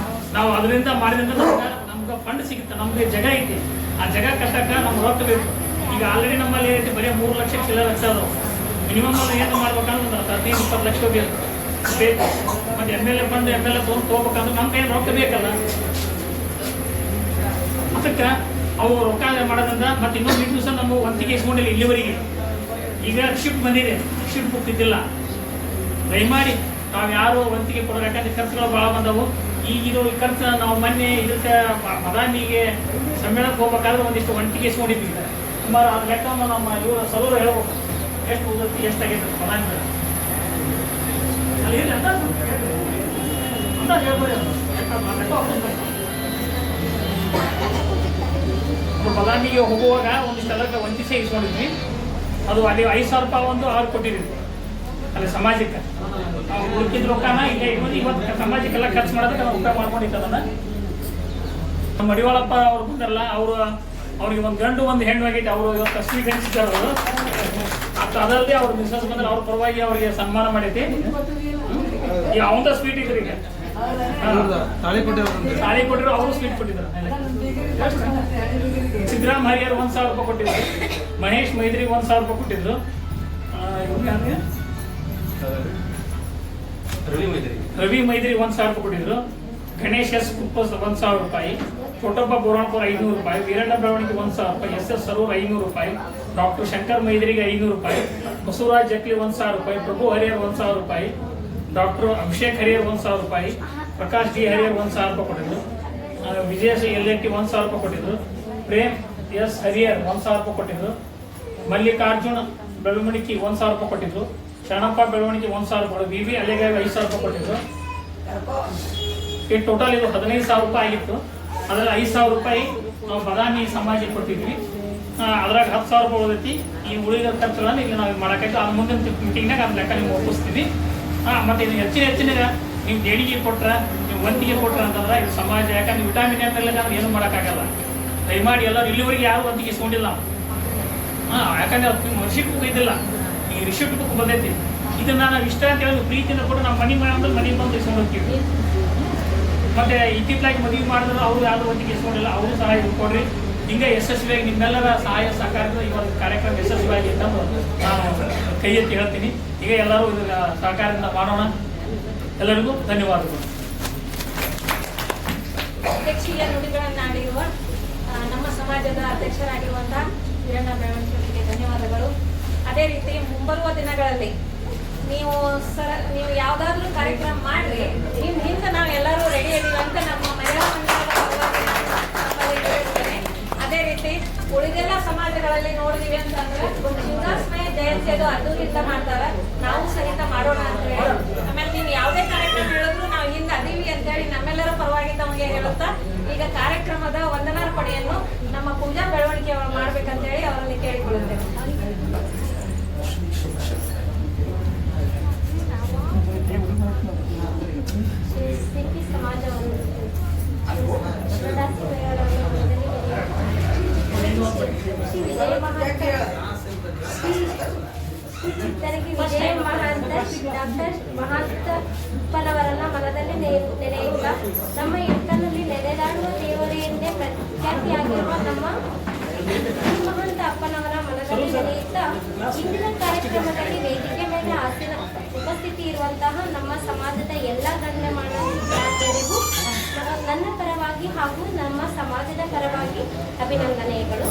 [SPEAKER 3] ನಾವು ಅದರಿಂದ ಮಾಡಿದ್ರಿಂದ ನಮ್ಗೆ ಫಂಡ್ ಸಿಗುತ್ತೆ, ನಮ್ಗೆ ಜಾಗ ಐತಿ. ಆ ಜಾಗ ಕಟ್ಟಕ್ಕೆ ನಮ್ಗೆ ರೊಕ್ಕ ಬೇಕು. ಈಗ ಆಲ್ರೆಡಿ ನಮ್ಮಲ್ಲಿ ಏನೈತಿ ಬರೀ 3 ಲಕ್ಷ ಚಿಲ್ಲರೆ ಲಕ್ಷ ಅದಾವ. ಮಿನಿಮಮ್ ಅದು ಏನು ಮಾಡ್ಬೇಕಂದ್ರೆ ಒಂದು 15-20 ಲಕ್ಷ ಬೇಕು. ಮತ್ತೆ MLA ಫಂಡ್ ತೊಗೋಬೇಕಂದ್ರೆ ನಮ್ಮ ಕೈ ರೊಕ್ಕ ಬೇಕಲ್ಲ. ಅದಕ್ಕೆ ಅವು ರೊಕ್ಕ ಮಾಡೋದ್ರಿಂದ ಮತ್ತೆ ಇನ್ನೊಂದು ದಿವಸ ನಮ್ಮ ವಂತಿಗೆ ಇಸ್ಕೊಂಡಿಲ್ಲ ಇಲ್ಲಿವರೆಗೆ. ಈಗ ಶಿಫ್ಟ್ ಬಂದಿದೆ, ಶಿಫ್ಟ್ ಬುಕ್ ಇದ್ದಿಲ್ಲ. ದಯಮಾಡಿ ನಾವು ಯಾರು ವಂತಿಗೆ ಕೊಡೋದು, ಯಾಕಂದ್ರೆ ಖರ್ಚುಗಳು ಭಾಳ ಬಂದವು. ಈಗಿರೋ ಈ ಖರ್ಚು ನಾವು ಮೊನ್ನೆ ಇದಕ್ಕೆ ಮದಾಮಿಗೆ ಸಮ್ಮೇಳನಕ್ಕೆ ಹೋಗ್ಬೇಕಾದ್ರೆ ಒಂದಿಷ್ಟು ವಂತಿಗೆ ಇಸ್ಕೊಂಡಿದ್ವಿ. ಸುಮಾರು ಅದು ಲೆಕ್ಕ ನಮ್ಮ ಇವರು ಸಲೂರು ಹೇಳ್ಬೇಕು, ಎಷ್ಟು ಉದತ್ತಿ ಎಷ್ಟಾಗೈತೆ ಮದಾಮಿ ಅಲ್ಲಿ ಹೇಳಿ ಅಂತ ಹೇಳ್ಬೋದು. ಬದಾಮಿಗೆ ಹೋಗುವಾಗ ಒಂದಿಷ್ಟೆಲ್ಲ ವಂತಿಸೇ ಇಸ್ಕೊಂಡಿದ್ವಿ. ಅದು ಅಲ್ಲಿ 5,000 ರೂಪಾಯಿ ಒಂದು ಅವ್ರು ಕೊಟ್ಟಿದ್ವಿ ಅಲ್ಲಿ ಸಮಾಜಕ್ಕೆ. ನಾವು ಉಳ್ಕಿದ ರೊಕ್ಕನ ಇಲ್ಲೇ ಇಟ್ಕೊಂಡು ಇವತ್ತು ಸಮಾಜಕ್ಕೆಲ್ಲ ಖರ್ಚು ಮಾಡೋದಕ್ಕೆ ನಾವು ಉಪಯೋಗ ಮಾಡ್ಕೊಂಡಿದ್ದದನ್ನ. ನಮ್ಮ ಮಡಿವಾಳಪ್ಪ ಅವ್ರು ಬಂದಾರಲ್ಲ, ಅವ್ರಿಗೆ ಒಂದು ಗಂಡು ಒಂದು ಹೆಣ್ಣು ಆಗೈತೆ. ಅವರು ಇವತ್ತು ಸ್ವೀಟ್ ಹಂಚಿದ್ದಾರೆ. ಅವರು ಅದಲ್ಲದೆ ಅವ್ರ ಮಿಸ್ಸಸ್ ಬಂದ್ರೆ ಅವ್ರ ಪರವಾಗಿ ಅವರಿಗೆ ಸನ್ಮಾನ ಮಾಡೈತಿ. ಈಗ ಅವಂದ ಸ್ವೀಟ್ ಇದ್ರಿ, ಈಗ ತಾಳಿ ಕೊಟ್ಟಿರೋ ಅವರು ಸ್ವೀಟ್ ಕೊಟ್ಟಿದ್ರು. ಸಿದ್ದರಾಮ ಹರಿಯರ್ 1,000 ರೂಪಾಯಿ ಕೊಟ್ಟಿದ್ರು. ಮಹೇಶ್ ಮೈದ್ರಿಗೆ 1,000 ರೂಪಾಯಿ ಕೊಟ್ಟಿದ್ರು. ರವಿ ಮೈದ್ರಿಗೆ 1,000 ರೂಪಾಯಿ ಕೊಟ್ಟಿದ್ರು. ಗಣೇಶ್ ಎಸ್ ಕುಪ್ಪಸ್ 1,000 ರೂಪಾಯಿ. ಕೋಟಪ್ಪ ಬೋರಾಣಪುರ 500 ರೂಪಾಯಿ, ವೀರಣ್ಣ ಬೆಳವಣಿಗೆ 1000 ರೂಪಾಯಿ, ಎಸ್ ಎಸ್ ಸರೂರ್ 500 ರೂಪಾಯಿ, ಡಾಕ್ಟರ್ ಶಂಕರ್ ಮೈದರಿಗೆ 500 ರೂಪಾಯಿ, ಬಸವರಾಜ್ ಜಕ್ಲಿ 1000 ರೂಪಾಯಿ, ಪ್ರಭು ಹರಿಹರ್ 1000 ರೂಪಾಯಿ, ಡಾಕ್ಟರ್ ಅಭಿಷೇಕ್ ಹರಿಹರ್ 1000 ರೂಪಾಯಿ, ಪ್ರಕಾಶ್ ಡಿ ಹರಿಹರ್ 1000 ರೂಪಾಯಿ ಕೊಟ್ಟಿದ್ರು, ವಿಜಯ ಎಲ್ಎಟಿ 1000 ರೂಪಾಯಿ ಕೊಟ್ಟಿದ್ರು, ಪ್ರೇಮ್ ಎಸ್ ಹರಿಹರ್ 1000 ರೂಪಾಯಿ ಕೊಟ್ಟಿದ್ರು, ಮಲ್ಲಿಕಾರ್ಜುನ್ ಬೆಳವಣಿಗೆ 1000 ರೂಪಾಯಿ ಕೊಟ್ಟಿದ್ರು, ಶರಣಪ್ಪ ಬೆಳವಣಿಗೆ 1000 ರೂಪಾಯಿ, ವಿವಿ ಅಲೆಗಾವಿ 5000 ರೂಪಾಯಿ ಕೊಟ್ಟಿದ್ರು. ಈ ಟೋಟಲ್ ಇದು 15,000 ರೂಪಾಯಿ ಆಗಿತ್ತು. ಅದರಲ್ಲಿ 5,000 ರೂಪಾಯಿ ನಾವು ಬದಾಮಿ ಸಮಾಜಕ್ಕೆ ಕೊಟ್ಟಿದ್ವಿ. ಅದ್ರಾಗ 10,000 ರೂಪಾಯಿ ಉಳಿದೈತಿ. ಈ ಉಳಿದ ಖರ್ಚುಗಳನ್ನು ಈಗ ನಾವು ಮಾಡೋಕ್ಕಾಯ್ತು. ಅದು ಮುಂದಿನ ಮೀಟಿಂಗ್ನಾಗ ಅದು ಲೆಕ್ಕ ನಿಮ್ಗೆ ಒಪ್ಪಿಸ್ತೀವಿ. ಮತ್ತು ಇದು ಹೆಚ್ಚಿನ ನೀವು ದೇಣಿಗೆ ಕೊಟ್ರೆ, ನೀವು ವಂತಿಗೆ ಕೊಟ್ರೆ ಅಂತಂದ್ರೆ ಇದು ಸಮಾಜ, ಯಾಕಂದ್ರೆ ವಿಟಾಮಿನ್ ಎಮ್ ಅಂದ್ರೆ ಏನು ಮಾಡೋಕ್ಕಾಗಲ್ಲ. ದಯಮಾಡಿ ಎಲ್ಲರೂ ಇಲ್ಲಿವರೆಗೆ ಯಾರು ವಂತಿಗೆ ಇಸ್ಕೊಂಡಿಲ್ಲ. ಯಾಕಂದ್ರೆ ಅದು ರಿಸಿಪ್ಟ್ ಬುಕ್ ಇದ್ದಿಲ್ಲ, ಈಗ ರಿಸಿಪ್ಟ್ ಬುಕ್ ಬಂದೈತಿ. ಇದನ್ನ ನಾವು ಇಷ್ಟ ಅಂತ ಹೇಳಿ ಪ್ರೀತಿಯಿಂದ ಕೂಡ ನಾವು ಮನೆ ಬಂದು ಇಸ್ಕೊಂಡು ಹೋಗ್ತೀವಿ. ಮತ್ತೆ ಇತ್ತಿತ್ತಲಾಗಿ ಮದುವೆ ಮಾಡಿದ್ರು ಅವರು ಯಾರು ವಂತಿಗೆ ಇಸ್ಕೊಂಡಿಲ್ಲ, ಅವರು ಸಹ ಇದು ಕೊಡ್ರಿ. ಹಿಂಗೆ ಯಶಸ್ವಿಯಾಗಿ ನಿಮ್ಮೆಲ್ಲರ ಸಹಾಯ ಸಹಕಾರದ ಈ ಒಂದು ಕಾರ್ಯಕ್ರಮ ಯಶಸ್ವಿಯಾಗಿ ಅಂತಂದು ನಾನು ಕೈ ಎತ್ತಿ ಹೇಳ್ತೀನಿ. ಈಗ ಎಲ್ಲರೂ ಇದರ ಸಹಕಾರದಿಂದ ಮಾಡೋಣ. ಎಲ್ಲರಿಗೂ ಧನ್ಯವಾದಗಳು.
[SPEAKER 1] ಅಧ್ಯಕ್ಷೀಯ ನುಡಿಗಳನ್ನಾಡಿರುವ ನಮ್ಮ ಸಮಾಜದ ಅಧ್ಯಕ್ಷರಾಗಿರುವಂತಹ ವೀರಣ್ಣ ಬೆಳವಣಿಗೆ ಧನ್ಯವಾದಗಳು. ಅದೇ ರೀತಿ ಮುಂಬರುವ ದಿನಗಳಲ್ಲಿ ನೀವು ಯಾವುದಾದ್ರೂ ಕಾರ್ಯಕ್ರಮ ಮಾಡ್ರಿ, ನಿಮ್ಮ ಹಿಂದೆ ನಾವು ಎಲ್ಲರೂ ರೆಡಿ ಇದೀವಿ ಅಂತ ನಮ್ಮ ಮಹಿಳಾ ಮಂಡಳದ ಪರವಾಗಿ ನಮ್ಮಲ್ಲಿ ಹೇಳ್ತೇನೆ. ಅದೇ ರೀತಿ ಉಳಿದೆಲ್ಲ ಸಮಾಜಗಳಲ್ಲಿ ನೋಡಿದೀವಿ ಅಂತಂದ್ರೆ ಶಿವದಾಸ್ಮಯ ಜಯಂತಿಯದು ಅದ್ದೂರಿಂದ ಮಾಡ್ತಾರೆ, ನಾವು ಸಹಿತ ಮಾಡೋಣ ಅಂತ ಹೇಳಿ. ಆಮೇಲೆ ನೀವು ಯಾವುದೇ ಕಾರ್ಯಕ್ರಮ ಹೇಳಿದ್ರು ನಾವು ಹಿಂದೆ ಅದೀವಿ ಅಂತೇಳಿ ನಮ್ಮೆಲ್ಲರ ಪರವಾಗಿ ತಮಗೆ ಹೇಳುತ್ತಾ ಈಗ ಕಾರ್ಯಕ್ರಮದ ವಂದನಾರ್ಪಣೆಯನ್ನು ನಮ್ಮ ಪೂಜಾ ಬೆಳವಣಿಗೆ ಮಾಡ್ಬೇಕಂತ ಹೇಳಿ ಅವರಲ್ಲಿ ಕೇಳಿಕೊಳ್ಳುತ್ತೇವೆ. ಸಿಂಪಿ ಸಮಾಜವನ್ನು ವಿಜಯ ಮಹಾಂತ ಡಾಕ್ಟರ್ ಮಹಾಂತಪ್ಪನವರನ್ನ ಮನದಲ್ಲಿ ನೆನೆಯುತ್ತಾ ನಮ್ಮ ಎತ್ತನಲ್ಲಿ ನೆನೆದಾಡುವ ದೇವರೇ ಎಂದೇ ಪ್ರಖ್ಯಾತಿಯಾಗಿರುವ ನಮ್ಮ ಮಹಾಂತ ಅಪ್ಪನವರ ಮನದಲ್ಲಿ ನೆನೆಯುತ್ತಾ ಇಂದಿನ ಕಾರ್ಯಕ್ರಮದಲ್ಲಿ ವೇದಿಕೆ ಮೇಲೆ ಉಪಸ್ಥಿತಿ ಇರುವಂತಹ ನಮ್ಮ ಸಮಾಜದ ಎಲ್ಲ ಗಣ್ಯಮಾನ್ಯರಿಗೂ ನನ್ನ ಪರವಾಗಿ ಹಾಗೂ ನಮ್ಮ ಸಮಾಜದ ಪರವಾಗಿ ಅಭಿನಂದನೆಗಳು.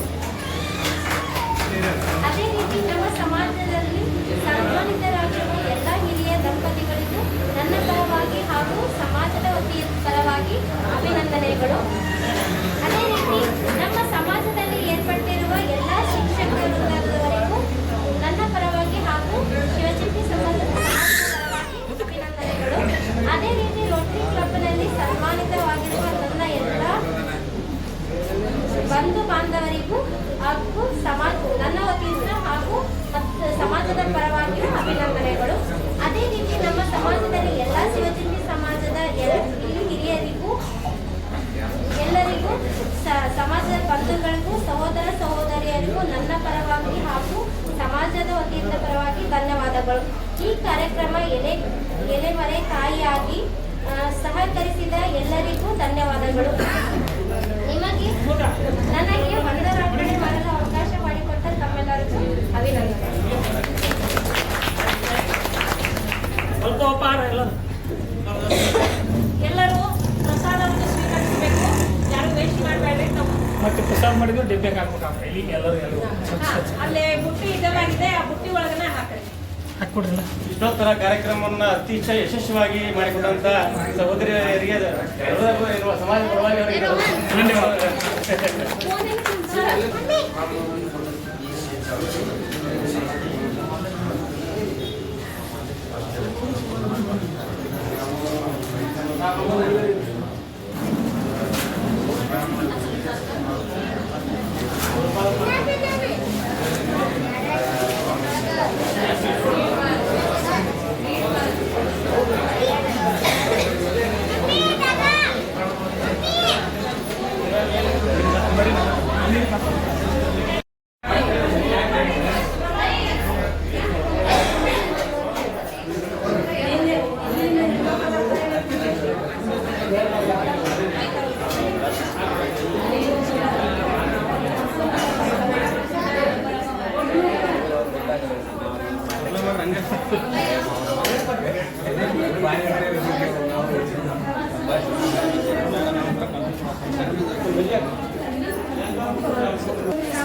[SPEAKER 1] ಅದೇ ರೀತಿ ನಮ್ಮ ಸಮಾಜದಲ್ಲಿ ಸನ್ಮಾನಿತರಾಗಿರುವ ಎಲ್ಲ ಹಿರಿಯ ದಂಪತಿಗಳಿಗೂ ನನ್ನ ಪರವಾಗಿ ಹಾಗೂ ಸಮಾಜದ ವತಿಯ ಪರವಾಗಿ ಅಭಿನಂದನೆಗಳು. ಅದೇ ರೀತಿ ನಮ್ಮ ಸಮಾಜದಲ್ಲಿ ಏರ್ಪಟ್ಟಿರುವ ಎಲ್ಲ ಶಿಕ್ಷಕರಿಗೂ ನನ್ನ ಪರವಾಗಿ ಹಾಗೂ ಶಿವಚಿಂಪಿ ಸಮಾಜದ ಪರವಾಗಿ ಅಭಿನಂದನೆಗಳು. ಅದೇ ರೀತಿ ರೋಟರಿ ಕ್ಲಬ್ನಲ್ಲಿ ಸನ್ಮಾನಿತವಾಗಿರುವ ನನ್ನ ಎಲ್ಲ ಬಂಧು ಬಾಂಧವರಿಗೂ ಹಾಗೂ ನನ್ನ ವತಿಯಿಂದ ಹಾಗೂ ಸಮಾಜದ ಪರವಾಗಿಯೂ ಅಭಿನಂದನೆಗಳು. ಅದೇ ರೀತಿ ನಮ್ಮ ಸಮಾಜದಲ್ಲಿ ಎಲ್ಲ ಶಿವಚಿಂಪಿ ಸಮಾಜದ ಹಿರಿಯರಿಗೂ ಎಲ್ಲರಿಗೂ ಸಮಾಜದ ಬಂಧುಗಳಿಗೂ ಸಹೋದರ ಸಹೋದರಿಯರಿಗೂ ನನ್ನ ಪರವಾಗಿ ಹಾಗೂ ಸಮಾಜದ ವತಿಯಿಂದ ಪರವಾಗಿ ಧನ್ಯವಾದಗಳು. ಈ ಕಾರ್ಯಕ್ರಮ ಎಲೆಮರೆ ಕಾಯಿಯಾಗಿ ಸಹಕರಿಸಿದ ಎಲ್ಲರಿಗೂ ಧನ್ಯವಾದಗಳು. ನನಗೆ ವಂದನಾರ್ಪಣೆ ಮಾಡಲು ಅವಕಾಶ ಮಾಡಿಕೊಟ್ಟ ತಮ್ಮೆಲ್ಲರಿಗೂ ಅಭಿನಂದನೆ. ಎಲ್ಲರೂ ಪ್ರಸಾದವನ್ನು ಸ್ವೀಕರಿಸಬೇಕು, ಯಾರು ವೇಸ್ಟ್ ಮಾಡಬೇಡ್ರಿ.
[SPEAKER 3] ಮತ್ತೆ ಪ್ರಸಾದ ಮಾಡಿದ್ರು ಡೆಬ್ಬಿಗೆ ಹಾಕ್ಬೇಕಾಗ್ತದೆ. ಇಲ್ಲಿಗೆ ಎಲ್ಲರೂ
[SPEAKER 1] ಅಲ್ಲೇ ಬುಟ್ಟಿ ಇದವಾಗಿದೆ, ಆ ಬುಟ್ಟಿ ಒಳಗನೆ ಹಾಕ್ರಿ.
[SPEAKER 3] ಹಾಕ್ಕೊಡ್ರಲ್ಲ.
[SPEAKER 4] ಇಷ್ಟೊತ್ತರ ಕಾರ್ಯಕ್ರಮವನ್ನು ಅತಿ ಯಶಸ್ವಿಯಾಗಿ ಮಾಡಿಕೊಂಡಂತ ಸಹೋದರಿಯರಿಗೆ ಎಲ್ಲರಿಗೂ ಇರುವ ಸಮಾಜ ಪರವಾಗಿ ಅವರಿಗೆ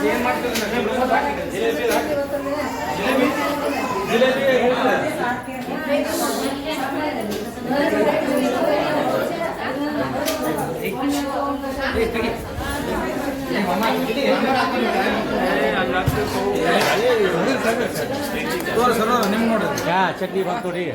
[SPEAKER 4] ಏನ್ ಮಾಡ್ತಿದ್ರೆ ಜಿಲೇಬಿ
[SPEAKER 8] ನಿಮ್ ನೋಡ್ರಿ ಚಟ್ನಿ ಬಂತು ನೋಡಿ